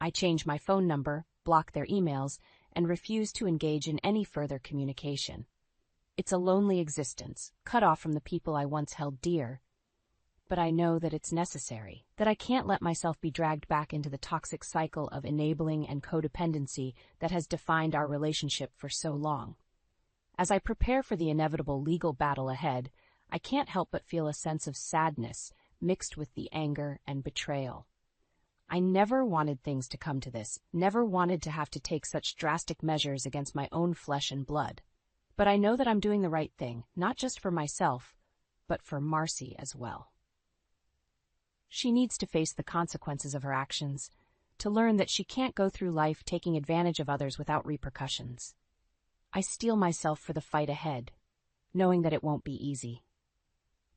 I change my phone number, block their emails, and refuse to engage in any further communication. It's a lonely existence, cut off from the people I once held dear. but I know that it's necessary, that I can't let myself be dragged back into the toxic cycle of enabling and codependency that has defined our relationship for so long. As I prepare for the inevitable legal battle ahead, I can't help but feel a sense of sadness mixed with the anger and betrayal. I never wanted things to come to this, never wanted to have to take such drastic measures against my own flesh and blood. But I know that I'm doing the right thing, not just for myself, but for Marcy as well. She needs to face the consequences of her actions, to learn that she can't go through life taking advantage of others without repercussions. I steel myself for the fight ahead, knowing that it won't be easy.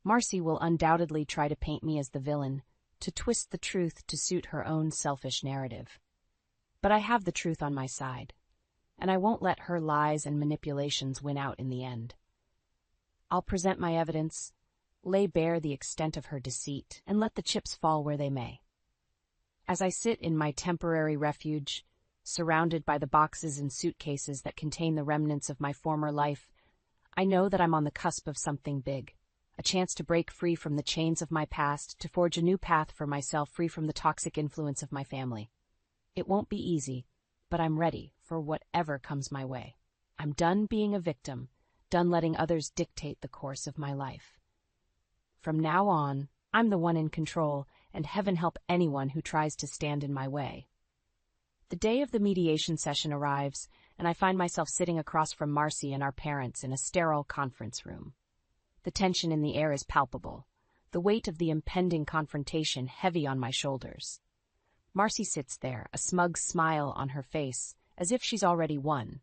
Marcy will undoubtedly try to paint me as the villain, to twist the truth to suit her own selfish narrative. But I have the truth on my side, and I won't let her lies and manipulations win out in the end. I'll present my evidence, lay bare the extent of her deceit, and let the chips fall where they may. As I sit in my temporary refuge, surrounded by the boxes and suitcases that contain the remnants of my former life, I know that I'm on the cusp of something big, a chance to break free from the chains of my past, to forge a new path for myself free from the toxic influence of my family. It won't be easy, but I'm ready for whatever comes my way. I'm done being a victim, done letting others dictate the course of my life. From now on, I'm the one in control, and heaven help anyone who tries to stand in my way. The day of the mediation session arrives, and I find myself sitting across from Marcy and our parents in a sterile conference room. The tension in the air is palpable, the weight of the impending confrontation heavy on my shoulders. Marcy sits there, a smug smile on her face, as if she's already won.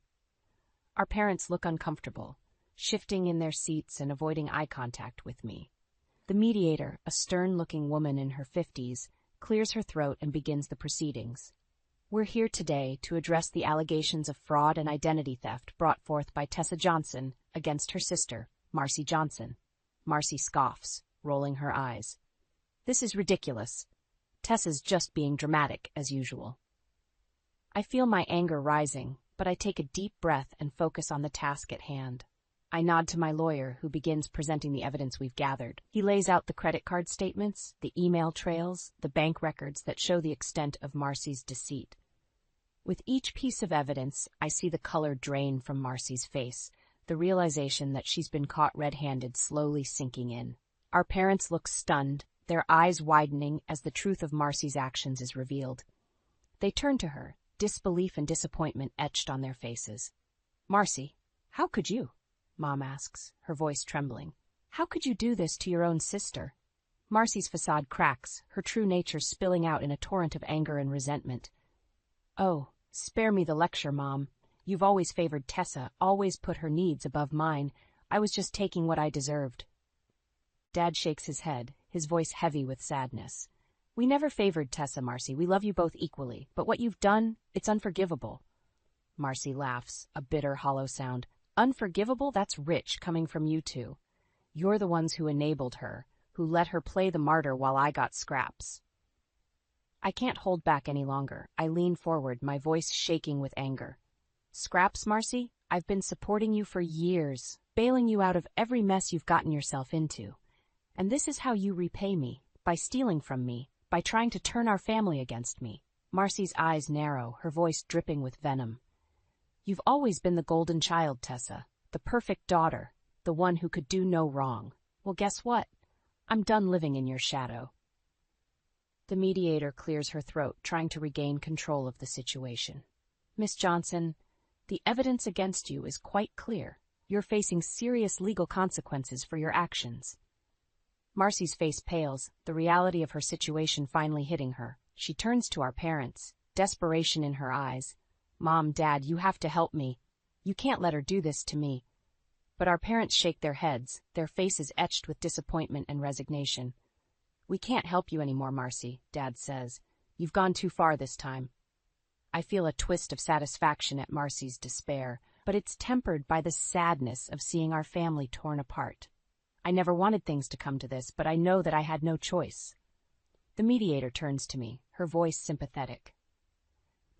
Our parents look uncomfortable, shifting in their seats and avoiding eye contact with me. The mediator, a stern-looking woman in her 50s, clears her throat and begins the proceedings. We're here today to address the allegations of fraud and identity theft brought forth by Tessa Johnson against her sister, Marcy Johnson. Marcy scoffs, rolling her eyes. This is ridiculous. Tessa's just being dramatic, as usual. I feel my anger rising, but I take a deep breath and focus on the task at hand. I nod to my lawyer, who begins presenting the evidence we've gathered. He lays out the credit card statements, the email trails, the bank records that show the extent of Marcy's deceit. With each piece of evidence, I see the color drain from Marcy's face, the realization that she's been caught red-handed slowly sinking in. Our parents look stunned, their eyes widening as the truth of Marcy's actions is revealed. They turn to her, disbelief and disappointment etched on their faces. Marcy, how could you? Mom asks, her voice trembling. How could you do this to your own sister? Marcy's facade cracks, her true nature spilling out in a torrent of anger and resentment. Oh, spare me the lecture, Mom. You've always favored Tessa, always put her needs above mine. I was just taking what I deserved. Dad shakes his head, his voice heavy with sadness. We never favored Tessa, Marcy. We love you both equally. But what you've done, it's unforgivable. Marcy laughs, a bitter, hollow sound. Unforgivable? That's rich, coming from you two. You're the ones who enabled her, who let her play the martyr while I got scraps. I can't hold back any longer. I lean forward, my voice shaking with anger. Scraps, Marcy? I've been supporting you for years, bailing you out of every mess you've gotten yourself into. And this is how you repay me, by stealing from me, by trying to turn our family against me. Marcy's eyes narrow, her voice dripping with venom. You've always been the golden child, Tessa, the perfect daughter, the one who could do no wrong. Well, guess what? I'm done living in your shadow. The mediator clears her throat, trying to regain control of the situation. Miss Johnson, the evidence against you is quite clear. You're facing serious legal consequences for your actions. Marcy's face pales, the reality of her situation finally hitting her. She turns to our parents, desperation in her eyes. Mom, Dad, you have to help me. You can't let her do this to me. But our parents shake their heads, their faces etched with disappointment and resignation. We can't help you anymore, Marcy, Dad says. You've gone too far this time. I feel a twist of satisfaction at Marcy's despair, but it's tempered by the sadness of seeing our family torn apart. I never wanted things to come to this, but I know that I had no choice. The mediator turns to me, her voice sympathetic.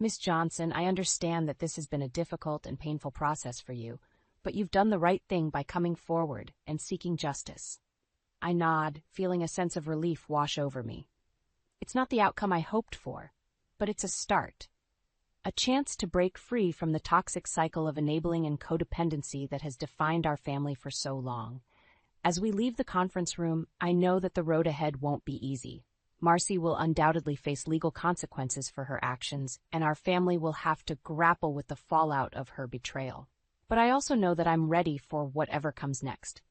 Miss Johnson, I understand that this has been a difficult and painful process for you, but you've done the right thing by coming forward and seeking justice. I nod, feeling a sense of relief wash over me. It's not the outcome I hoped for, but it's a start. A chance to break free from the toxic cycle of enabling and codependency that has defined our family for so long. As we leave the conference room, I know that the road ahead won't be easy. Marcy will undoubtedly face legal consequences for her actions, and our family will have to grapple with the fallout of her betrayal. But I also know that I'm ready for whatever comes next.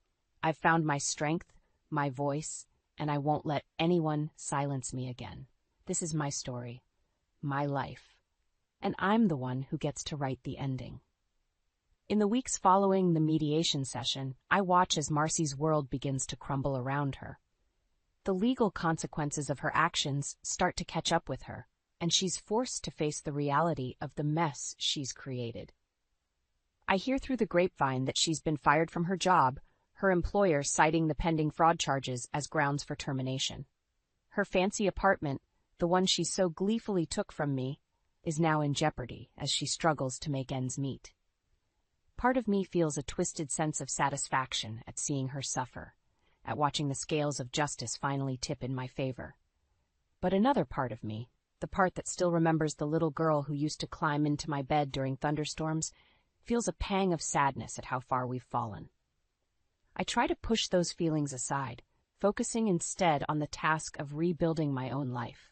I've found my strength, my voice, and I won't let anyone silence me again. This is my story, my life, and I'm the one who gets to write the ending. In the weeks following the mediation session, I watch as Marcy's world begins to crumble around her. The legal consequences of her actions start to catch up with her, and she's forced to face the reality of the mess she's created. I hear through the grapevine that she's been fired from her job, her employer citing the pending fraud charges as grounds for termination. Her fancy apartment, the one she so gleefully took from me, is now in jeopardy as she struggles to make ends meet. Part of me feels a twisted sense of satisfaction at seeing her suffer, at watching the scales of justice finally tip in my favor. But another part of me, the part that still remembers the little girl who used to climb into my bed during thunderstorms, feels a pang of sadness at how far we've fallen. I try to push those feelings aside, focusing instead on the task of rebuilding my own life.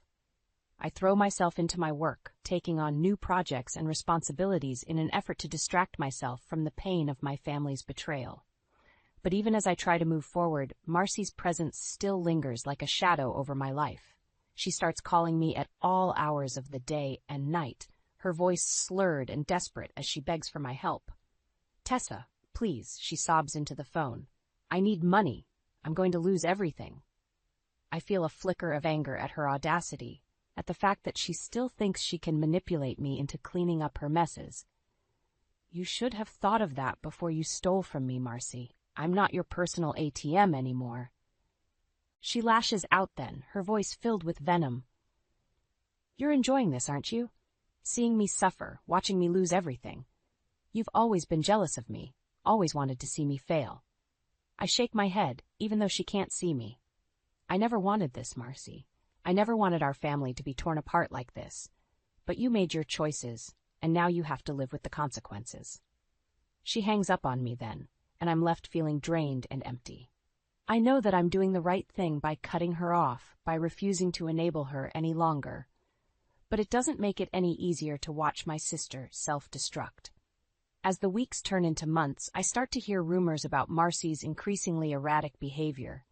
I throw myself into my work, taking on new projects and responsibilities in an effort to distract myself from the pain of my family's betrayal. But even as I try to move forward, Marcy's presence still lingers like a shadow over my life. She starts calling me at all hours of the day and night, her voice slurred and desperate as she begs for my help. "Tessa, please," she sobs into the phone. "I need money. I'm going to lose everything." I feel a flicker of anger at her audacity, at the fact that she still thinks she can manipulate me into cleaning up her messes. "You should have thought of that before you stole from me, Marcy. I'm not your personal ATM anymore." She lashes out then, her voice filled with venom. "You're enjoying this, aren't you? Seeing me suffer, watching me lose everything. You've always been jealous of me, always wanted to see me fail." I shake my head, even though she can't see me. "I never wanted this, Marcy. I never wanted our family to be torn apart like this. But you made your choices, and now you have to live with the consequences." She hangs up on me then, and I'm left feeling drained and empty. I know that I'm doing the right thing by cutting her off, by refusing to enable her any longer. But it doesn't make it any easier to watch my sister self-destruct. As the weeks turn into months, I start to hear rumors about Marcy's increasingly erratic behavior.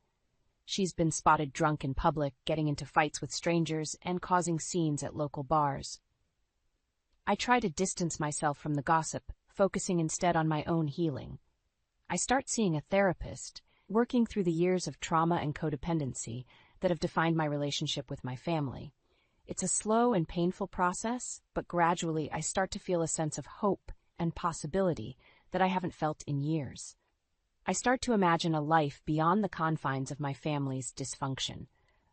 She's been spotted drunk in public, getting into fights with strangers, and causing scenes at local bars. I try to distance myself from the gossip, focusing instead on my own healing. I start seeing a therapist, working through the years of trauma and codependency that have defined my relationship with my family. It's a slow and painful process, but gradually I start to feel a sense of hope and possibility that I haven't felt in years. I start to imagine a life beyond the confines of my family's dysfunction,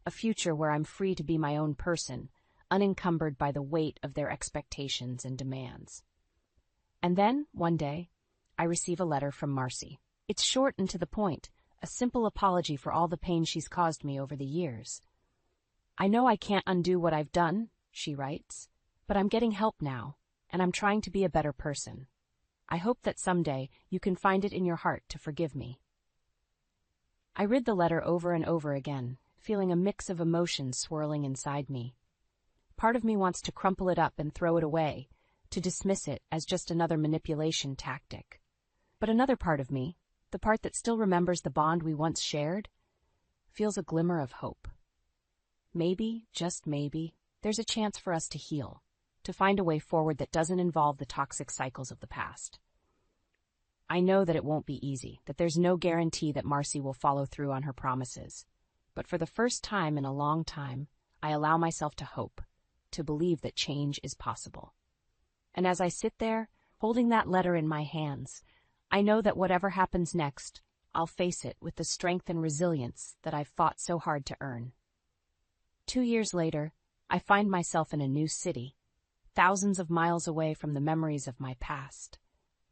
a future where I'm free to be my own person, unencumbered by the weight of their expectations and demands. And then, one day, I receive a letter from Marcy. It's short and to the point, a simple apology for all the pain she's caused me over the years. "I know I can't undo what I've done," she writes, "but I'm getting help now, and I'm trying to be a better person. I hope that someday you can find it in your heart to forgive me." I read the letter over and over again, feeling a mix of emotions swirling inside me. Part of me wants to crumple it up and throw it away, to dismiss it as just another manipulation tactic. But another part of me, the part that still remembers the bond we once shared, feels a glimmer of hope. Maybe, just maybe, there's a chance for us to heal, to find a way forward that doesn't involve the toxic cycles of the past. I know that it won't be easy, that there's no guarantee that Marcy will follow through on her promises. But for the first time in a long time, I allow myself to hope, to believe that change is possible. And as I sit there, holding that letter in my hands, I know that whatever happens next, I'll face it with the strength and resilience that I've fought so hard to earn. 2 years later, I find myself in a new city, thousands of miles away from the memories of my past.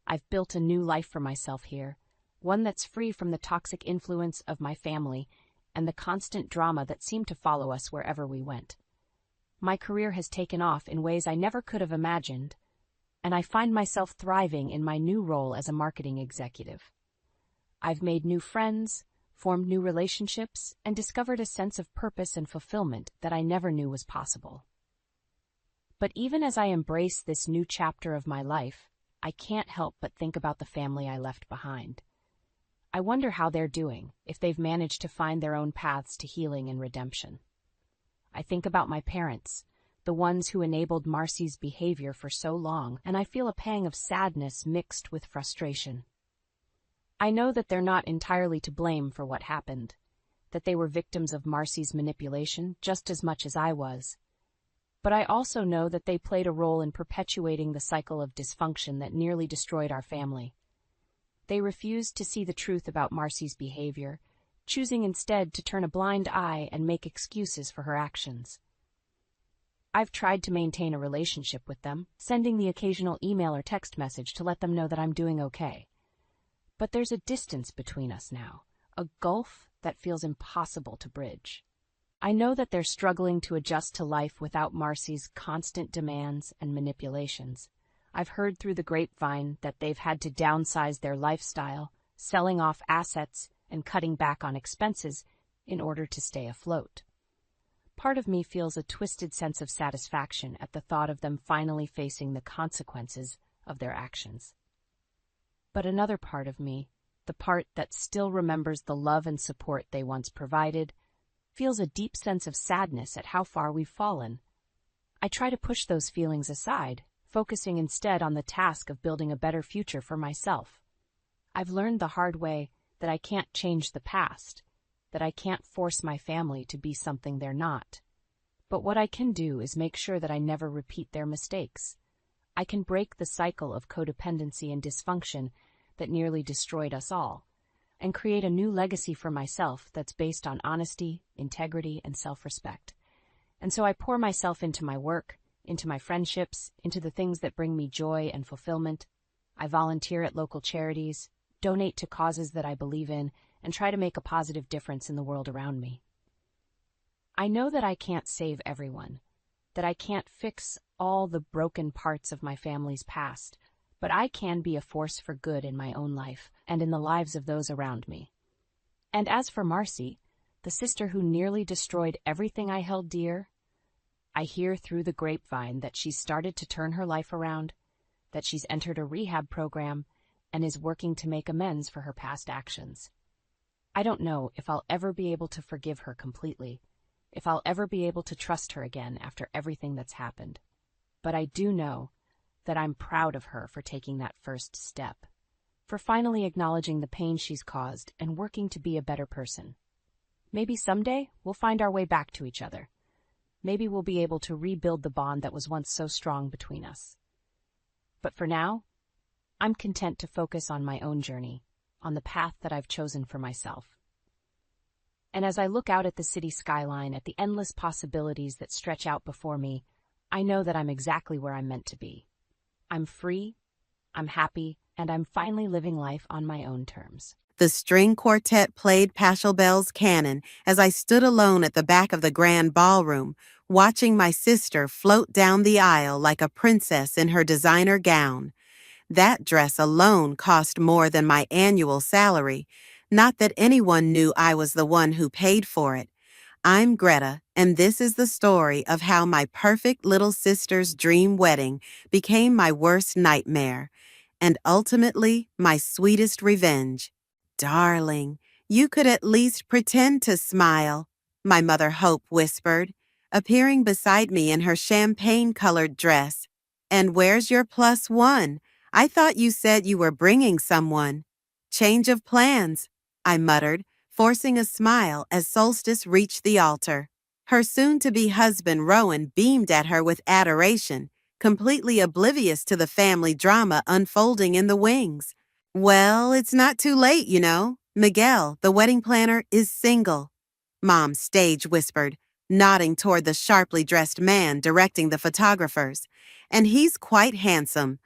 I've built a new life for myself here, one that's free from the toxic influence of my family and the constant drama that seemed to follow us wherever we went. My career has taken off in ways I never could have imagined, and I find myself thriving in my new role as a marketing executive. I've made new friends, formed new relationships, and discovered a sense of purpose and fulfillment that I never knew was possible. But even as I embrace this new chapter of my life, I can't help but think about the family I left behind. I wonder how they're doing, if they've managed to find their own paths to healing and redemption. I think about my parents, the ones who enabled Marcy's behavior for so long, and I feel a pang of sadness mixed with frustration. I know that they're not entirely to blame for what happened, that they were victims of Marcy's manipulation just as much as I was. But I also know that they played a role in perpetuating the cycle of dysfunction that nearly destroyed our family. They refused to see the truth about Marcy's behavior, choosing instead to turn a blind eye and make excuses for her actions. I've tried to maintain a relationship with them, sending the occasional email or text message to let them know that I'm doing okay. But there's a distance between us now, a gulf that feels impossible to bridge. I know that they're struggling to adjust to life without Marcy's constant demands and manipulations. I've heard through the grapevine that they've had to downsize their lifestyle, selling off assets and cutting back on expenses in order to stay afloat. Part of me feels a twisted sense of satisfaction at the thought of them finally facing the consequences of their actions. But another part of me, the part that still remembers the love and support they once provided, feels a deep sense of sadness at how far we've fallen. I try to push those feelings aside, focusing instead on the task of building a better future for myself. I've learned the hard way that I can't change the past, that I can't force my family to be something they're not. But what I can do is make sure that I never repeat their mistakes. I can break the cycle of codependency and dysfunction that nearly destroyed us all, and create a new legacy for myself that's based on honesty, integrity, and self-respect. And so I pour myself into my work, into my friendships, into the things that bring me joy and fulfillment. I volunteer at local charities, donate to causes that I believe in, and try to make a positive difference in the world around me. I know that I can't save everyone, that I can't fix all the broken parts of my family's past, but I can be a force for good in my own life and in the lives of those around me. And as for Marcy, the sister who nearly destroyed everything I held dear, I hear through the grapevine that she's started to turn her life around, that she's entered a rehab program, and is working to make amends for her past actions. I don't know if I'll ever be able to forgive her completely, if I'll ever be able to trust her again after everything that's happened. But I do know that I'm proud of her for taking that first step, for finally acknowledging the pain she's caused and working to be a better person. Maybe someday we'll find our way back to each other. Maybe we'll be able to rebuild the bond that was once so strong between us. But for now, I'm content to focus on my own journey, on the path that I've chosen for myself. And as I look out at the city skyline, at the endless possibilities that stretch out before me, I know that I'm exactly where I'm meant to be. I'm free, I'm happy, and I'm finally living life on my own terms. The string quartet played Pachelbel's canon as I stood alone at the back of the grand ballroom, watching my sister float down the aisle like a princess in her designer gown. That dress alone cost more than my annual salary. Not that anyone knew I was the one who paid for it. I'm Greta, and this is the story of how my perfect little sister's dream wedding became my worst nightmare, and ultimately my sweetest revenge. Darling, you could at least pretend to smile, my mother Hope whispered, appearing beside me in her champagne-colored dress. And where's your +1? I thought you said you were bringing someone. Change of plans, I muttered, forcing a smile as Solstice reached the altar. Her soon-to-be husband Rowan beamed at her with adoration, completely oblivious to the family drama unfolding in the wings. Well, it's not too late, you know. Miguel, the wedding planner, is single, Mom stage whispered, nodding toward the sharply dressed man directing the photographers. And he's quite handsome.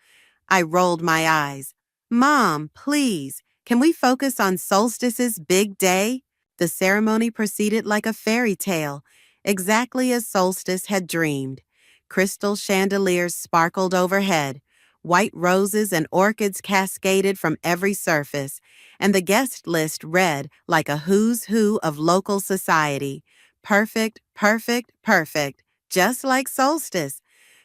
I rolled my eyes. Mom, please, Can we focus on Solstice's big day? The ceremony proceeded like a fairy tale, exactly as Solstice had dreamed. Crystal chandeliers sparkled overhead, white roses and orchids cascaded from every surface, and the guest list read like a who's who of local society. Perfect, perfect, perfect, just like Solstice.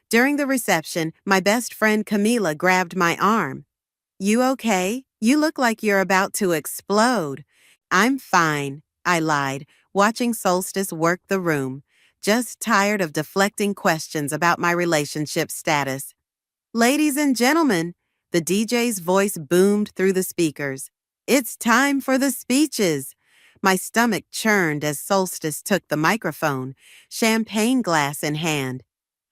During the reception, my best friend Camila grabbed my arm. "You okay? You look like you're about to explode." "I'm fine," I lied, watching Solstice work the room, just tired of deflecting questions about my relationship status. "Ladies and gentlemen," the DJ's voice boomed through the speakers. "It's time for the speeches." My stomach churned as Solstice took the microphone, champagne glass in hand.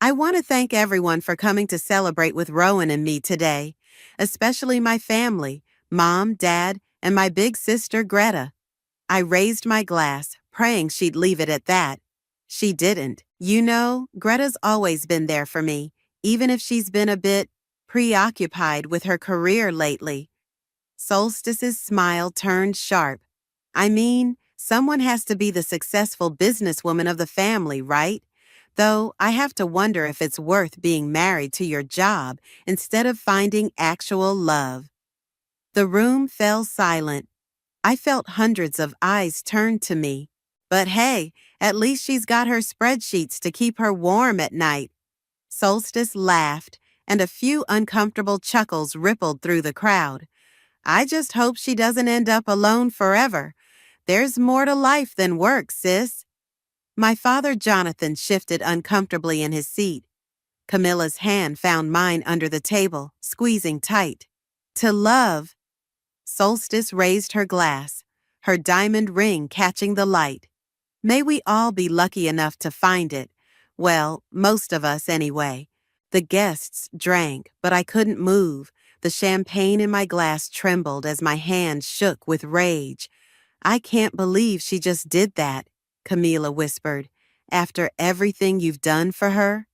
"I want to thank everyone for coming to celebrate with Rowan and me today, especially my family, Mom, Dad, and my big sister Greta." I raised my glass, praying she'd leave it at that. She didn't. "You know, Greta's always been there for me, even if she's been a bit preoccupied with her career lately." Solstice's smile turned sharp. "I mean, someone has to be the successful businesswoman of the family, right? Though I have to wonder if it's worth being married to your job instead of finding actual love." The room fell silent. I felt hundreds of eyes turned to me. But hey, at least she's got her spreadsheets to keep her warm at night. Solstice laughed, and a few uncomfortable chuckles rippled through the crowd. "I just hope she doesn't end up alone forever. There's more to life than work, sis." My father Jonathan shifted uncomfortably in his seat. Camilla's hand found mine under the table, squeezing tight. "To love." Solstice raised her glass, her diamond ring catching the light. "May we all be lucky enough to find it. Well, most of us anyway." The guests drank, but I couldn't move. The champagne in my glass trembled as my hand shook with rage. "I can't believe she just did that," Camila whispered. "After everything you've done for her?"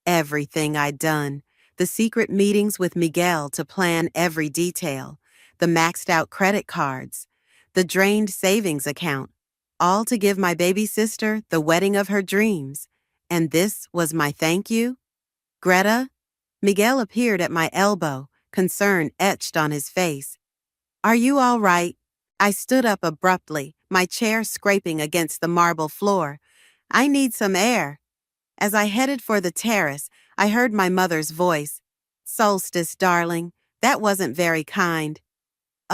Everything I'd done. The secret meetings with Miguel to plan every detail. The maxed out credit cards. The drained savings account. All to give my baby sister the wedding of her dreams. And this was my thank you? "Greta?" Miguel appeared at my elbow, concern etched on his face. "Are you all right?" I stood up abruptly, my chair scraping against the marble floor. "I need some air." As I headed for the terrace, I heard my mother's voice. "Solstice, darling, that wasn't very kind."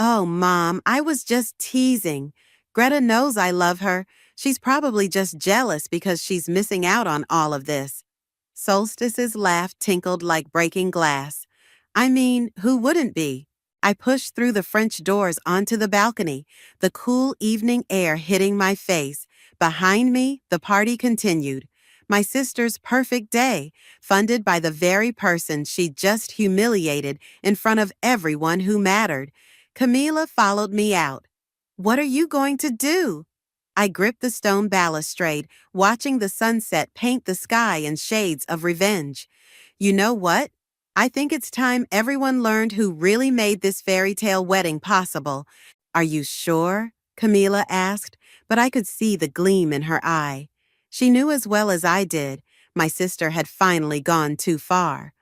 "Oh, Mom, I was just teasing. Greta knows I love her. She's probably just jealous because she's missing out on all of this." Solstice's laugh tinkled like breaking glass. "I mean, who wouldn't be?" I pushed through the French doors onto the balcony, the cool evening air hitting my face. Behind me, the party continued. My sister's perfect day, funded by the very person she'd just humiliated in front of everyone who mattered. Camila followed me out. "What are you going to do?" I gripped the stone balustrade, watching the sunset paint the sky in shades of revenge. "You know what? I think it's time everyone learned who really made this fairy tale wedding possible." "Are you sure?" Camila asked, but I could see the gleam in her eye. She knew as well as I did. My sister had finally gone too far.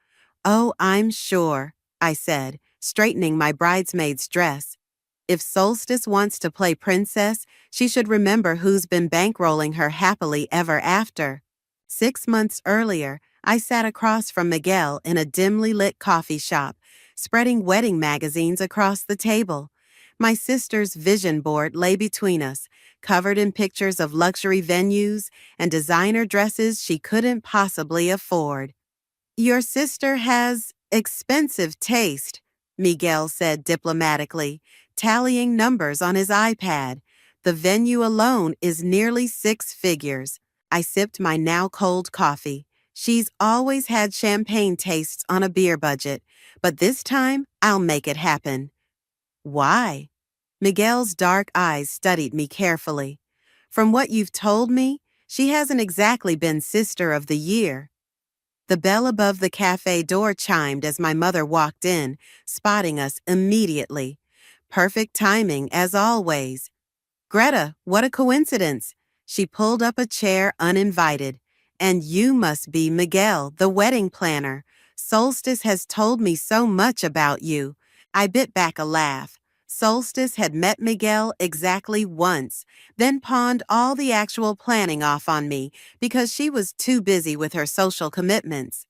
"Oh, I'm sure," I said, straightening my bridesmaid's dress. If Solstice wants to play princess, she should remember who's been bankrolling her happily ever after. 6 months earlier, I sat across from Miguel in a dimly lit coffee shop, spreading wedding magazines across the table. My sister's vision board lay between us, covered in pictures of luxury venues and designer dresses she couldn't possibly afford. "Your sister has expensive taste," Miguel said diplomatically, tallying numbers on his iPad. "The venue alone is nearly 6 figures." I sipped my now cold coffee. She's always had champagne tastes on a beer budget, but this time I'll make it happen. "Why?" Miguel's dark eyes studied me carefully. "From what you've told me, she hasn't exactly been Sister of the Year." The bell above the cafe door chimed as my mother walked in, spotting us immediately. Perfect timing, as always. Greta, what a coincidence. She pulled up a chair uninvited. And you must be Miguel, the wedding planner. Solstice has told me so much about you. I bit back a laugh. Solstice had met Miguel exactly once, then pawned all the actual planning off on me because she was too busy with her social commitments.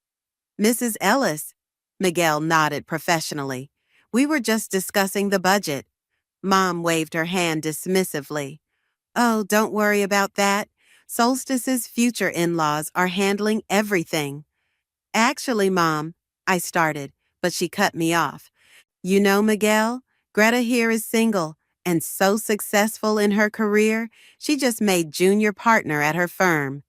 Mrs. Ellis, Miguel nodded professionally. We were just discussing the budget. Mom waved her hand dismissively. Oh, don't worry about that. Solstice's future in-laws are handling everything. Actually, Mom, I started, but she cut me off. You know, Miguel, Greta here is single and so successful in her career, she just made junior partner at her firm.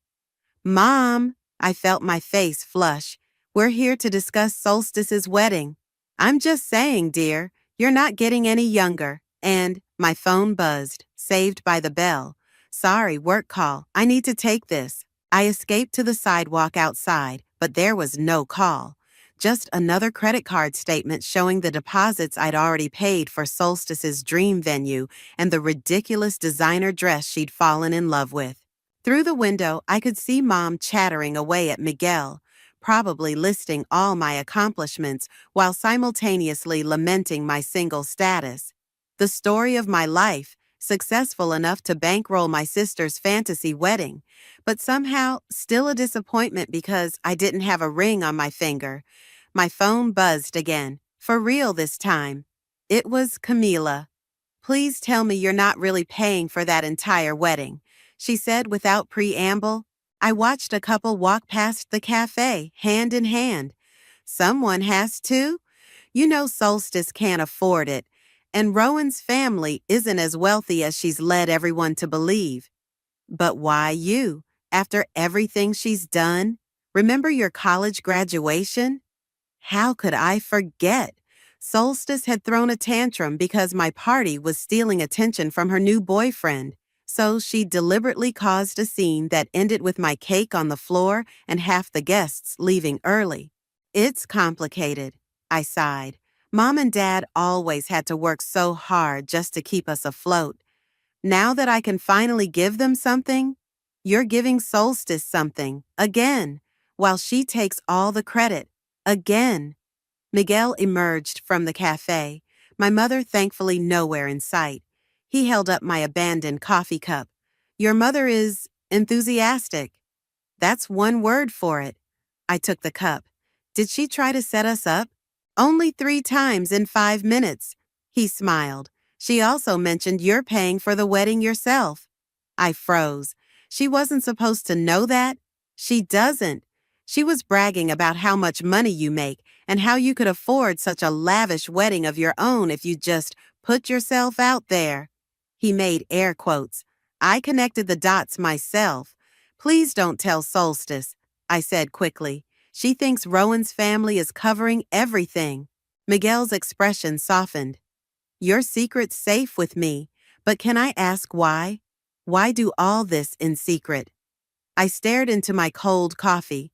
Mom, I felt my face flush. We're here to discuss Solstice's wedding. I'm just saying, dear, you're not getting any younger. And my phone buzzed, saved by the bell. Sorry, work call. I need to take this. I escaped to the sidewalk outside, but there was no call. Just another credit card statement showing the deposits I'd already paid for Solstice's dream venue and the ridiculous designer dress she'd fallen in love with. Through the window, I could see Mom chattering away at Miguel, probably listing all my accomplishments while simultaneously lamenting my single status. The story of my life, successful enough to bankroll my sister's fantasy wedding, but somehow still a disappointment because I didn't have a ring on my finger. My phone buzzed again, for real this time. It was Camila. Please tell me you're not really paying for that entire wedding, she said without preamble. I watched a couple walk past the cafe, hand in hand. Someone has to. You know Solstice can't afford it, and Rowan's family isn't as wealthy as she's led everyone to believe. But why you? After everything she's done? Remember your college graduation? How could I forget? Solstice had thrown a tantrum because my party was stealing attention from her new boyfriend, so she deliberately caused a scene that ended with my cake on the floor and half the guests leaving early. It's complicated, I sighed. Mom and Dad always had to work so hard just to keep us afloat. Now that I can finally give them something, you're giving Solstice something, again, while she takes all the credit, again. Miguel emerged from the cafe, my mother thankfully nowhere in sight. He held up my abandoned coffee cup. Your mother is enthusiastic. That's one word for it. I took the cup. Did she try to set us up? Only 3 times in 5 minutes. He smiled. She also mentioned you're paying for the wedding yourself. I froze. She wasn't supposed to know that? She doesn't. She was bragging about how much money you make and how you could afford such a lavish wedding of your own if you just put yourself out there. He made air quotes. I connected the dots myself. Please don't tell Solstice, I said quickly. She thinks Rowan's family is covering everything. Miguel's expression softened. Your secret's safe with me, but can I ask why? Why do all this in secret? I stared into my cold coffee.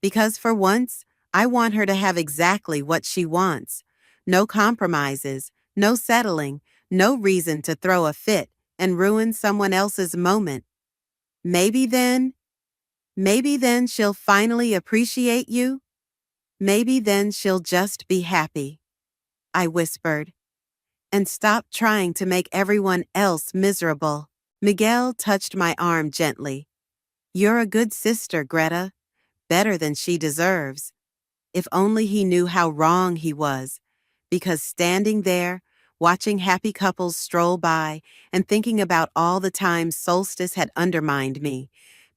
Because for once, I want her to have exactly what she wants. No compromises, no settling, no reason to throw a fit and ruin someone else's moment. Maybe then she'll finally appreciate you. Maybe then she'll just be happy. I whispered. And stop trying to make everyone else miserable. Miguel touched my arm gently. You're a good sister, Greta. Better than she deserves. If only he knew how wrong he was. Because standing there, watching happy couples stroll by and thinking about all the times Solstice had undermined me,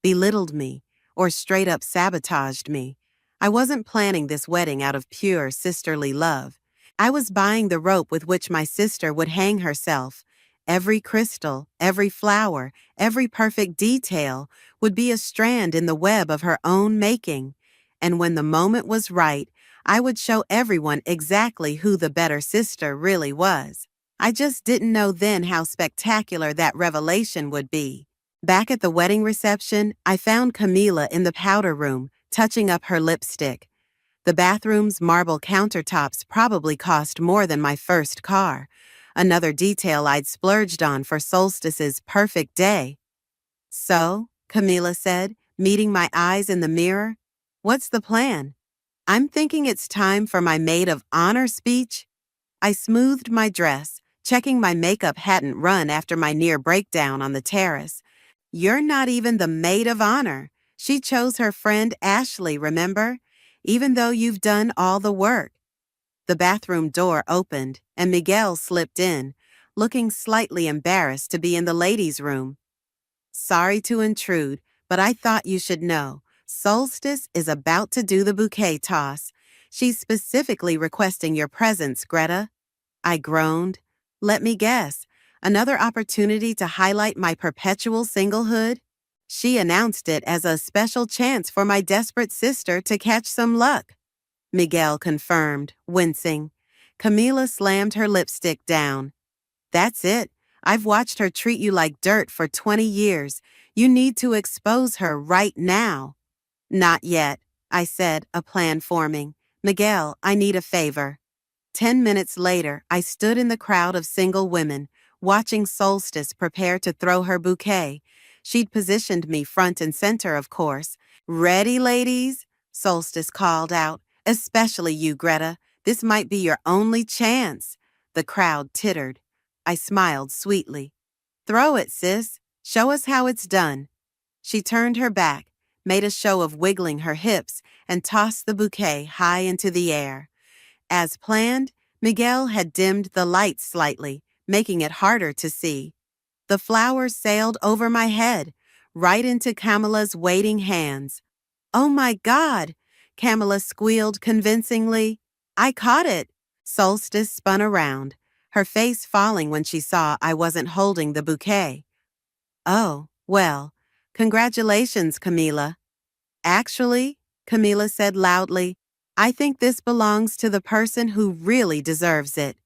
belittled me, or straight up sabotaged me, I wasn't planning this wedding out of pure sisterly love. I was buying the rope with which my sister would hang herself. Every crystal, every flower, every perfect detail would be a strand in the web of her own making. And when the moment was right, I would show everyone exactly who the better sister really was. I just didn't know then how spectacular that revelation would be. Back at the wedding reception, I found Camila in the powder room, touching up her lipstick. The bathroom's marble countertops probably cost more than my first car. another detail I'd splurged on for Solstice's perfect day. "So," Camila said, meeting my eyes in the mirror, "what's the plan?" "I'm thinking it's time for my maid of honor speech." I smoothed my dress, checking my makeup hadn't run after my near breakdown on the terrace. "You're not even the maid of honor. She chose her friend Ashley, remember? Even though you've done all the work." The bathroom door opened, and Miguel slipped in, looking slightly embarrassed to be in the ladies' room. "Sorry to intrude, but I thought you should know. Solstice is about to do the bouquet toss. She's specifically requesting your presence, Greta." I groaned. "Let me guess. Another opportunity to highlight my perpetual singlehood?" "She announced it as a special chance for my desperate sister to catch some luck," Miguel confirmed, wincing. Camila slammed her lipstick down. "That's it. I've watched her treat you like dirt for 20 years. You need to expose her right now." "Not yet," I said, a plan forming. "Miguel, I need a favor." 10 minutes later, I stood in the crowd of single women, watching Solstice prepare to throw her bouquet. She'd positioned me front and center, of course. "Ready, ladies?" Solstice called out. "Especially you, Greta. This might be your only chance." The crowd tittered. I smiled sweetly. "Throw it, sis. Show us how it's done." She turned her back, made a show of wiggling her hips, and tossed the bouquet high into the air. As planned, Miguel had dimmed the lights slightly, making it harder to see. The flowers sailed over my head, right into Camila's waiting hands. "Oh my God!" Camila squealed convincingly. "I caught it." Solstice spun around, her face falling when she saw I wasn't holding the bouquet. "Oh, well, congratulations, Camila." "Actually," Camila said loudly, "I think this belongs to the person who really deserves it."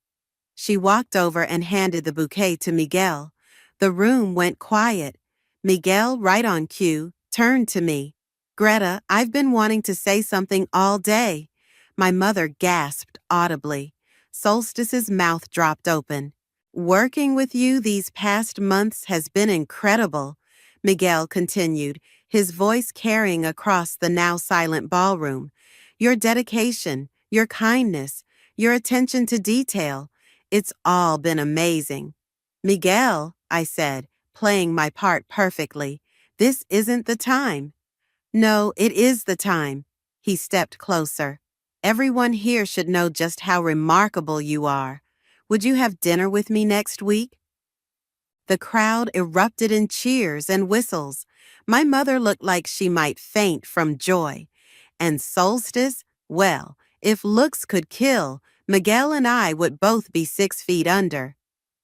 She walked over and handed the bouquet to Miguel. The room went quiet. Miguel, right on cue, turned to me. "Greta, I've been wanting to say something all day." My mother gasped audibly. Solstice's mouth dropped open. "Working with you these past months has been incredible," Miguel continued, his voice carrying across the now silent ballroom. "Your dedication, your kindness, your attention to detail, it's all been amazing." "Miguel," I said, playing my part perfectly, "this isn't the time." "No, it is the time." He stepped closer. "Everyone here should know just how remarkable you are. Would you have dinner with me next week?" The crowd erupted in cheers and whistles. My mother looked like she might faint from joy. And Solstice, well, if looks could kill, Miguel and I would both be 6 feet under.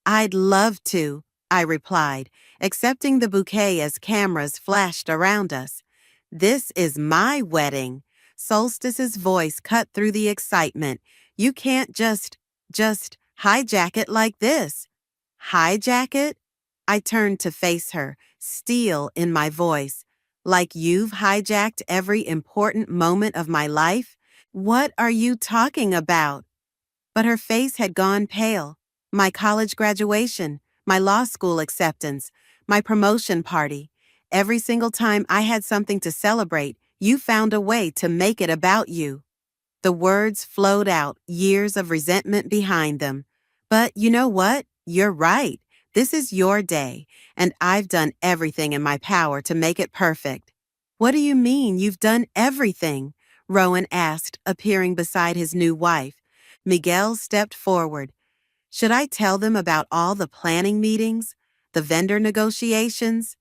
"I'd love to," I replied, accepting the bouquet as cameras flashed around us. "This is my wedding." Solstice's voice cut through the excitement. "You can't just hijack it like this." "Hijack it?" I turned to face her, steel in my voice. "Like you've hijacked every important moment of my life? What are you talking about?" But her face had gone pale. "My college graduation, my law school acceptance, my promotion party. Every single time I had something to celebrate, you found a way to make it about you." The words flowed out, years of resentment behind them. "But you know what? You're right. This is your day, and I've done everything in my power to make it perfect." "What do you mean you've done everything?" Rowan asked, appearing beside his new wife. Miguel stepped forward. "Should I tell them about all the planning meetings, the vendor negotiations,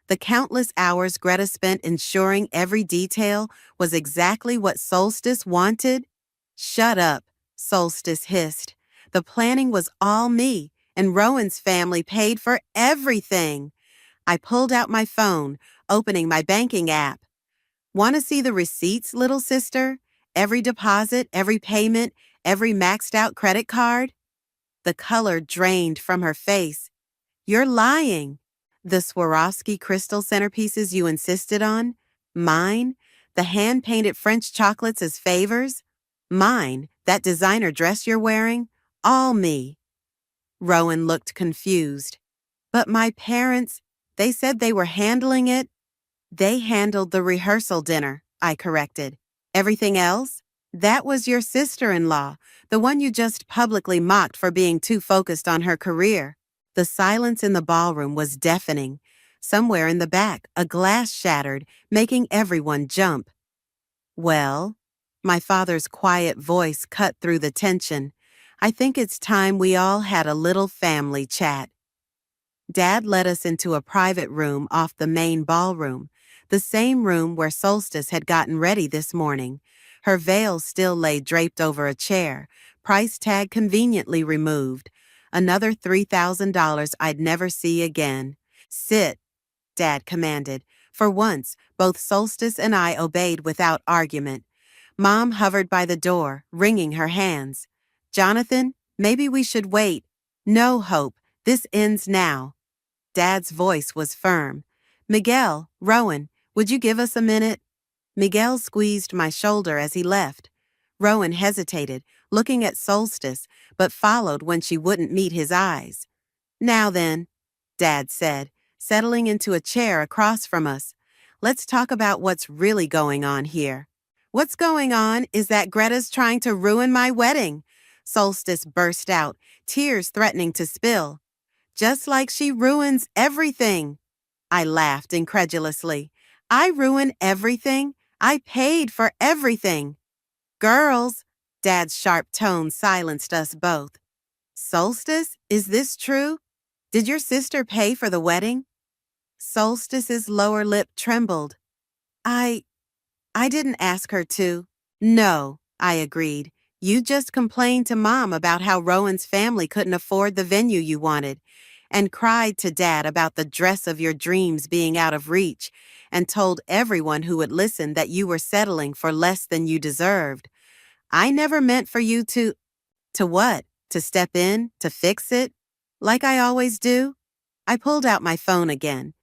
the countless hours Greta spent ensuring every detail was exactly what Solstice wanted?" "Shut up," Solstice hissed. "The planning was all me, and Rowan's family paid for everything." I pulled out my phone, opening my banking app. "Want to see the receipts, little sister? Every deposit, every payment, every maxed out credit card?" The color drained from her face. "You're lying." "The Swarovski crystal centerpieces you insisted on? Mine? The hand-painted French chocolates as favors? Mine? That designer dress you're wearing? All me." Rowan looked confused. But my parents, they said they were handling it. They handled the rehearsal dinner, I corrected. Everything else? That was your sister-in-law, the one you just publicly mocked for being too focused on her career. The silence in the ballroom was deafening. Somewhere in the back, a glass shattered, making everyone jump. Well, my father's quiet voice cut through the tension. I think it's time we all had a little family chat. Dad led us into a private room off the main ballroom, the same room where Solstice had gotten ready this morning. Her veil still lay draped over a chair, price tag conveniently removed. Another $3,000 I'd never see again. Sit, Dad commanded. For once, both Solstice and I obeyed without argument. Mom hovered by the door, wringing her hands. Jonathan, maybe we should wait. No, Hope, this ends now. Dad's voice was firm. Miguel, Rowan, would you give us a minute? Miguel squeezed my shoulder as he left. Rowan hesitated, looking at Solstice, but followed when she wouldn't meet his eyes. Now then, Dad said, settling into a chair across from us. Let's talk about what's really going on here. What's going on is that Greta's trying to ruin my wedding. Solstice burst out, tears threatening to spill. Just like she ruins everything. I laughed incredulously. I ruin everything? I paid for everything. Girls, Dad's sharp tone silenced us both. Solstice, is this true? Did your sister pay for the wedding? Solstice's lower lip trembled. I didn't ask her to. No, I agreed. You just complained to Mom about how Rowan's family couldn't afford the venue you wanted, and cried to Dad about the dress of your dreams being out of reach, and told everyone who would listen that you were settling for less than you deserved. I never meant for you to… To what? To step in? To fix it? Like I always do? I pulled out my phone again.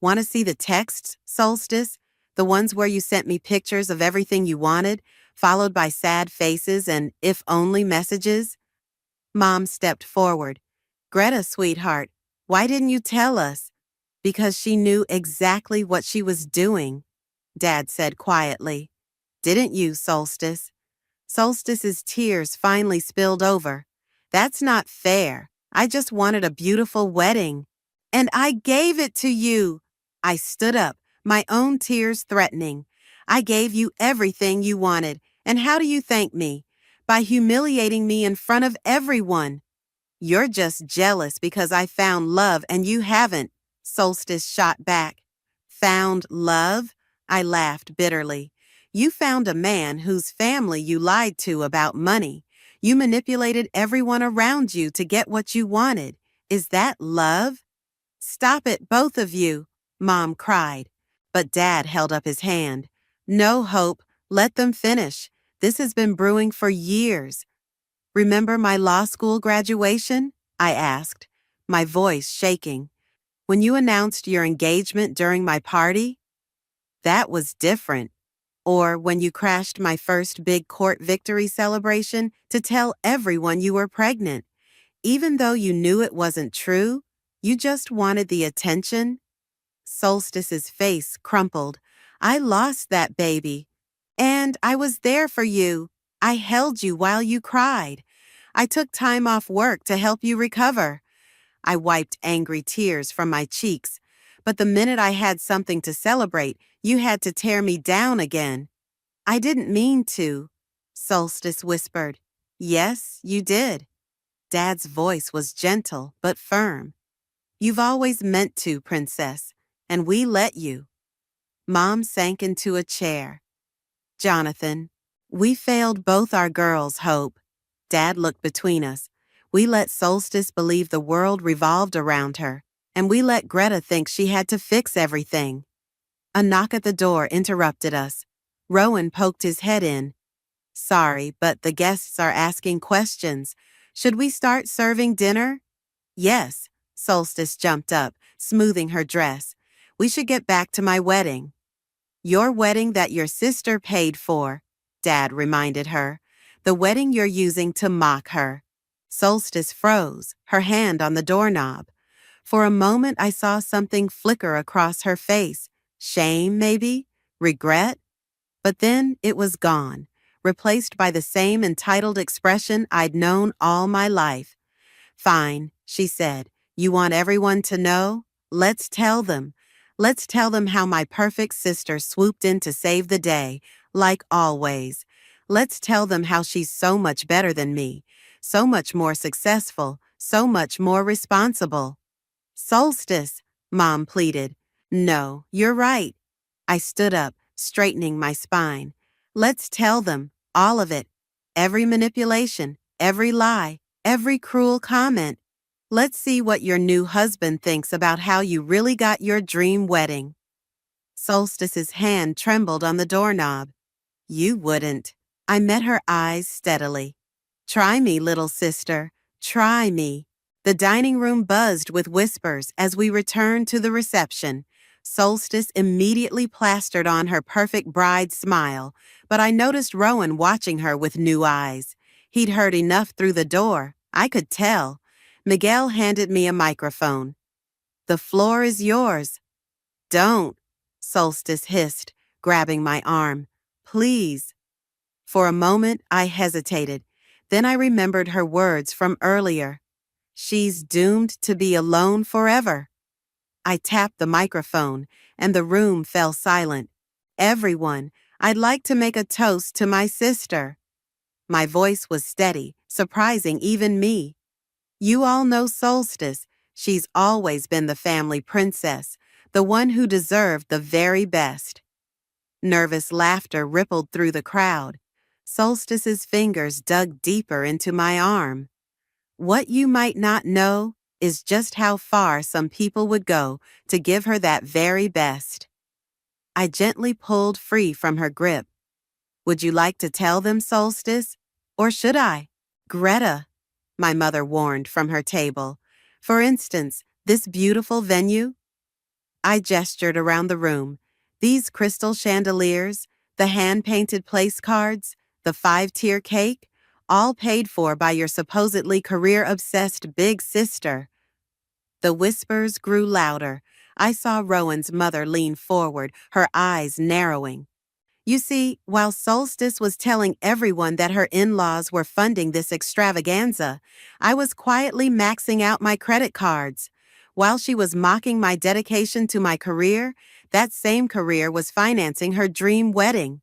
Want to see the texts, Solstice? The ones where you sent me pictures of everything you wanted, followed by sad faces and if-only messages? Mom stepped forward. Greta, sweetheart, why didn't you tell us? Because she knew exactly what she was doing, Dad said quietly. Didn't you, Solstice? Solstice's tears finally spilled over. That's not fair. I just wanted a beautiful wedding. And I gave it to you. I stood up, my own tears threatening. I gave you everything you wanted. And how do you thank me? By humiliating me in front of everyone. You're just jealous because I found love and you haven't, Solstice shot back. Found love? I laughed bitterly. You found a man whose family you lied to about money. You manipulated everyone around you to get what you wanted. Is that love? Stop it, both of you, Mom cried. But Dad held up his hand. No, Hope, let them finish. This has been brewing for years. Remember my law school graduation? I asked, my voice shaking. When you announced your engagement during my party? That was different. Or when you crashed my first big court victory celebration to tell everyone you were pregnant. Even though you knew it wasn't true, you just wanted the attention. Solstice's face crumpled. I lost that baby. And I was there for you. I held you while you cried. I took time off work to help you recover. I wiped angry tears from my cheeks. But the minute I had something to celebrate, you had to tear me down again. I didn't mean to, Solstice whispered. Yes, you did. Dad's voice was gentle but firm. You've always meant to, Princess, and we let you. Mom sank into a chair. Jonathan, we failed both our girls, Hope. Dad looked between us. We let Solstice believe the world revolved around her, and we let Greta think she had to fix everything. A knock at the door interrupted us. Rowan poked his head in. Sorry, but the guests are asking questions. Should we start serving dinner? Yes, Solstice jumped up, smoothing her dress. We should get back to my wedding. Your wedding that your sister paid for, Dad reminded her. The wedding you're using to mock her. Solstice froze, her hand on the doorknob. For a moment I saw something flicker across her face. Shame, maybe? Regret? But then it was gone, replaced by the same entitled expression I'd known all my life. Fine, she said. You want everyone to know? Let's tell them. Let's tell them how my perfect sister swooped in to save the day, like always. Let's tell them how she's so much better than me, so much more successful, so much more responsible. Solstice, Mom pleaded. No, you're right. I stood up, straightening my spine. Let's tell them, all of it. Every manipulation, every lie, every cruel comment. Let's see what your new husband thinks about how you really got your dream wedding. Solstice's hand trembled on the doorknob. You wouldn't. I met her eyes steadily. Try me, little sister. Try me. The dining room buzzed with whispers as we returned to the reception. Solstice immediately plastered on her perfect bride smile, but I noticed Rowan watching her with new eyes. He'd heard enough through the door. I could tell. Miguel handed me a microphone. The floor is yours. Don't, Solstice hissed, grabbing my arm. Please. For a moment, I hesitated. Then I remembered her words from earlier. She's doomed to be alone forever. I tapped the microphone, and the room fell silent. Everyone, I'd like to make a toast to my sister. My voice was steady, surprising even me. You all know Solstice. She's always been the family princess, the one who deserved the very best. Nervous laughter rippled through the crowd. Solstice's fingers dug deeper into my arm. What you might not know is just how far some people would go to give her that very best. I gently pulled free from her grip. Would you like to tell them, Solstice? Or should I? Greta, my mother warned from her table. For instance, this beautiful venue? I gestured around the room. These crystal chandeliers, the hand-painted place cards, the 5-tier cake, all paid for by your supposedly career-obsessed big sister. The whispers grew louder. I saw Rowan's mother lean forward, her eyes narrowing. You see, while Solstice was telling everyone that her in-laws were funding this extravaganza, I was quietly maxing out my credit cards. While she was mocking my dedication to my career, that same career was financing her dream wedding.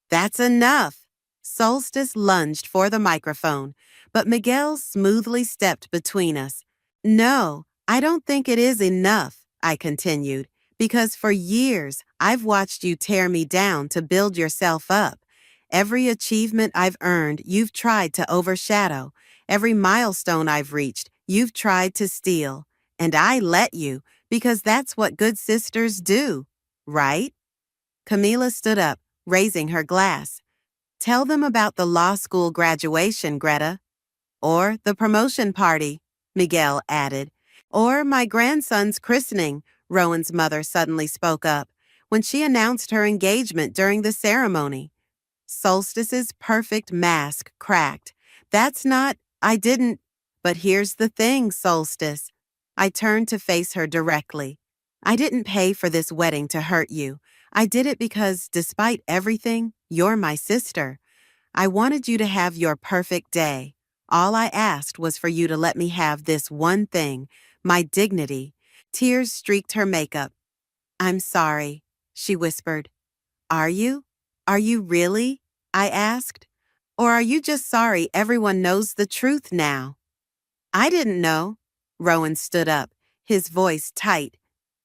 That's enough. Solstice lunged for the microphone, but Miguel smoothly stepped between us. No, I don't think it is enough, I continued. Because for years, I've watched you tear me down to build yourself up. Every achievement I've earned, you've tried to overshadow. Every milestone I've reached, you've tried to steal. And I let you, because that's what good sisters do, right? Camila stood up, raising her glass. Tell them about the law school graduation, Greta. Or the promotion party, Miguel added. Or my grandson's christening, Rowan's mother suddenly spoke up, when she announced her engagement during the ceremony. Solstice's perfect mask cracked. I didn't. But here's the thing, Solstice. I turned to face her directly. I didn't pay for this wedding to hurt you. I did it because, despite everything, you're my sister. I wanted you to have your perfect day. All I asked was for you to let me have this one thing, my dignity. Tears streaked her makeup. I'm sorry, she whispered. Are you? Are you really? I asked. Or are you just sorry everyone knows the truth now? I didn't know. Rowan stood up, his voice tight.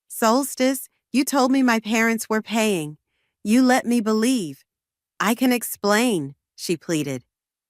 Solstice, you told me my parents were paying. You let me believe. I can explain, she pleaded.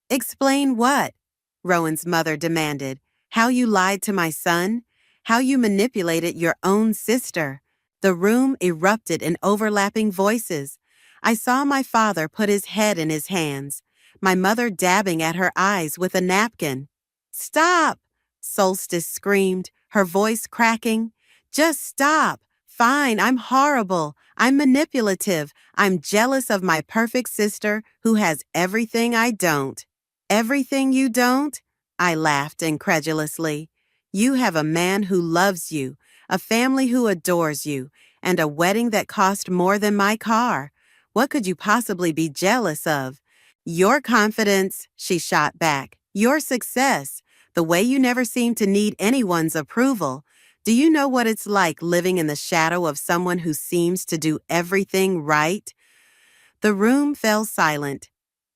Explain what? Rowan's mother demanded. How you lied to my son? How you manipulated your own sister? The room erupted in overlapping voices. I saw my father put his head in his hands, my mother dabbing at her eyes with a napkin. Stop! Solstice screamed, her voice cracking. Just stop! Fine, I'm horrible. I'm manipulative. I'm jealous of my perfect sister who has everything I don't. Everything you don't? I laughed incredulously. You have a man who loves you, a family who adores you, and a wedding that cost more than my car. What could you possibly be jealous of? Your confidence, she shot back. Your success. The way you never seem to need anyone's approval. Do you know what it's like living in the shadow of someone who seems to do everything right? The room fell silent.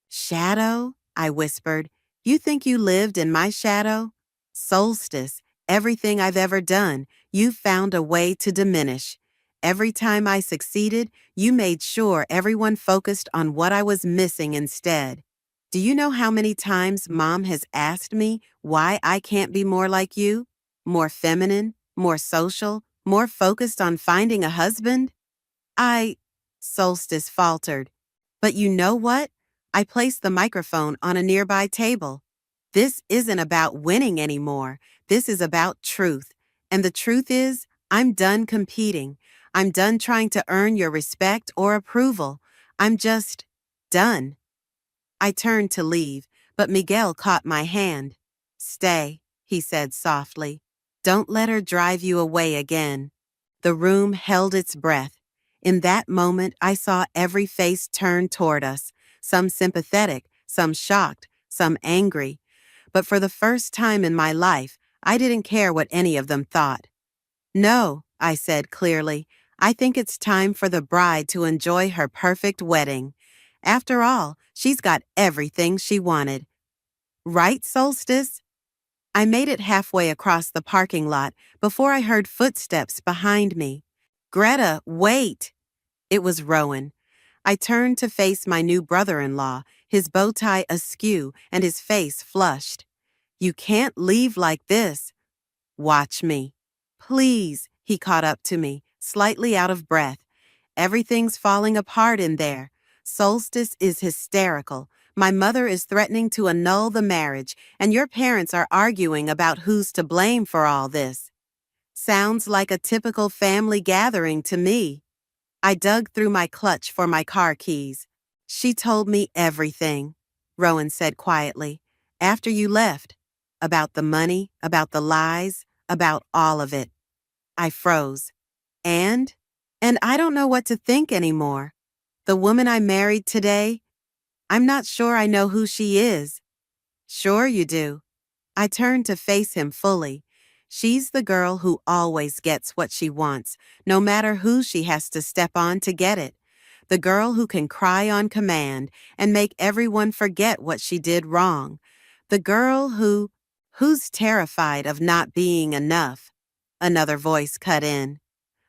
Shadow? I whispered. You think you lived in my shadow? Solstice, everything I've ever done, you found a way to diminish. Every time I succeeded, you made sure everyone focused on what I was missing instead. Do you know how many times Mom has asked me why I can't be more like you? More feminine, more social, more focused on finding a husband? Solstice faltered. But you know what? I placed the microphone on a nearby table. This isn't about winning anymore. This is about truth. And the truth is, I'm done competing. I'm done trying to earn your respect or approval. I'm just done. I turned to leave, but Miguel caught my hand. Stay, he said softly. Don't let her drive you away again. The room held its breath. In that moment, I saw every face turn toward us, some sympathetic, some shocked, some angry. But for the first time in my life, I didn't care what any of them thought. No, I said clearly, I think it's time for the bride to enjoy her perfect wedding. After all, she's got everything she wanted. Right, Solstice? I made it halfway across the parking lot before I heard footsteps behind me. Greta, wait! It was Rowan. I turned to face my new brother-in-law, his bow tie askew and his face flushed. You can't leave like this. Watch me. Please, he caught up to me, slightly out of breath. Everything's falling apart in there. Solstice is hysterical. My mother is threatening to annul the marriage, and your parents are arguing about who's to blame for all this. Sounds like a typical family gathering to me. I dug through my clutch for my car keys. She told me everything, Rowan said quietly, after you left. About the money, about the lies, about all of it. I froze. And I don't know what to think anymore. The woman I married today, I'm not sure I know who she is. Sure you do. I turned to face him fully. She's the girl who always gets what she wants, no matter who she has to step on to get it. The girl who can cry on command and make everyone forget what she did wrong. The girl who's terrified of not being enough. Another voice cut in.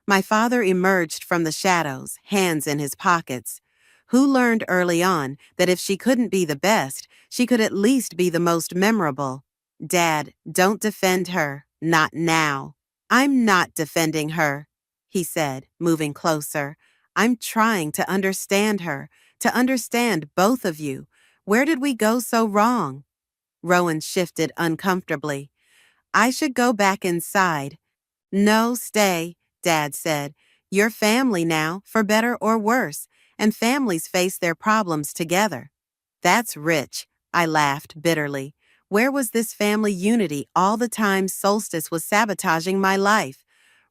My father emerged from the shadows, hands in his pockets. Who learned early on that if she couldn't be the best, she could at least be the most memorable. Dad, don't defend her. Not now. I'm not defending her, he said, moving closer. I'm trying to understand her, to understand both of you. Where did we go so wrong? Rowan shifted uncomfortably. I should go back inside. No, stay, Dad said. You're family now, for better or worse, and families face their problems together. That's rich, I laughed bitterly. Where was this family unity all the time Solstice was sabotaging my life?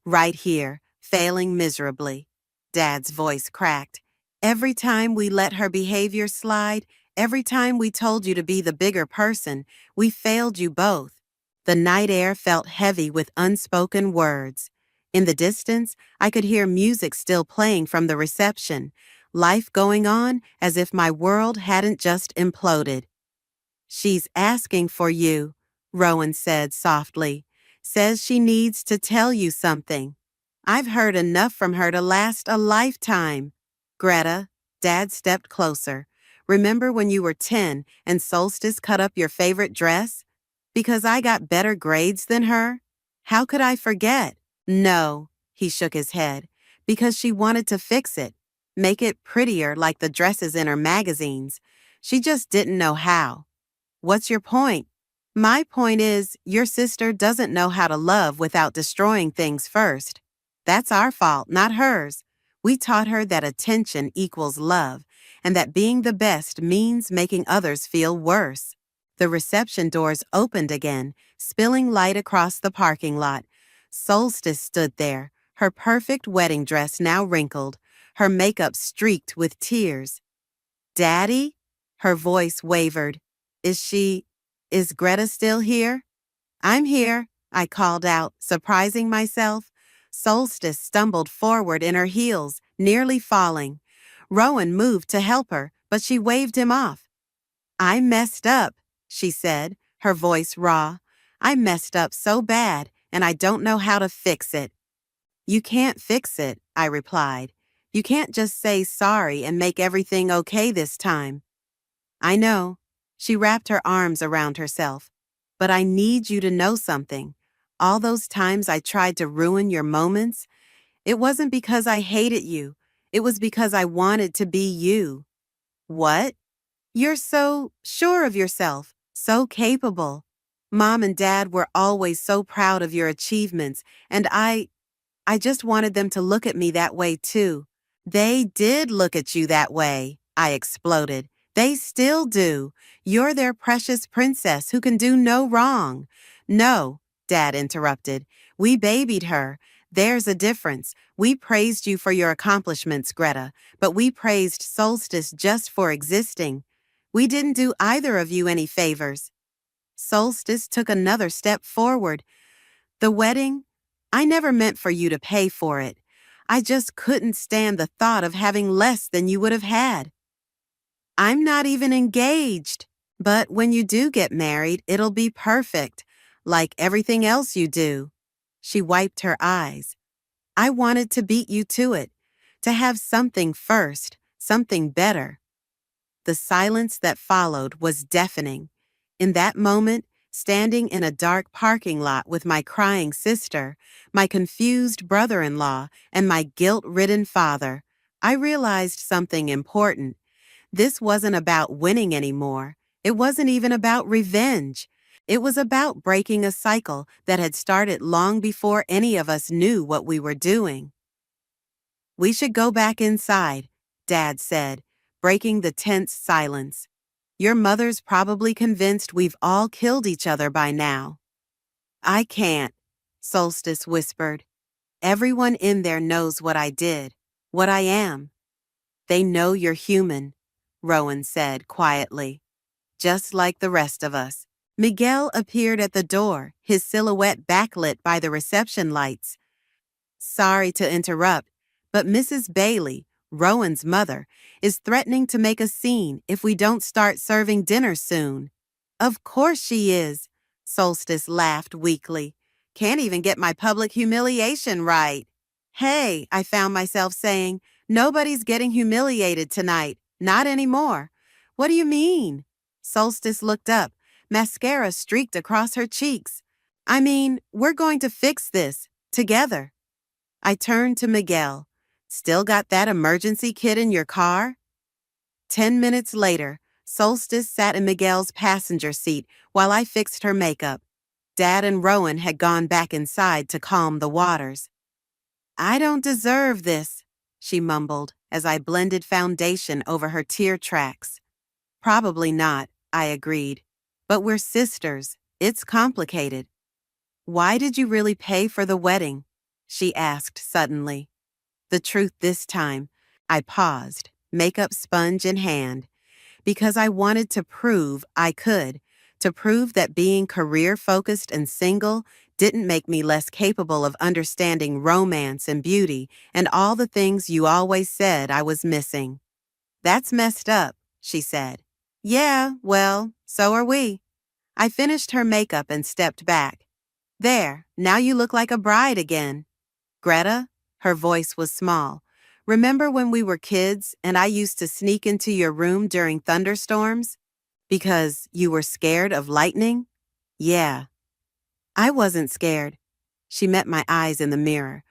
Right here, failing miserably. Dad's voice cracked. Every time we let her behavior slide, every time we told you to be the bigger person, we failed you both. The night air felt heavy with unspoken words. In the distance, I could hear music still playing from the reception, life going on as if my world hadn't just imploded. She's asking for you, Rowan said softly. Says she needs to tell you something. I've heard enough from her to last a lifetime. Greta, Dad stepped closer. Remember when you were 10 and Solstice cut up your favorite dress? Because I got better grades than her? How could I forget? No, he shook his head. Because she wanted to fix it. Make it prettier like the dresses in her magazines. She just didn't know how. What's your point? My point is, your sister doesn't know how to love without destroying things first. That's our fault, not hers. We taught her that attention equals love, and that being the best means making others feel worse. The reception doors opened again, spilling light across the parking lot. Solstice stood there, her perfect wedding dress now wrinkled, her makeup streaked with tears. "Daddy?" Her voice wavered. Is Greta still here?" "I'm here," I called out, surprising myself. Solstice stumbled forward in her heels, nearly falling. Rowan moved to help her, but she waved him off. "I messed up," she said, her voice raw. "I messed up so bad, and I don't know how to fix it." "You can't fix it," I replied. "You can't just say sorry and make everything okay this time." "I know." She wrapped her arms around herself. "But I need you to know something. All those times I tried to ruin your moments, it wasn't because I hated you. It was because I wanted to be you." "What?" "You're so sure of yourself, so capable. Mom and Dad were always so proud of your achievements, and I just wanted them to look at me that way too." "They did look at you that way," I exploded. "They still do. You're their precious princess who can do no wrong." "No," Dad interrupted. "We babied her. There's a difference. We praised you for your accomplishments, Greta, but we praised Solstice just for existing. We didn't do either of you any favors." Solstice took another step forward. "The wedding? I never meant for you to pay for it. I just couldn't stand the thought of having less than you would have had." "I'm not even engaged. But when you do get married, it'll be perfect, like everything else you do." She wiped her eyes. "I wanted to beat you to it, to have something first, something better." The silence that followed was deafening. In that moment, standing in a dark parking lot with my crying sister, my confused brother-in-law, and my guilt-ridden father, I realized something important. This wasn't about winning anymore. It wasn't even about revenge. It was about breaking a cycle that had started long before any of us knew what we were doing. "We should go back inside," Dad said, breaking the tense silence. "Your mother's probably convinced we've all killed each other by now." "I can't," Solstice whispered. "Everyone in there knows what I did, what I am." "They know you're human," Rowan said quietly. "Just like the rest of us." Miguel appeared at the door, his silhouette backlit by the reception lights. "Sorry to interrupt, but Mrs. Bailey, Rowan's mother, is threatening to make a scene if we don't start serving dinner soon." "Of course she is," Solstice laughed weakly. "Can't even get my public humiliation right." "Hey," I found myself saying, "nobody's getting humiliated tonight. Not anymore." "What do you mean?" Solstice looked up. Mascara streaked across her cheeks. "I mean, we're going to fix this, together." I turned to Miguel. "Still got that emergency kit in your car?" 10 minutes later, Solstice sat in Miguel's passenger seat while I fixed her makeup. Dad and Rowan had gone back inside to calm the waters. "I don't deserve this," she mumbled as I blended foundation over her tear tracks. "Probably not," I agreed. "But we're sisters. It's complicated." "Why did you really pay for the wedding?" she asked suddenly. The truth this time. I paused, makeup sponge in hand, because I wanted to prove I could, to prove that being career-focused and single didn't make me less capable of understanding romance and beauty and all the things you always said I was missing. "That's messed up," she said. "Yeah, well, so are we." I finished her makeup and stepped back. "There, now you look like a bride again." "Greta," her voice was small, "remember when we were kids and I used to sneak into your room during thunderstorms? Because you were scared of lightning?" "Yeah." "I wasn't scared." She met my eyes in the mirror.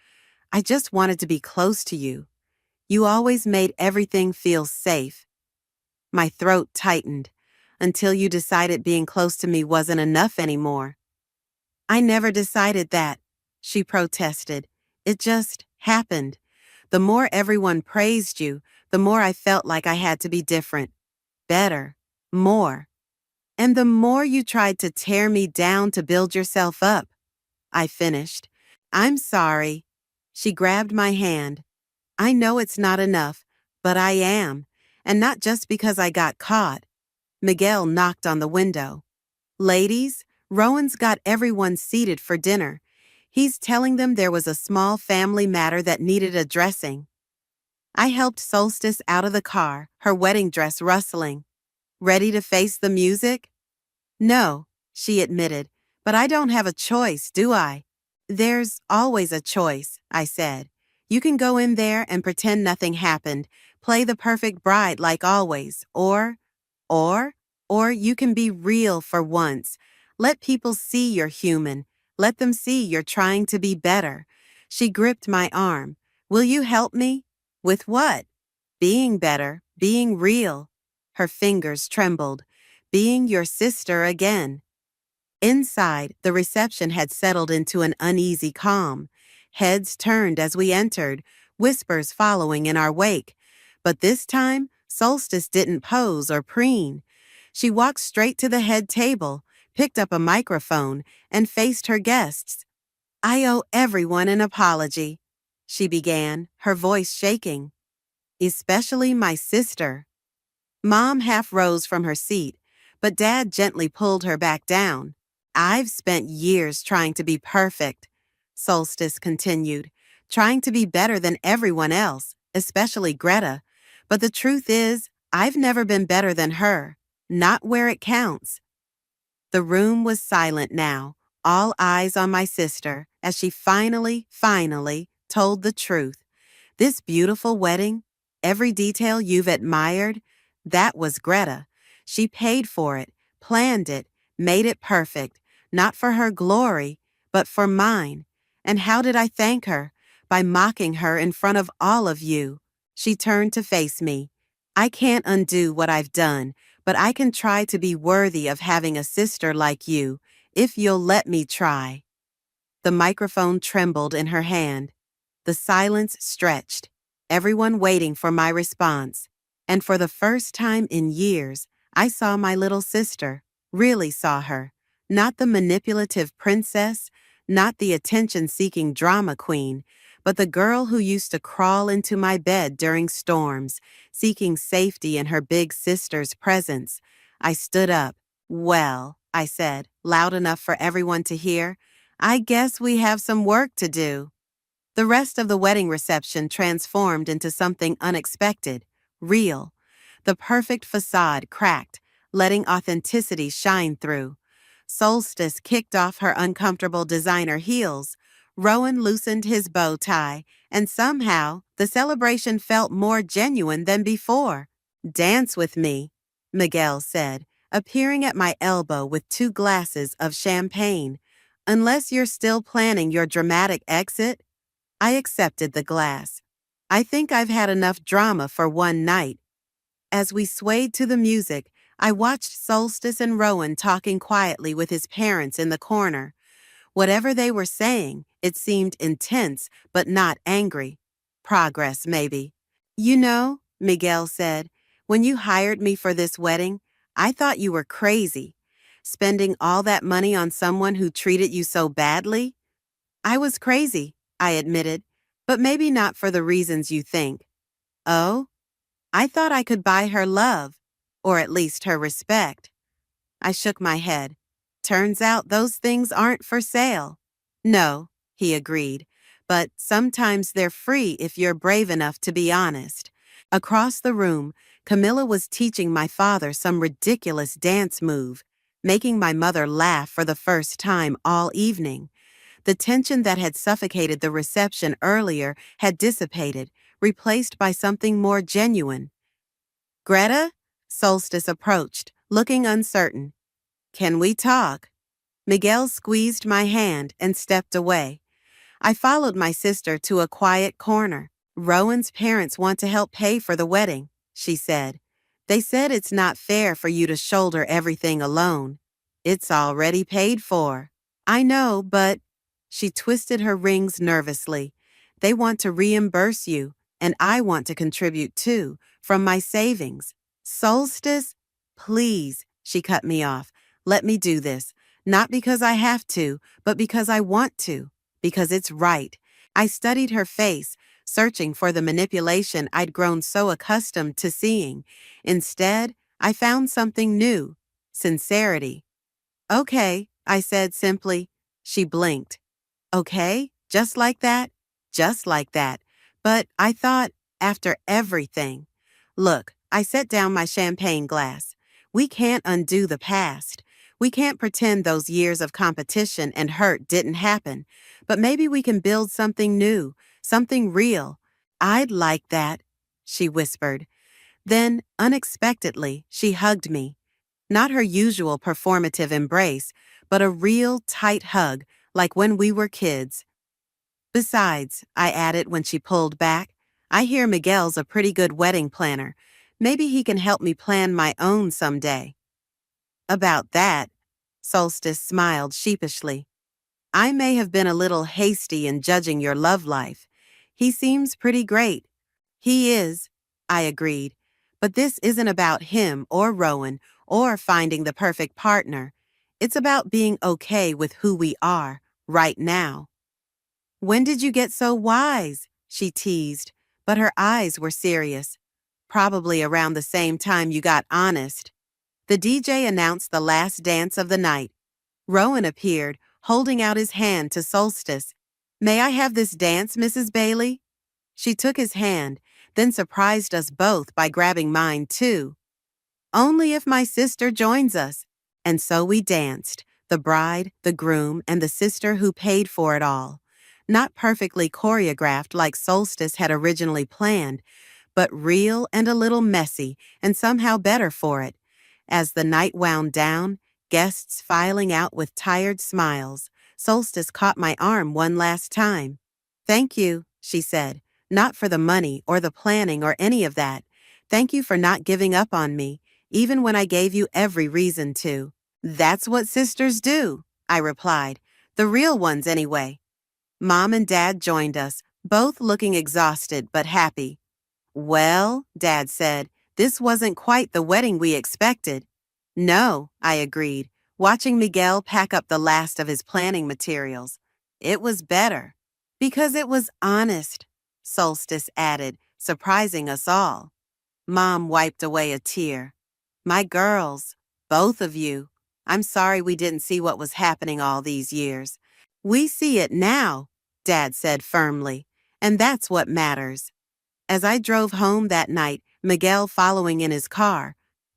"I just wanted to be close to you. You always made everything feel safe." My throat tightened until you decided being close to me wasn't enough anymore. "I never decided that," she protested. "It just happened. The more everyone praised you, the more I felt like I had to be different, better, more." And the more you tried to tear me down to build yourself up, I finished. I'm sorry. She grabbed my hand. I know it's not enough, but I am. And not just because I got caught. Miguel knocked on the window. Ladies, Rowan's got everyone seated for dinner. He's telling them there was a small family matter that needed addressing. I helped Solstice out of the car, her wedding dress rustling. Ready to face the music? No, she admitted, but I don't have a choice, do I? There's always a choice, I said. You can go in there and pretend nothing happened, play the perfect bride like always, or you can be real for once. Let people see you're human. Let them see you're trying to be better. She gripped my arm. Will you help me? With what? Being better, being real. Her fingers trembled. Being your sister again. Inside, the reception had settled into an uneasy calm. Heads turned as we entered, whispers following in our wake. But this time, Solstice didn't pose or preen. She walked straight to the head table, picked up a microphone, and faced her guests. I owe everyone an apology, she began, her voice shaking. Especially my sister. Mom half rose from her seat, but Dad gently pulled her back down. I've spent years trying to be perfect, Solstice continued, trying to be better than everyone else, especially Greta. But the truth is, I've never been better than her, not where it counts. The room was silent now, all eyes on my sister, as she finally told the truth. This beautiful wedding, every detail you've admired, that was Greta. She paid for it, planned it, made it perfect, not for her glory, but for mine. And how did I thank her? By mocking her in front of all of you. She turned to face me. I can't undo what I've done, but I can try to be worthy of having a sister like you, if you'll let me try. The microphone trembled in her hand. The silence stretched, everyone waiting for my response. And for the first time in years, I saw my little sister, really saw her. Not the manipulative princess, not the attention-seeking drama queen, but the girl who used to crawl into my bed during storms, seeking safety in her big sister's presence. I stood up. Well, I said, loud enough for everyone to hear, I guess we have some work to do. The rest of the wedding reception transformed into something unexpected, real. The perfect facade cracked, letting authenticity shine through. Solstice kicked off her uncomfortable designer heels. Rowan loosened his bow tie, and somehow the celebration felt more genuine than before. Dance with me, Miguel said, appearing at my elbow with 2 glasses of champagne. Unless you're still planning your dramatic exit. I accepted the glass. I think I've had enough drama for one night. As we swayed to the music, I watched Solstice and Rowan talking quietly with his parents in the corner. Whatever they were saying, it seemed intense but not angry. Progress, maybe. You know, Miguel said, when you hired me for this wedding, I thought you were crazy. Spending all that money on someone who treated you so badly? I was crazy, I admitted, but maybe not for the reasons you think. Oh? I thought I could buy her love, or at least her respect. I shook my head. Turns out those things aren't for sale. No, he agreed, but sometimes they're free if you're brave enough to be honest. Across the room, Camilla was teaching my father some ridiculous dance move, making my mother laugh for the first time all evening. The tension that had suffocated the reception earlier had dissipated, replaced by something more genuine. Greta? Solstice approached, looking uncertain. Can we talk? Miguel squeezed my hand and stepped away. I followed my sister to a quiet corner. Rowan's parents want to help pay for the wedding, she said. They said it's not fair for you to shoulder everything alone. It's already paid for. I know, but... She twisted her rings nervously. They want to reimburse you, and I want to contribute too, from my savings. Solstice, please, she cut me off. Let me do this. Not because I have to, but because I want to. Because it's right. I studied her face, searching for the manipulation I'd grown so accustomed to seeing. Instead, I found something new. Sincerity. Okay, I said simply. She blinked. Okay, just like that? Just like that. But I thought, after everything. Look, I set down my champagne glass. We can't undo the past. We can't pretend those years of competition and hurt didn't happen. But maybe we can build something new, something real. I'd like that, she whispered. Then, unexpectedly, she hugged me. Not her usual performative embrace, but a real tight hug, like when we were kids. Besides, I added when she pulled back, I hear Miguel's a pretty good wedding planner. Maybe he can help me plan my own someday. About that, Solstice smiled sheepishly. I may have been a little hasty in judging your love life. He seems pretty great. He is, I agreed. But this isn't about him or Rowan or finding the perfect partner. It's about being okay with who we are right now. When did you get so wise? She teased, but her eyes were serious. Probably around the same time you got honest. The DJ announced the last dance of the night. Rowan appeared, holding out his hand to Solstice. May I have this dance, Mrs. Bailey? She took his hand, then surprised us both by grabbing mine too. Only if my sister joins us. And so we danced, the bride, the groom, and the sister who paid for it all. Not perfectly choreographed like Solstice had originally planned, but real and a little messy, and somehow better for it. As the night wound down, guests filing out with tired smiles, Solstice caught my arm one last time. Thank you, she said, not for the money or the planning or any of that. Thank you for not giving up on me, even when I gave you every reason to. That's what sisters do, I replied. The real ones, anyway. Mom and Dad joined us, both looking exhausted but happy. Well, Dad said, this wasn't quite the wedding we expected. No, I agreed, watching Miguel pack up the last of his planning materials. It was better. Because it was honest, Solstice added, surprising us all. Mom wiped away a tear. My girls, both of you, I'm sorry we didn't see what was happening all these years. We see it now, Dad said firmly, and that's what matters. As I drove home that night, Miguel following in his car,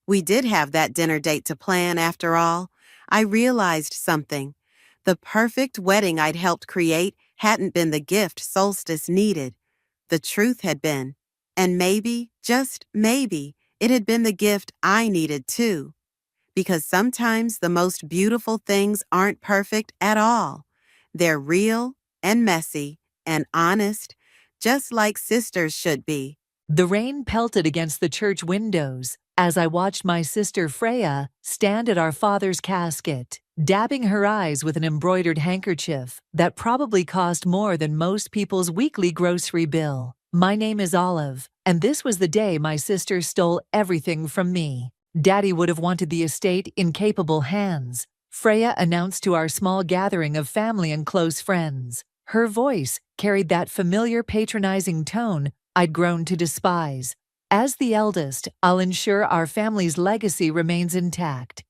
we did have that dinner date to plan after all, I realized something. The perfect wedding I'd helped create hadn't been the gift Solstice needed. The truth had been, and maybe, just maybe, it had been the gift I needed too. Because sometimes the most beautiful things aren't perfect at all. They're real and messy and honest, just like sisters should be. The rain pelted against the church windows as I watched my sister Freya stand at our father's casket, dabbing her eyes with an embroidered handkerchief that probably cost more than most people's weekly grocery bill. My name is Olive, and this was the day my sister stole everything from me. Daddy would have wanted the estate in capable hands, Freya announced to our small gathering of family and close friends. Her voice carried that familiar patronizing tone I'd grown to despise. As the eldest, I'll ensure our family's legacy remains intact.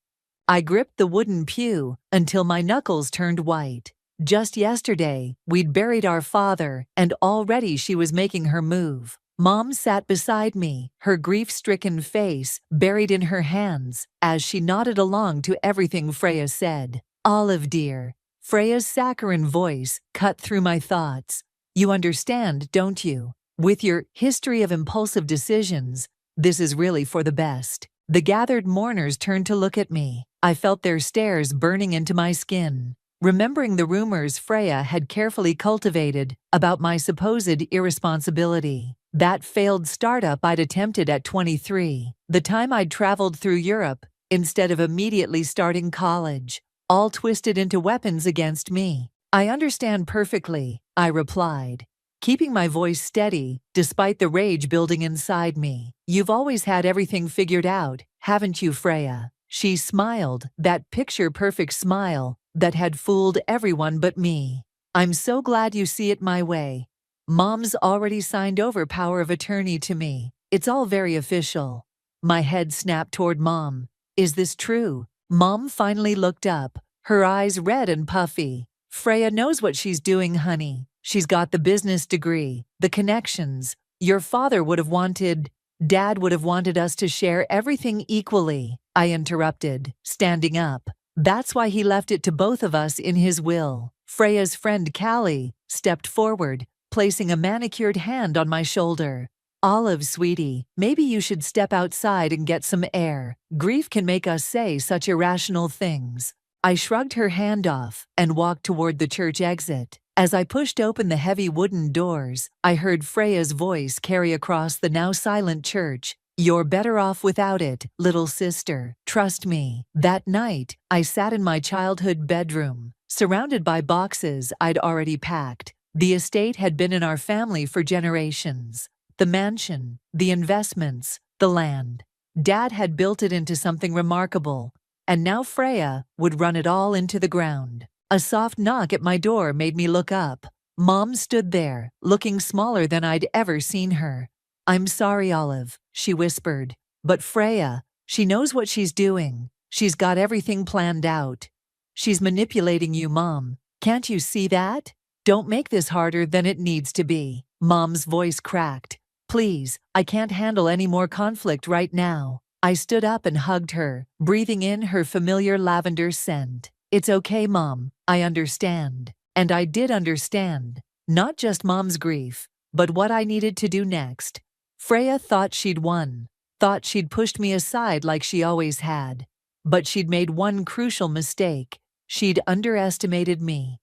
I gripped the wooden pew until my knuckles turned white. Just yesterday, we'd buried our father, and already she was making her move. Mom sat beside me, her grief-stricken face buried in her hands, as she nodded along to everything Freya said. Olive, dear. Freya's saccharine voice cut through my thoughts. You understand, don't you? With your history of impulsive decisions, this is really for the best. The gathered mourners turned to look at me. I felt their stares burning into my skin. Remembering the rumors Freya had carefully cultivated about my supposed irresponsibility. That failed startup I'd attempted at 23, the time I'd traveled through Europe instead of immediately starting college, all twisted into weapons against me. I understand perfectly, I replied, keeping my voice steady despite the rage building inside me. You've always had everything figured out, haven't you, Freya? She smiled, that picture-perfect smile that had fooled everyone but me. I'm so glad you see it my way. Mom's already signed over power of attorney to me. It's all very official. My head snapped toward Mom. Is this true? Mom finally looked up, her eyes red and puffy. Freya knows what she's doing, honey. She's got the business degree, the connections. Your father would have wanted, Dad would have wanted us to share everything equally, I interrupted, standing up. That's why he left it to both of us in his will. Freya's friend Callie stepped forward, placing a manicured hand on my shoulder. Olive, sweetie, maybe you should step outside and get some air. Grief can make us say such irrational things. I shrugged her hand off and walked toward the church exit. As I pushed open the heavy wooden doors, I heard Freya's voice carry across the now silent church. You're better off without it, little sister. Trust me. That night, I sat in my childhood bedroom, surrounded by boxes I'd already packed. The estate had been in our family for generations. The mansion, the investments, the land. Dad had built it into something remarkable, and now Freya would run it all into the ground. A soft knock at my door made me look up. Mom stood there, looking smaller than I'd ever seen her. I'm sorry, Olive, she whispered, but Freya, she knows what she's doing. She's got everything planned out. She's manipulating you, Mom. Can't you see that? Don't make this harder than it needs to be. Mom's voice cracked. Please, I can't handle any more conflict right now. I stood up and hugged her, breathing in her familiar lavender scent. It's okay, Mom. I understand. And I did understand. Not just Mom's grief, but what I needed to do next. Freya thought she'd won, thought she'd pushed me aside like she always had. But she'd made one crucial mistake. She'd underestimated me.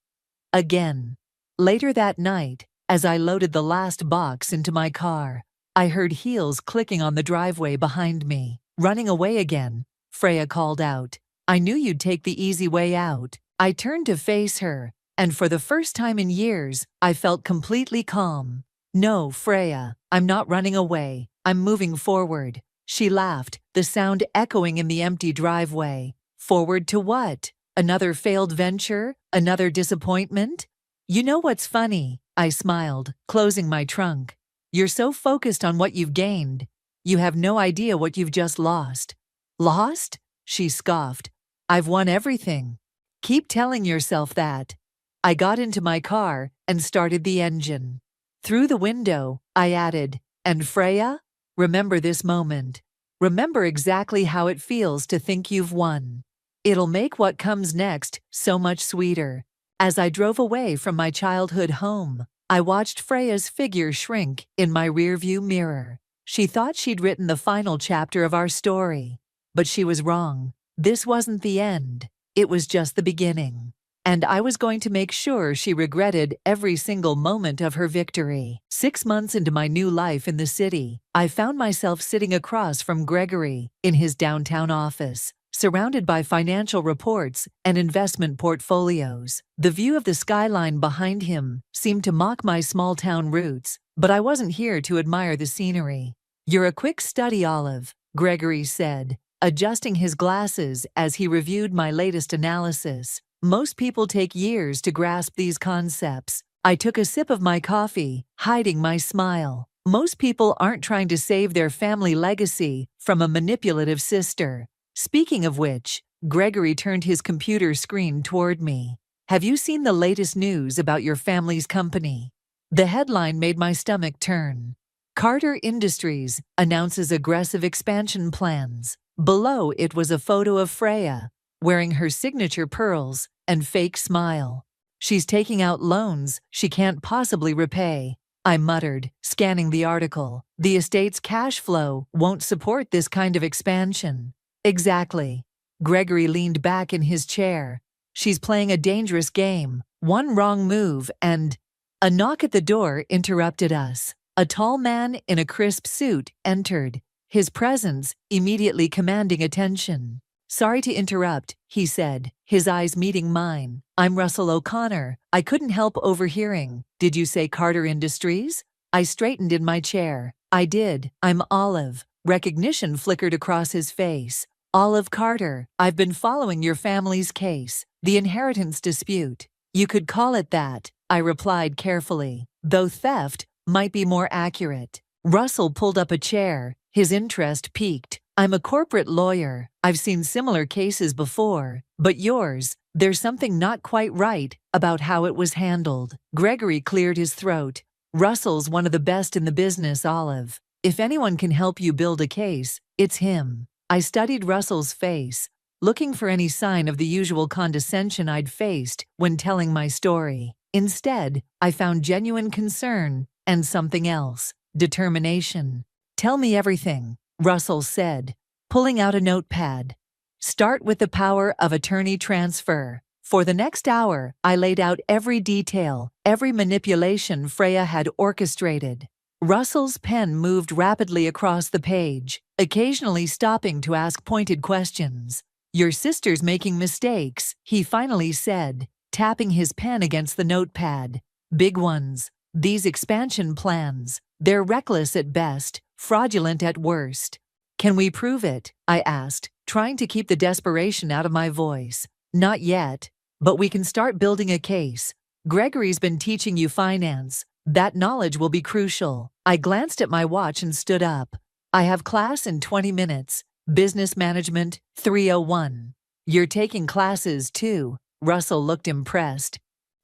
Again. Later that night, as I loaded the last box into my car, I heard heels clicking on the driveway behind me. Running away again, Freya called out. I knew you'd take the easy way out. I turned to face her, and for the first time in years, I felt completely calm. No, Freya, I'm not running away. I'm moving forward. She laughed, the sound echoing in the empty driveway. Forward to what? Another failed venture? Another disappointment? You know what's funny? I smiled, closing my trunk. You're so focused on what you've gained. You have no idea what you've just lost. Lost? She scoffed. I've won everything. Keep telling yourself that. I got into my car and started the engine. Through the window, I added, and Freya, remember this moment. Remember exactly how it feels to think you've won. It'll make what comes next so much sweeter. As I drove away from my childhood home, I watched Freya's figure shrink in my rearview mirror. She thought she'd written the final chapter of our story. But she was wrong. This wasn't the end. It was just the beginning. And I was going to make sure she regretted every single moment of her victory. 6 months into my new life in the city, I found myself sitting across from Gregory in his downtown office, surrounded by financial reports and investment portfolios. The view of the skyline behind him seemed to mock my small-town roots, but I wasn't here to admire the scenery. You're a quick study, Olive, Gregory said, adjusting his glasses as he reviewed my latest analysis. Most people take years to grasp these concepts. I took a sip of my coffee, hiding my smile. Most people aren't trying to save their family legacy from a manipulative sister. Speaking of which, Gregory turned his computer screen toward me. Have you seen the latest news about your family's company? The headline made my stomach turn. Carter Industries announces aggressive expansion plans. Below it was a photo of Freya, wearing her signature pearls and fake smile. She's taking out loans she can't possibly repay, I muttered, scanning the article. The estate's cash flow won't support this kind of expansion. Exactly. Gregory leaned back in his chair. She's playing a dangerous game. One wrong move and... A knock at the door interrupted us. A tall man in a crisp suit entered, his presence immediately commanding attention. Sorry to interrupt, he said, his eyes meeting mine. I'm Russell O'Connor. I couldn't help overhearing. Did you say Carter Industries? I straightened in my chair. I did. I'm Olive. Recognition flickered across his face. Olive Carter, I've been following your family's case, the inheritance dispute. You could call it that, I replied carefully, though theft might be more accurate. Russell pulled up a chair, his interest piqued. I'm a corporate lawyer. I've seen similar cases before, but yours, there's something not quite right about how it was handled. Gregory cleared his throat. Russell's one of the best in the business, Olive. If anyone can help you build a case, it's him. I studied Russell's face, looking for any sign of the usual condescension I'd faced when telling my story. Instead, I found genuine concern and something else, determination. Tell me everything, Russell said, pulling out a notepad. Start with the power of attorney transfer. For the next hour, I laid out every detail, every manipulation Freya had orchestrated. Russell's pen moved rapidly across the page, occasionally stopping to ask pointed questions. Your sister's making mistakes, he finally said, tapping his pen against the notepad. Big ones. These expansion plans. They're reckless at best, fraudulent at worst. Can we prove it? I asked, trying to keep the desperation out of my voice. Not yet, but we can start building a case. Gregory's been teaching you finance. That knowledge will be crucial. I glanced at my watch and stood up. I have class in 20 minutes. Business Management 301. You're taking classes too. Russell looked impressed.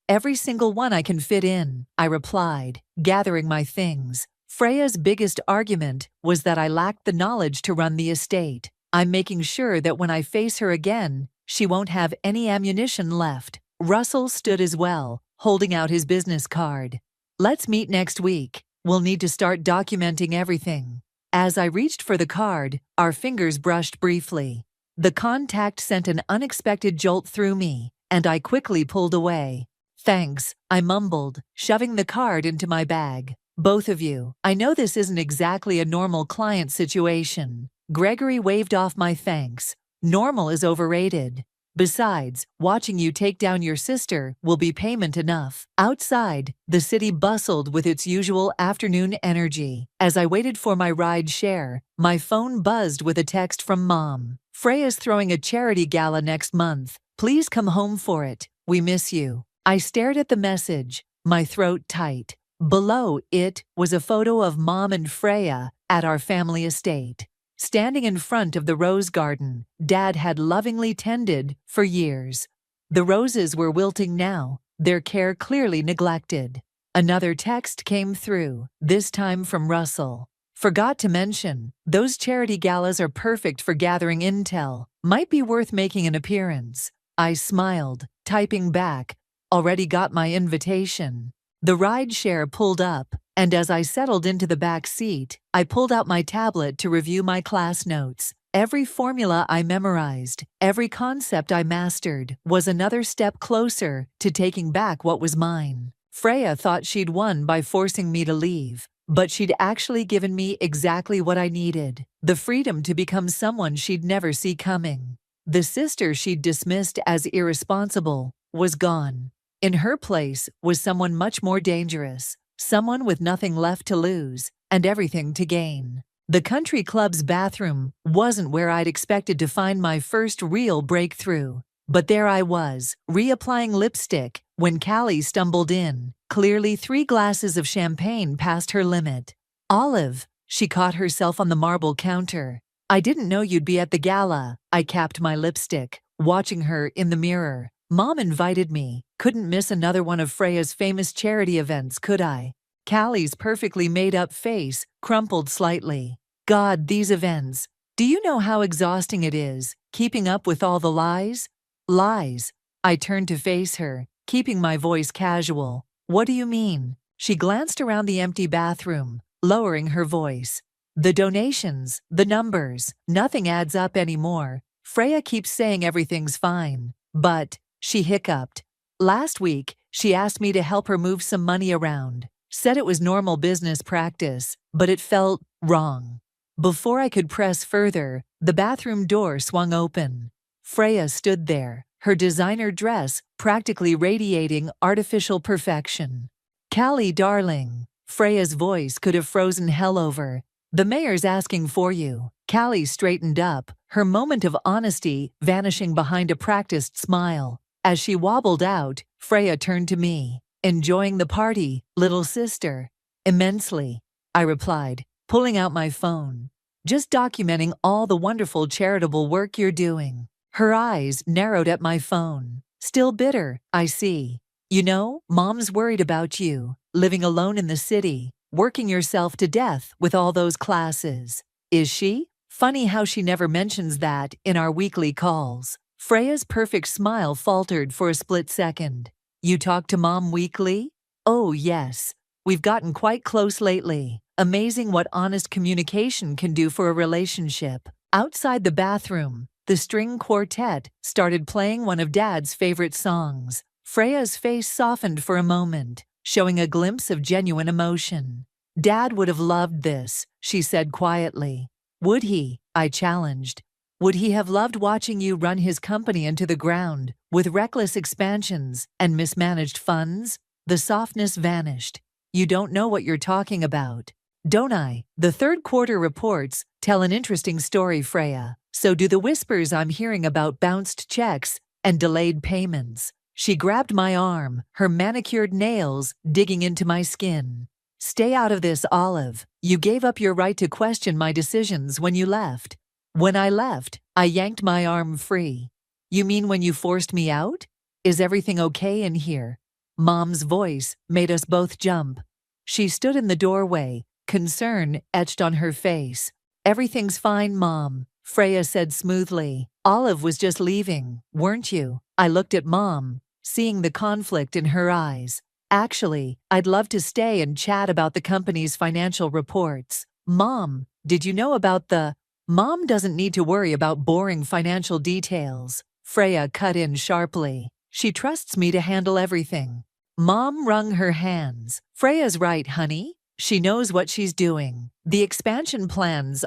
Every single one I can fit in, I replied, gathering my things. Freya's biggest argument was that I lacked the knowledge to run the estate. I'm making sure that when I face her again, she won't have any ammunition left. Russell stood as well, holding out his business card. Let's meet next week. We'll need to start documenting everything. As I reached for the card, our fingers brushed briefly. The contact sent an unexpected jolt through me, and I quickly pulled away. Thanks, I mumbled, shoving the card into my bag. Both of you. I know this isn't exactly a normal client situation. Gregory waved off my thanks. Normal is overrated. Besides, watching you take down your sister will be payment enough. Outside, the city bustled with its usual afternoon energy. As I waited for my ride share, my phone buzzed with a text from Mom. Freya's throwing a charity gala next month. Please come home for it. We miss you. I stared at the message, my throat tight. Below it was a photo of Mom and Freya at our family estate. Standing in front of the rose garden Dad had lovingly tended for years. The roses were wilting now, their care clearly neglected. Another text came through, this time from Russell. Forgot to mention, those charity galas are perfect for gathering intel. Might be worth making an appearance. I smiled, typing back, already got my invitation. The rideshare pulled up, and as I settled into the back seat, I pulled out my tablet to review my class notes. Every formula I memorized, every concept I mastered, was another step closer to taking back what was mine. Freya thought she'd won by forcing me to leave, but she'd actually given me exactly what I needed, the freedom to become someone she'd never see coming. The sister she'd dismissed as irresponsible was gone. In her place was someone much more dangerous, someone with nothing left to lose and everything to gain. The country club's bathroom wasn't where I'd expected to find my first real breakthrough. But there I was, reapplying lipstick, when Callie stumbled in, clearly 3 glasses of champagne past her limit. Olive, she caught herself on the marble counter. I didn't know you'd be at the gala. I capped my lipstick, watching her in the mirror. Mom invited me. Couldn't miss another one of Freya's famous charity events, could I? Callie's perfectly made-up face crumpled slightly. God, these events. Do you know how exhausting it is, keeping up with all the lies? Lies. I turned to face her, keeping my voice casual. What do you mean? She glanced around the empty bathroom, lowering her voice. The donations, the numbers, nothing adds up anymore. Freya keeps saying everything's fine. But, she hiccuped. Last week, she asked me to help her move some money around. Said it was normal business practice, but it felt wrong. Before I could press further, the bathroom door swung open. Freya stood there, her designer dress practically radiating artificial perfection. Callie, darling. Freya's voice could have frozen hell over. The mayor's asking for you. Callie straightened up, her moment of honesty vanishing behind a practiced smile. As she wobbled out, Freya turned to me. Enjoying the party, little sister? Immensely, I replied, pulling out my phone. Just documenting all the wonderful charitable work you're doing. Her eyes narrowed at my phone. Still bitter, I see. You know, Mom's worried about you, living alone in the city, working yourself to death with all those classes. Is she? Funny how she never mentions that in our weekly calls. Freya's perfect smile faltered for a split second. You talk to Mom weekly? Oh, yes. We've gotten quite close lately. Amazing what honest communication can do for a relationship. Outside the bathroom, the string quartet started playing one of Dad's favorite songs. Freya's face softened for a moment, showing a glimpse of genuine emotion. Dad would have loved this, she said quietly. Would he? I challenged. Would he have loved watching you run his company into the ground, with reckless expansions and mismanaged funds? The softness vanished. You don't know what you're talking about. Don't I? The third quarter reports tell an interesting story, Freya. So do the whispers I'm hearing about bounced checks and delayed payments. She grabbed my arm, her manicured nails digging into my skin. Stay out of this, Olive. You gave up your right to question my decisions when you left. When I left, I yanked my arm free. You mean when you forced me out? Is everything okay in here? Mom's voice made us both jump. She stood in the doorway, concern etched on her face. Everything's fine, Mom, Freya said smoothly. Olive was just leaving, weren't you? I looked at Mom, seeing the conflict in her eyes. Actually, I'd love to stay and chat about the company's financial reports. Mom, did you know about the... Mom doesn't need to worry about boring financial details. Freya cut in sharply. She trusts me to handle everything. Mom wrung her hands. Freya's right, honey. She knows what she's doing. The expansion plans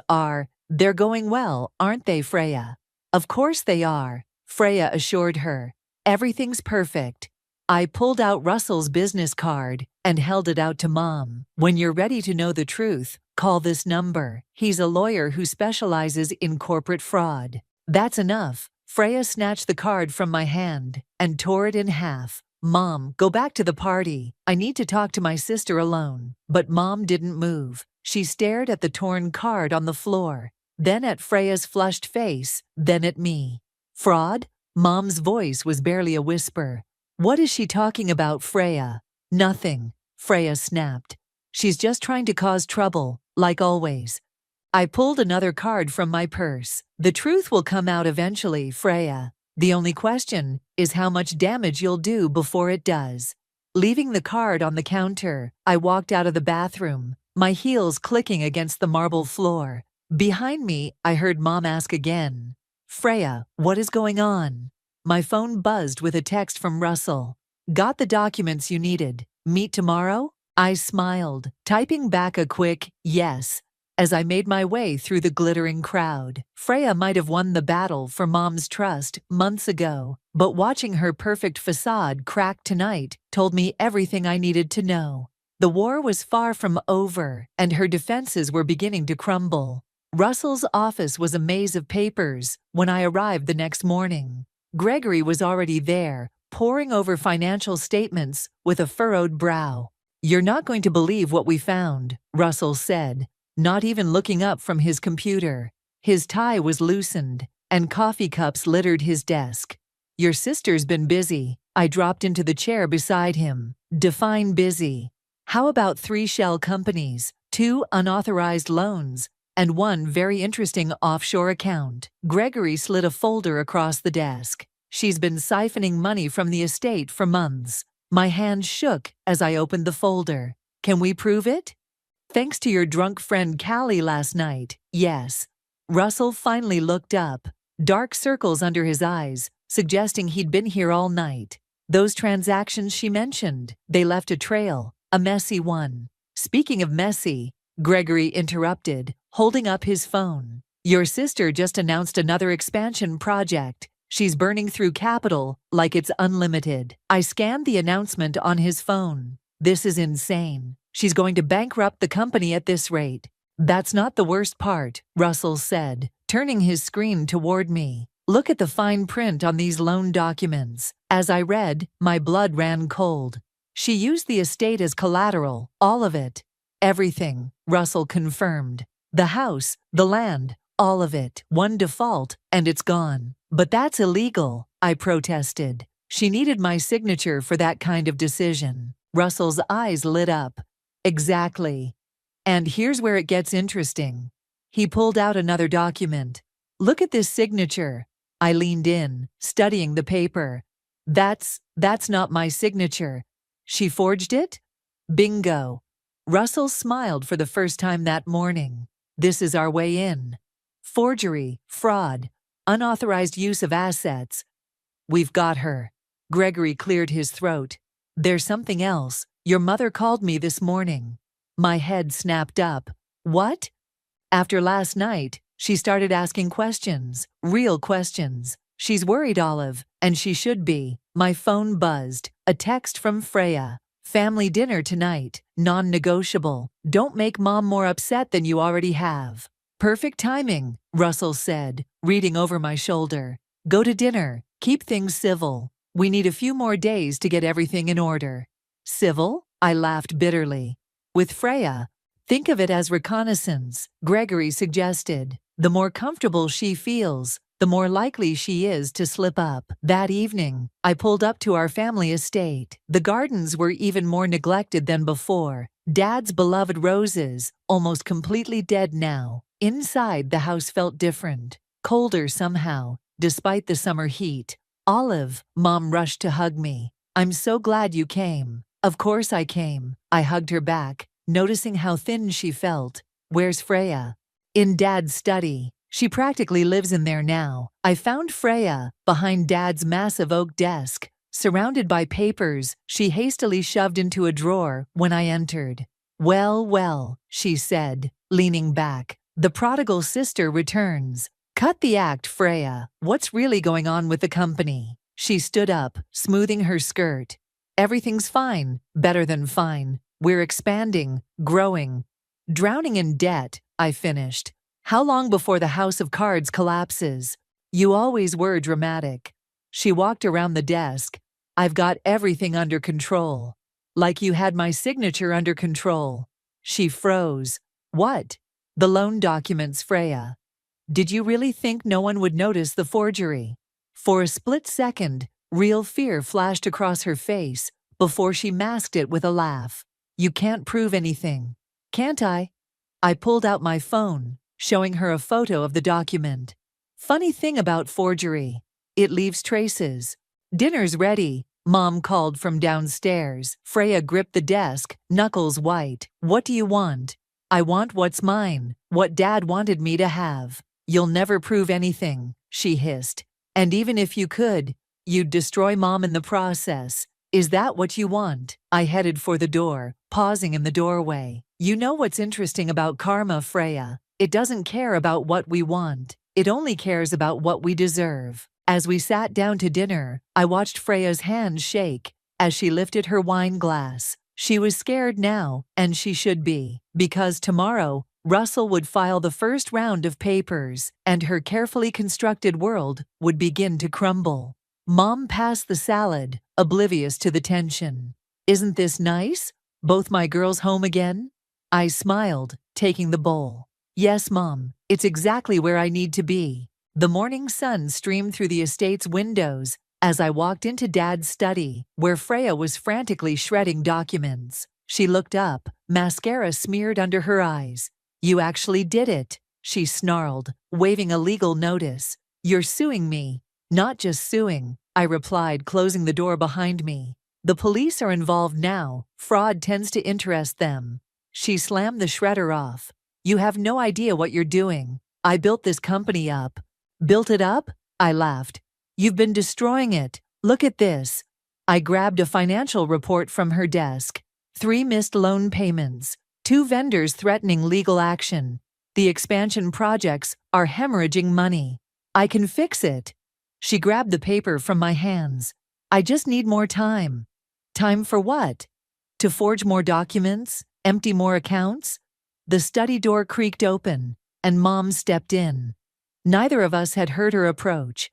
they're going well, aren't they, Freya? Of course they are, Freya assured her. Everything's perfect. I pulled out Russell's business card and held it out to Mom. When you're ready to know the truth, call this number. He's a lawyer who specializes in corporate fraud. That's enough. Freya snatched the card from my hand and tore it in half. Mom, go back to the party. I need to talk to my sister alone. But Mom didn't move. She stared at the torn card on the floor, then at Freya's flushed face, then at me. Fraud? Mom's voice was barely a whisper. What is she talking about, Freya? Nothing, Freya snapped. She's just trying to cause trouble, like always. I pulled another card from my purse. The truth will come out eventually, Freya. The only question is how much damage you'll do before it does. Leaving the card on the counter, I walked out of the bathroom, my heels clicking against the marble floor. Behind me, I heard Mom ask again, Freya, what is going on? My phone buzzed with a text from Russell. Got the documents you needed. Meet tomorrow? I smiled, typing back a quick yes. As I made my way through the glittering crowd, Freya might have won the battle for Mom's trust months ago, but watching her perfect facade crack tonight told me everything I needed to know. The war was far from over, and her defenses were beginning to crumble. Russell's office was a maze of papers when I arrived the next morning. Gregory was already there, poring over financial statements with a furrowed brow. You're not going to believe what we found, Russell said, not even looking up from his computer. His tie was loosened, and coffee cups littered his desk. Your sister's been busy. I dropped into the chair beside him. Define busy. How about 3 shell companies, 2 unauthorized loans, and 1 very interesting offshore account? Gregory slid a folder across the desk. She's been siphoning money from the estate for months. My hand shook as I opened the folder. Can we prove it? Thanks to your drunk friend Callie last night, yes. Russell finally looked up, dark circles under his eyes, suggesting he'd been here all night. Those transactions she mentioned, they left a trail, a messy one. Speaking of messy, Gregory interrupted, holding up his phone. Your sister just announced another expansion project. She's burning through capital like it's unlimited. I scanned the announcement on his phone. This is insane. She's going to bankrupt the company at this rate. That's not the worst part, Russell said, turning his screen toward me. Look at the fine print on these loan documents. As I read, my blood ran cold. She used the estate as collateral, all of it. Everything, Russell confirmed. The house, the land, all of it. One default, and it's gone. But that's illegal, I protested. She needed my signature for that kind of decision. Russell's eyes lit up. Exactly. And here's where it gets interesting. He pulled out another document. Look at this signature. I leaned in, studying the paper. That's not my signature. She forged it? Bingo. Russell smiled for the first time that morning. This is our way in. Forgery, fraud, unauthorized use of assets. We've got her. Gregory cleared his throat. There's something else. Your mother called me this morning. My head snapped up. What? After last night, she started asking questions, real questions. She's worried, Olive, and she should be. My phone buzzed. A text from Freya. Family dinner tonight, non-negotiable. Don't make Mom more upset than you already have. Perfect timing, Russell said, reading over my shoulder. Go to dinner. Keep things civil. We need a few more days to get everything in order. Civil? I laughed bitterly. With Freya, think of it as reconnaissance, Gregory suggested. The more comfortable she feels, the more likely she is to slip up. That evening, I pulled up to our family estate. The gardens were even more neglected than before. Dad's beloved roses, almost completely dead now. Inside, the house felt different, colder somehow, despite the summer heat. Olive, Mom rushed to hug me. I'm so glad you came. Of course I came. I hugged her back, noticing how thin she felt. Where's Freya? In Dad's study. She practically lives in there now. I found Freya behind Dad's massive oak desk, surrounded by papers she hastily shoved into a drawer when I entered. Well, well, she said, leaning back. The prodigal sister returns. Cut the act, Freya. What's really going on with the company? She stood up, smoothing her skirt. Everything's fine, better than fine. We're expanding, growing. Drowning in debt, I finished. How long before the house of cards collapses? You always were dramatic. She walked around the desk. I've got everything under control. Like you had my signature under control. She froze. What? The loan documents, Freya. Did you really think no one would notice the forgery? For a split second, real fear flashed across her face before she masked it with a laugh. You can't prove anything. Can't I? I pulled out my phone, showing her a photo of the document. Funny thing about forgery. It leaves traces. Dinner's ready, Mom called from downstairs. Freya gripped the desk, knuckles white. What do you want? I want what's mine, what Dad wanted me to have. You'll never prove anything, she hissed. And even if you could, you'd destroy Mom in the process. Is that what you want? I headed for the door, pausing in the doorway. You know what's interesting about karma, Freya? It doesn't care about what we want. It only cares about what we deserve. As we sat down to dinner, I watched Freya's hand shake as she lifted her wine glass. She was scared now, and she should be, because tomorrow, Russell would file the first round of papers, and her carefully constructed world would begin to crumble. Mom passed the salad, oblivious to the tension. Isn't this nice? Both my girls home again? I smiled, taking the bowl. Yes, Mom, it's exactly where I need to be. The morning sun streamed through the estate's windows as I walked into Dad's study, where Freya was frantically shredding documents. She looked up, mascara smeared under her eyes. You actually did it, she snarled, waving a legal notice. You're suing me. Not just suing, I replied, closing the door behind me. The police are involved now. Fraud tends to interest them. She slammed the shredder off. You have no idea what you're doing. I built this company up. Built it up? I laughed. You've been destroying it. Look at this. I grabbed a financial report from her desk. 3 missed loan payments. 2 vendors threatening legal action. The expansion projects are hemorrhaging money. I can fix it. She grabbed the paper from my hands. I just need more time. Time for what? To forge more documents? Empty more accounts? The study door creaked open, and Mom stepped in. Neither of us had heard her approach.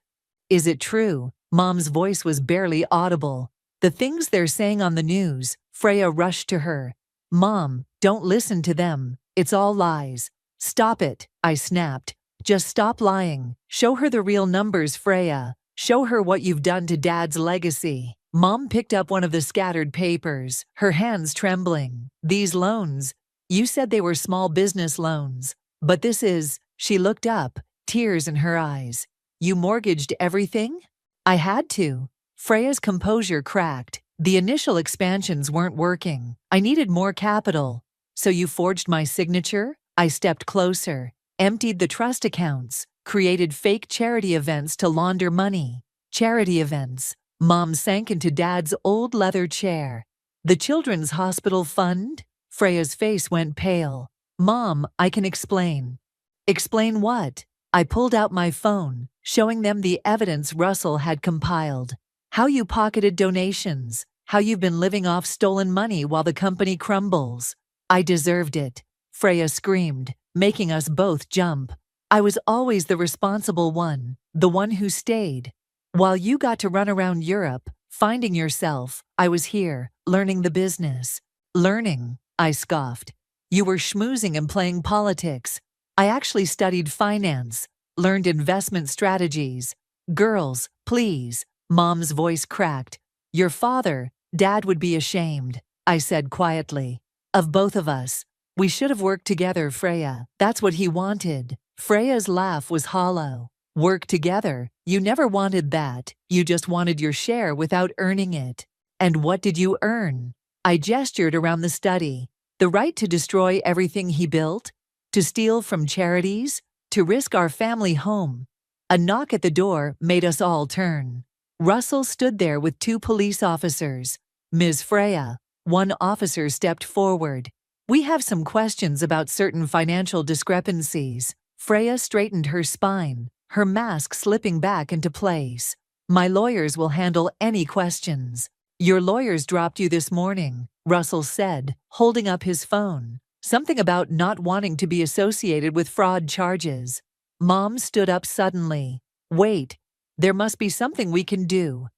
Is it true? Mom's voice was barely audible. The things they're saying on the news. Freya rushed to her. Mom, don't listen to them. It's all lies. Stop it, I snapped. Just stop lying. Show her the real numbers, Freya. Show her what you've done to Dad's legacy. Mom picked up one of the scattered papers, her hands trembling. These loans. You said they were small business loans. But this is. She looked up, tears in her eyes. You mortgaged everything? I had to. Freya's composure cracked. The initial expansions weren't working. I needed more capital. So you forged my signature? I stepped closer, emptied the trust accounts, created fake charity events to launder money. Charity events. Mom sank into Dad's old leather chair. The Children's Hospital Fund? Freya's face went pale. Mom, I can explain. Explain what? I pulled out my phone, showing them the evidence Russell had compiled. How you pocketed donations, how you've been living off stolen money while the company crumbles. I deserved it, Freya screamed, making us both jump. I was always the responsible one, the one who stayed. While you got to run around Europe, finding yourself, I was here, learning the business. Learning, I scoffed. You were schmoozing and playing politics. I actually studied finance, learned investment strategies. Girls, please. Mom's voice cracked. Your father, Dad would be ashamed, I said quietly. Of both of us. We should have worked together, Freya. That's what he wanted. Freya's laugh was hollow. Work together? You never wanted that. You just wanted your share without earning it. And what did you earn? I gestured around the study. The right to destroy everything he built? To steal from charities? To risk our family home? A knock at the door made us all turn. Russell stood there with 2 police officers. Ms. Freya. One officer stepped forward. We have some questions about certain financial discrepancies. Freya straightened her spine, her mask slipping back into place. My lawyers will handle any questions. Your lawyers dropped you this morning, Russell said, holding up his phone. Something about not wanting to be associated with fraud charges. Mom stood up suddenly. Wait, there must be something we can do.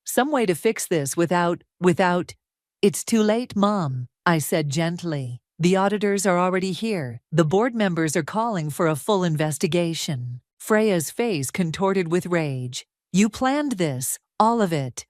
Some way to fix this without. It's too late, Mom, I said gently. The auditors are already here. The board members are calling for a full investigation. Freya's face contorted with rage. You planned this, all of it.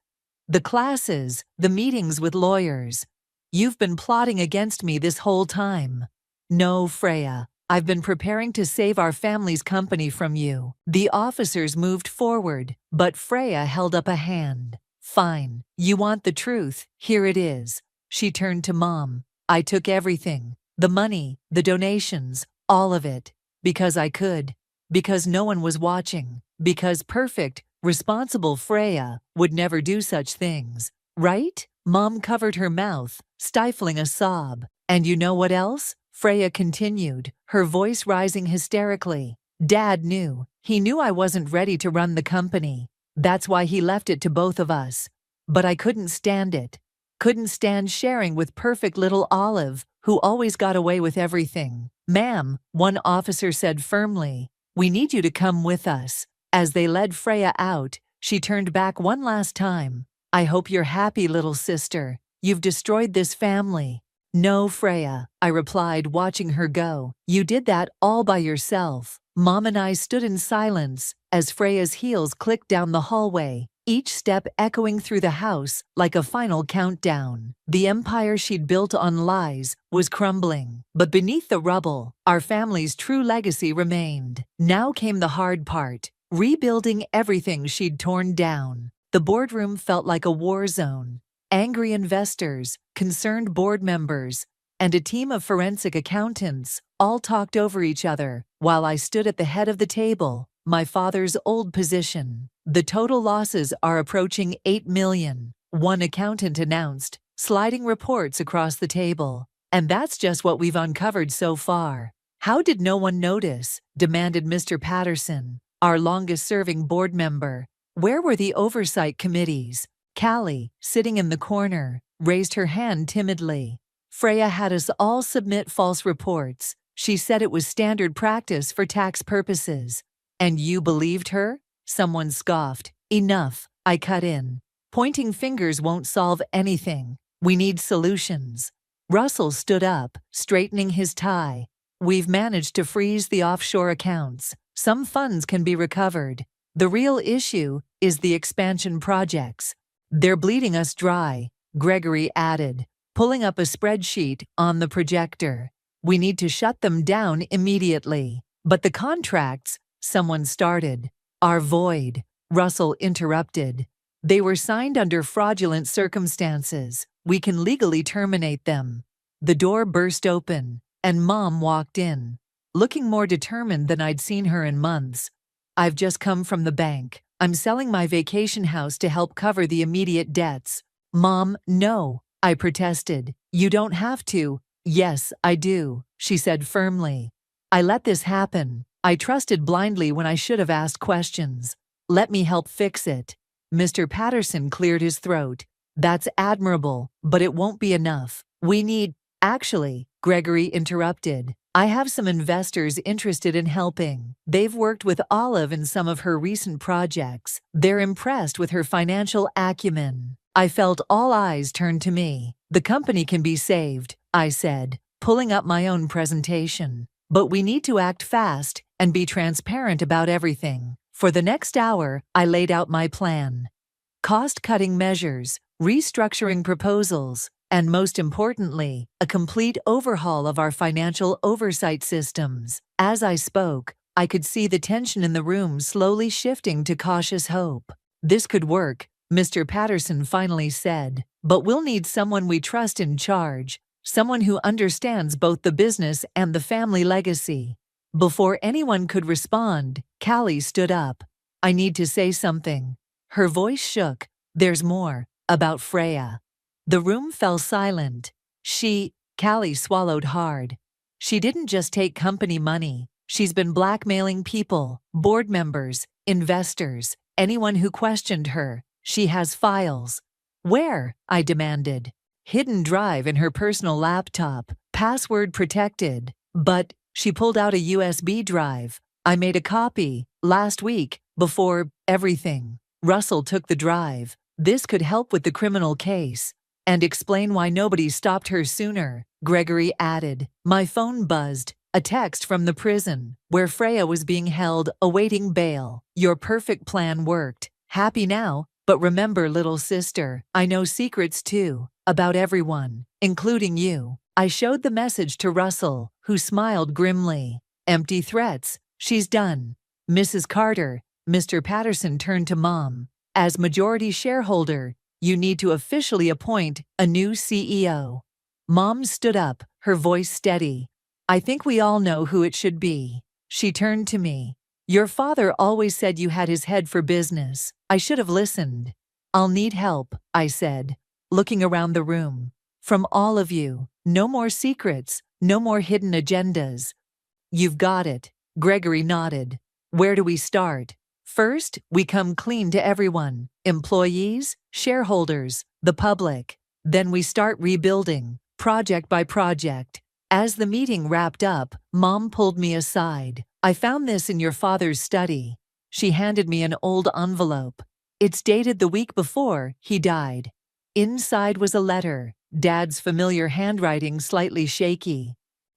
The classes, the meetings with lawyers. You've been plotting against me this whole time. No, Freya, I've been preparing to save our family's company from you. The officers moved forward, but Freya held up a hand. Fine, you want the truth, here it is. She turned to Mom. I took everything, the money, the donations, all of it, because I could, because no one was watching, because perfect, responsible Freya would never do such things, right? Mom covered her mouth, stifling a sob. And you know what else? Freya continued, her voice rising hysterically. Dad knew. He knew I wasn't ready to run the company. That's why he left it to both of us. But I couldn't stand it. Couldn't stand sharing with perfect little Olive, who always got away with everything. Ma'am, one officer said firmly, we need you to come with us. As they led Freya out, she turned back one last time. I hope you're happy, little sister. You've destroyed this family. No, Freya, I replied, watching her go. You did that all by yourself. Mom and I stood in silence as Freya's heels clicked down the hallway, each step echoing through the house like a final countdown. The empire she'd built on lies was crumbling, but beneath the rubble, our family's true legacy remained. Now came the hard part, rebuilding everything she'd torn down. The boardroom felt like a war zone. Angry investors, concerned board members, and a team of forensic accountants all talked over each other while I stood at the head of the table, my father's old position. The total losses are approaching $8 million, one accountant announced, sliding reports across the table. And that's just what we've uncovered so far. How did no one notice? Demanded Mr. Patterson, our longest-serving board member. Where were the oversight committees? Callie, sitting in the corner, raised her hand timidly. Freya had us all submit false reports. She said it was standard practice for tax purposes. And you believed her? Someone scoffed. Enough, I cut in. Pointing fingers won't solve anything. We need solutions. Russell stood up, straightening his tie. We've managed to freeze the offshore accounts. Some funds can be recovered. The real issue is the expansion projects. They're bleeding us dry, Gregory added, pulling up a spreadsheet on the projector. We need to shut them down immediately. But the contracts, someone started, are void, Russell interrupted. They were signed under fraudulent circumstances. We can legally terminate them. The door burst open, and Mom walked in, looking more determined than I'd seen her in months. I've just come from the bank. I'm selling my vacation house to help cover the immediate debts. Mom, no, I protested. You don't have to. Yes, I do, she said firmly. I let this happen. I trusted blindly when I should have asked questions. Let me help fix it. Mr. Patterson cleared his throat. That's admirable, but it won't be enough. We need… Actually, Gregory interrupted. I have some investors interested in helping. They've worked with Olive in some of her recent projects. They're impressed with her financial acumen. I felt all eyes turn to me. The company can be saved, I said, pulling up my own presentation. But we need to act fast and be transparent about everything. For the next hour, I laid out my plan. Cost-cutting measures, restructuring proposals, and most importantly, a complete overhaul of our financial oversight systems. As I spoke, I could see the tension in the room slowly shifting to cautious hope. This could work, Mr. Patterson finally said, but we'll need someone we trust in charge, someone who understands both the business and the family legacy. Before anyone could respond, Callie stood up. I need to say something. Her voice shook. There's more, about Freya. The room fell silent. Callie swallowed hard. She didn't just take company money. She's been blackmailing people, board members, investors, anyone who questioned her. She has files. Where? I demanded. Hidden drive in her personal laptop, password protected. But she pulled out a USB drive. I made a copy, last week, before everything. Russell took the drive. This could help with the criminal case. And explain why nobody stopped her sooner, Gregory added. My phone buzzed. A text from the prison, where Freya was being held, awaiting bail. Your perfect plan worked. Happy now, but remember, little sister, I know secrets too, about everyone, including you. I showed the message to Russell, who smiled grimly. Empty threats. She's done. Mrs. Carter, Mr. Patterson turned to Mom. As majority shareholder, you need to officially appoint a new CEO. Mom stood up, her voice steady. I think we all know who it should be. She turned to me. Your father always said you had his head for business. I should have listened. I'll need help, I said, looking around the room. From all of you. No more secrets, no more hidden agendas. You've got it, Gregory nodded. Where do we start? First, we come clean to everyone, employees, shareholders, the public. Then we start rebuilding, project by project. As the meeting wrapped up, Mom pulled me aside. I found this in your father's study. She handed me an old envelope. It's dated the week before he died. Inside was a letter, Dad's familiar handwriting slightly shaky.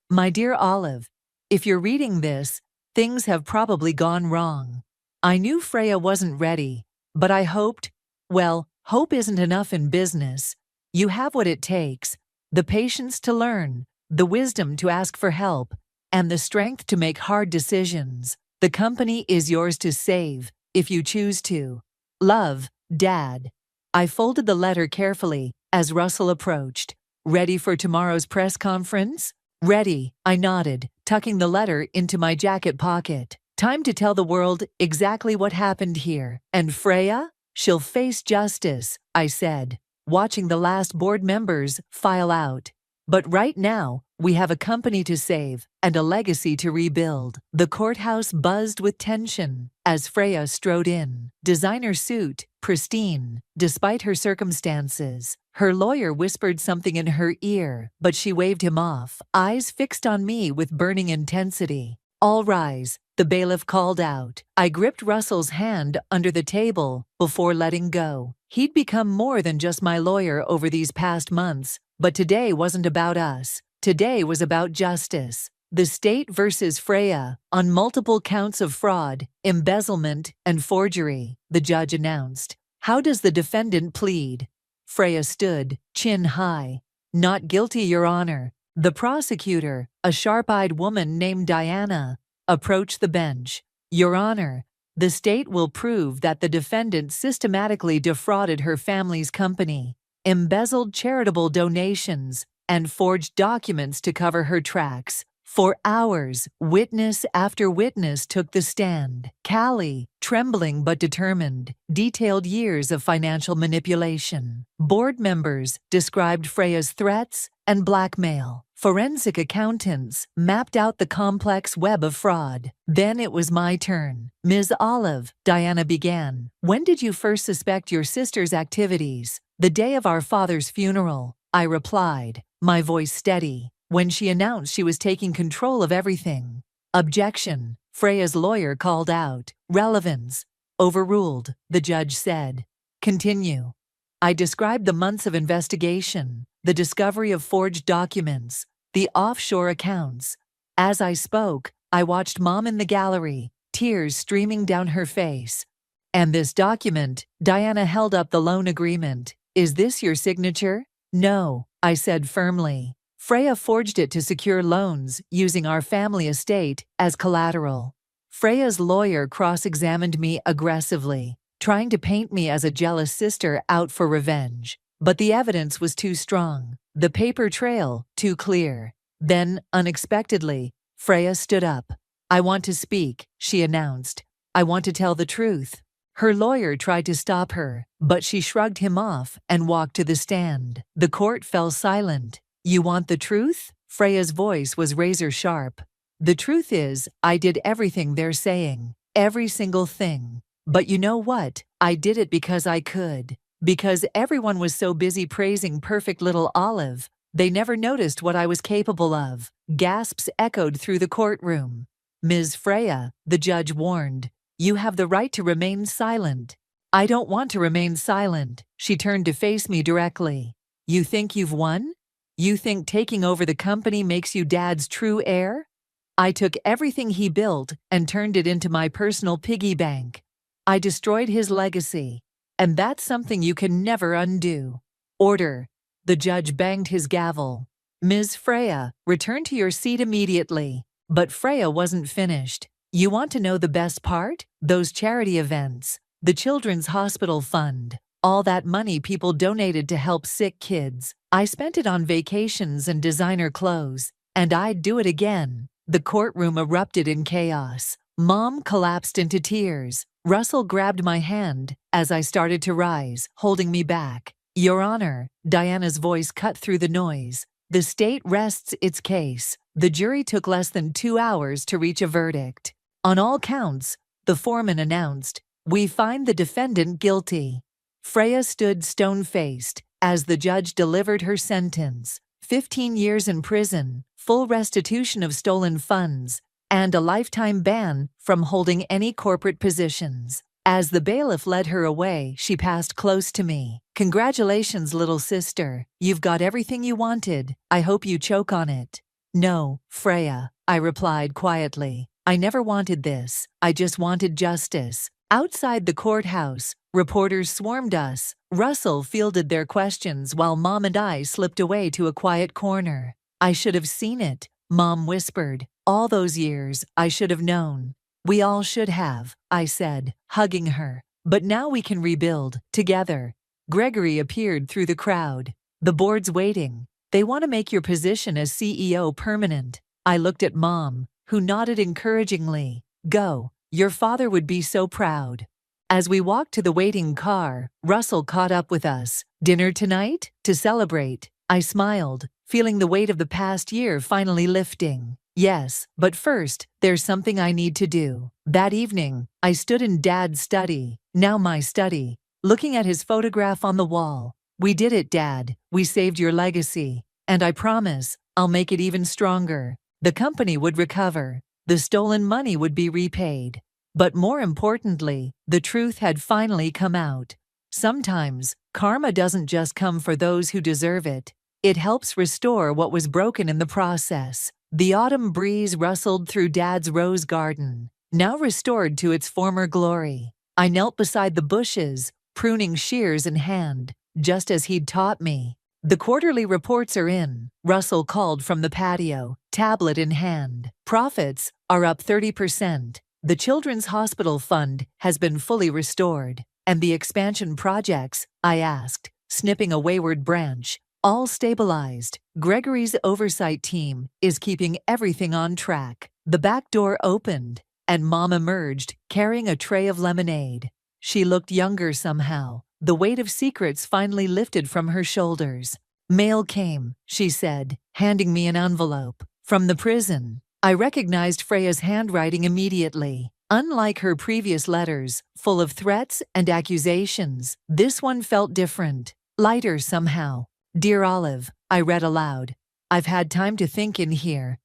My dear Olive, if you're reading this, things have probably gone wrong. I knew Freya wasn't ready, but I hoped, well, hope isn't enough in business. You have what it takes, the patience to learn, the wisdom to ask for help, and the strength to make hard decisions. The company is yours to save, if you choose to. Love, Dad. I folded the letter carefully as Russell approached. Ready for tomorrow's press conference? Ready, I nodded, tucking the letter into my jacket pocket. Time to tell the world exactly what happened here. And Freya? She'll face justice, I said, watching the last board members file out. But right now, We have a company to save and a legacy to rebuild. The courthouse buzzed with tension as Freya strode in, designer suit, pristine, despite her circumstances. Her lawyer whispered something in her ear, but she waved him off, eyes fixed on me with burning intensity. "All rise," the bailiff called out. I gripped Russell's hand under the table before letting go. He'd become more than just my lawyer over these past months, but today wasn't about us. Today was about justice. The state versus Freya on multiple counts of fraud, embezzlement, and forgery, the judge announced. "How does the defendant plead?" Freya stood, chin high. "Not guilty, Your Honor." The prosecutor, a sharp-eyed woman named Diana, approached the bench. "Your Honor, the state will prove that the defendant systematically defrauded her family's company, embezzled charitable donations, and forged documents to cover her tracks." For hours, witness after witness took the stand. Callie, trembling but determined, detailed years of financial manipulation. Board members described Freya's threats and blackmail. Forensic accountants mapped out the complex web of fraud. Then it was my turn. "Ms. Olive," Diana began, "when did you first suspect your sister's activities?" "The day of our father's funeral," I replied, my voice steady, "when she announced she was taking control of everything." "Objection," Freya's lawyer called out. "Relevance." "Overruled," the judge said. "Continue." I described the months of investigation, the discovery of forged documents, the offshore accounts. As I spoke, I watched Mom in the gallery, tears streaming down her face. "And this document," Diana held up the loan agreement. "Is this your signature?" "No," I said firmly. "Freya forged it to secure loans using our family estate as collateral." Freya's lawyer cross-examined me aggressively, trying to paint me as a jealous sister out for revenge. But the evidence was too strong, the paper trail too clear. Then, unexpectedly, Freya stood up. "I want to speak," she announced. "I want to tell the truth." Her lawyer tried to stop her, but she shrugged him off and walked to the stand. The court fell silent. "You want the truth?" Freya's voice was razor sharp. "The truth is, I did everything they're saying. Every single thing. But you know what? I did it because I could. Because everyone was so busy praising perfect little Olive, they never noticed what I was capable of." Gasps echoed through the courtroom. "Ms. Freya," the judge warned, "you have the right to remain silent." "I don't want to remain silent." She turned to face me directly. "You think you've won? You think taking over the company makes you Dad's true heir? I took everything he built and turned it into my personal piggy bank. I destroyed his legacy, and that's something you can never undo." "Order." The judge banged his gavel. "Ms. Freya, return to your seat immediately." But Freya wasn't finished. "You want to know the best part? Those charity events, the Children's Hospital Fund, all that money people donated to help sick kids. I spent it on vacations and designer clothes, and I'd do it again." The courtroom erupted in chaos. Mom collapsed into tears. Russell grabbed my hand as I started to rise, holding me back. "Your Honor," Diana's voice cut through the noise, "the state rests its case. The jury took less than 2 hours to reach a verdict. On all counts," the foreman announced, "we find the defendant guilty." Freya stood stone-faced as the judge delivered her sentence. 15 years in prison, full restitution of stolen funds, and a lifetime ban from holding any corporate positions. As the bailiff led her away, she passed close to me. "Congratulations, little sister. You've got everything you wanted. I hope you choke on it." "No, Freya," I replied quietly. "I never wanted this. I just wanted justice." Outside the courthouse, reporters swarmed us. Russell fielded their questions while Mom and I slipped away to a quiet corner. "I should have seen it," Mom whispered. "All those years, I should have known." "We all should have," I said, hugging her. "But now we can rebuild, together." Gregory appeared through the crowd. "The board's waiting. They want to make your position as CEO permanent." I looked at Mom, who nodded encouragingly. "Go. Your father would be so proud." As we walked to the waiting car, Russell caught up with us. "Dinner tonight? To celebrate?" I smiled, feeling the weight of the past year finally lifting. Yes, but first, there's something I need to do. That evening, I stood in Dad's study, now my study, looking at his photograph on the wall. We did it, Dad. We saved your legacy. And I promise, I'll make it even stronger. The company would recover. The stolen money would be repaid. But more importantly, the truth had finally come out. Sometimes, karma doesn't just come for those who deserve it. It helps restore what was broken in the process. The autumn breeze rustled through Dad's rose garden, now restored to its former glory. I knelt beside the bushes, pruning shears in hand, just as he'd taught me. The quarterly reports are in, Russell called from the patio, tablet in hand. Profits are up 30%. The Children's Hospital Fund has been fully restored. And the expansion projects, I asked, snipping a wayward branch, all stabilized. Gregory's oversight team is keeping everything on track. The back door opened, and Mom emerged, carrying a tray of lemonade. She looked younger somehow. The weight of secrets finally lifted from her shoulders. Mail came, she said, handing me an envelope. From the prison. I recognized Freya's handwriting immediately. Unlike her previous letters, full of threats and accusations, this one felt different, lighter somehow. Dear Olive, I read aloud. I've had time to think in here.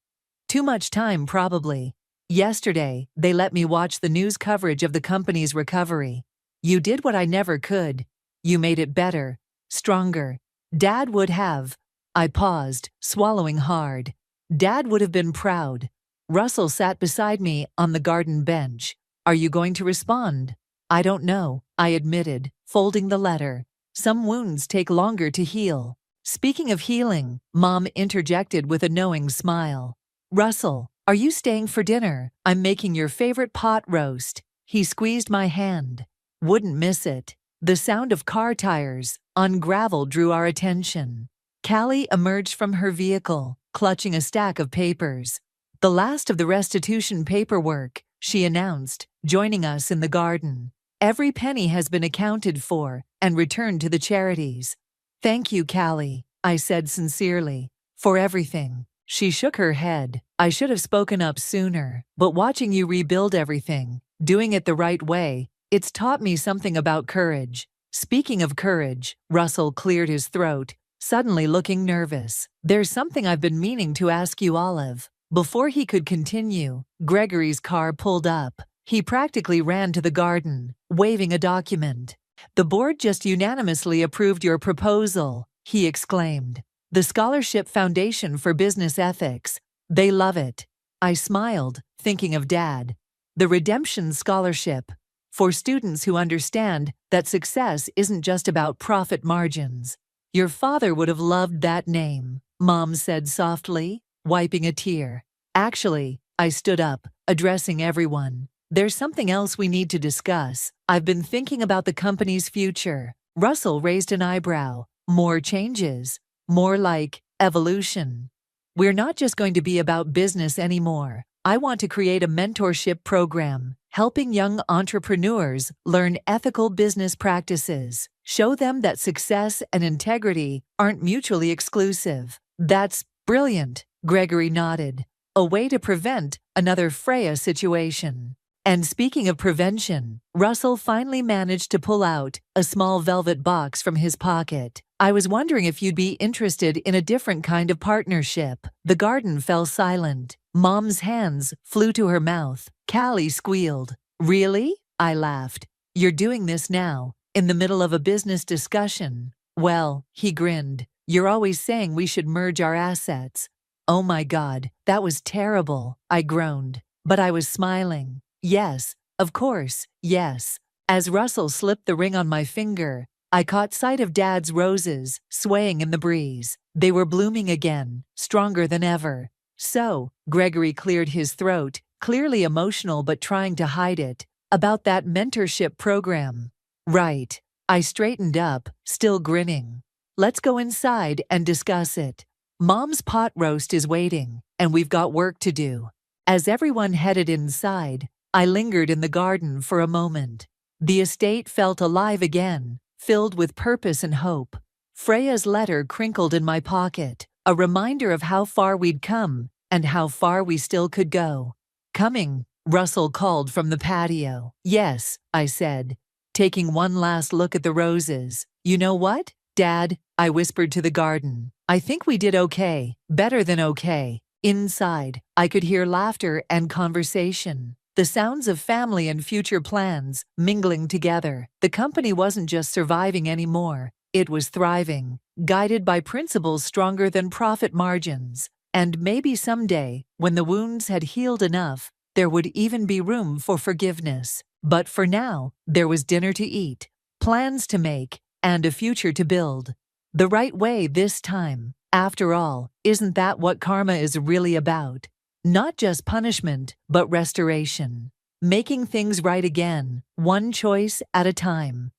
Too much time, probably. Yesterday, they let me watch the news coverage of the company's recovery. You did what I never could. You made it better, stronger. Dad would have. I paused, swallowing hard. Dad would have been proud. Russell sat beside me on the garden bench. Are you going to respond? I don't know, I admitted, folding the letter. Some wounds take longer to heal. Speaking of healing, Mom interjected with a knowing smile. Russell, are you staying for dinner? I'm making your favorite pot roast. He squeezed my hand. Wouldn't miss it. The sound of car tires on gravel drew our attention. Callie emerged from her vehicle, clutching a stack of papers. The last of the restitution paperwork, she announced, joining us in the garden. Every penny has been accounted for and returned to the charities. Thank you, Callie, I said sincerely, for everything. She shook her head. I should have spoken up sooner, but watching you rebuild everything, doing it the right way, it's taught me something about courage. Speaking of courage, Russell cleared his throat, suddenly looking nervous. There's something I've been meaning to ask you, Olive. Before he could continue, Gregory's car pulled up. He practically ran to the garden, waving a document. The board just unanimously approved your proposal, he exclaimed. The Scholarship Foundation for Business Ethics. They love it. I smiled, thinking of Dad. The Redemption Scholarship. For students who understand that success isn't just about profit margins. Your father would have loved that name, Mom said softly, wiping a tear. Actually, I stood up, addressing everyone. There's something else we need to discuss. I've been thinking about the company's future. Russell raised an eyebrow. More changes. More like evolution. We're not just going to be about business anymore. I want to create a mentorship program, helping young entrepreneurs learn ethical business practices. Show them that success and integrity aren't mutually exclusive. That's brilliant, Gregory nodded. A way to prevent another Freya situation. And speaking of prevention, Russell finally managed to pull out a small velvet box from his pocket. I was wondering if you'd be interested in a different kind of partnership. The garden fell silent. Mom's hands flew to her mouth. Callie squealed. Really? I laughed. You're doing this now, in the middle of a business discussion. Well, he grinned. You're always saying we should merge our assets. Oh my God, that was terrible, I groaned. But I was smiling. Yes, of course, yes. As Russell slipped the ring on my finger, I caught sight of Dad's roses swaying in the breeze. They were blooming again, stronger than ever. So, Gregory cleared his throat, clearly emotional but trying to hide it, about that mentorship program. Right. I straightened up, still grinning. Let's go inside and discuss it. Mom's pot roast is waiting, and we've got work to do. As everyone headed inside, I lingered in the garden for a moment. The estate felt alive again, filled with purpose and hope. Freya's letter crinkled in my pocket, a reminder of how far we'd come and how far we still could go. "Coming," Russell called from the patio. "Yes," I said, taking one last look at the roses. "You know what, Dad?" I whispered to the garden. "I think we did okay, better than okay." Inside, I could hear laughter and conversation, the sounds of family and future plans mingling together. The company wasn't just surviving anymore, it was thriving, guided by principles stronger than profit margins. And maybe someday, when the wounds had healed enough, there would even be room for forgiveness. But for now, there was dinner to eat, plans to make, and a future to build. The right way this time. After all, isn't that what karma is really about? Not just punishment, but restoration. Making things right again, one choice at a time.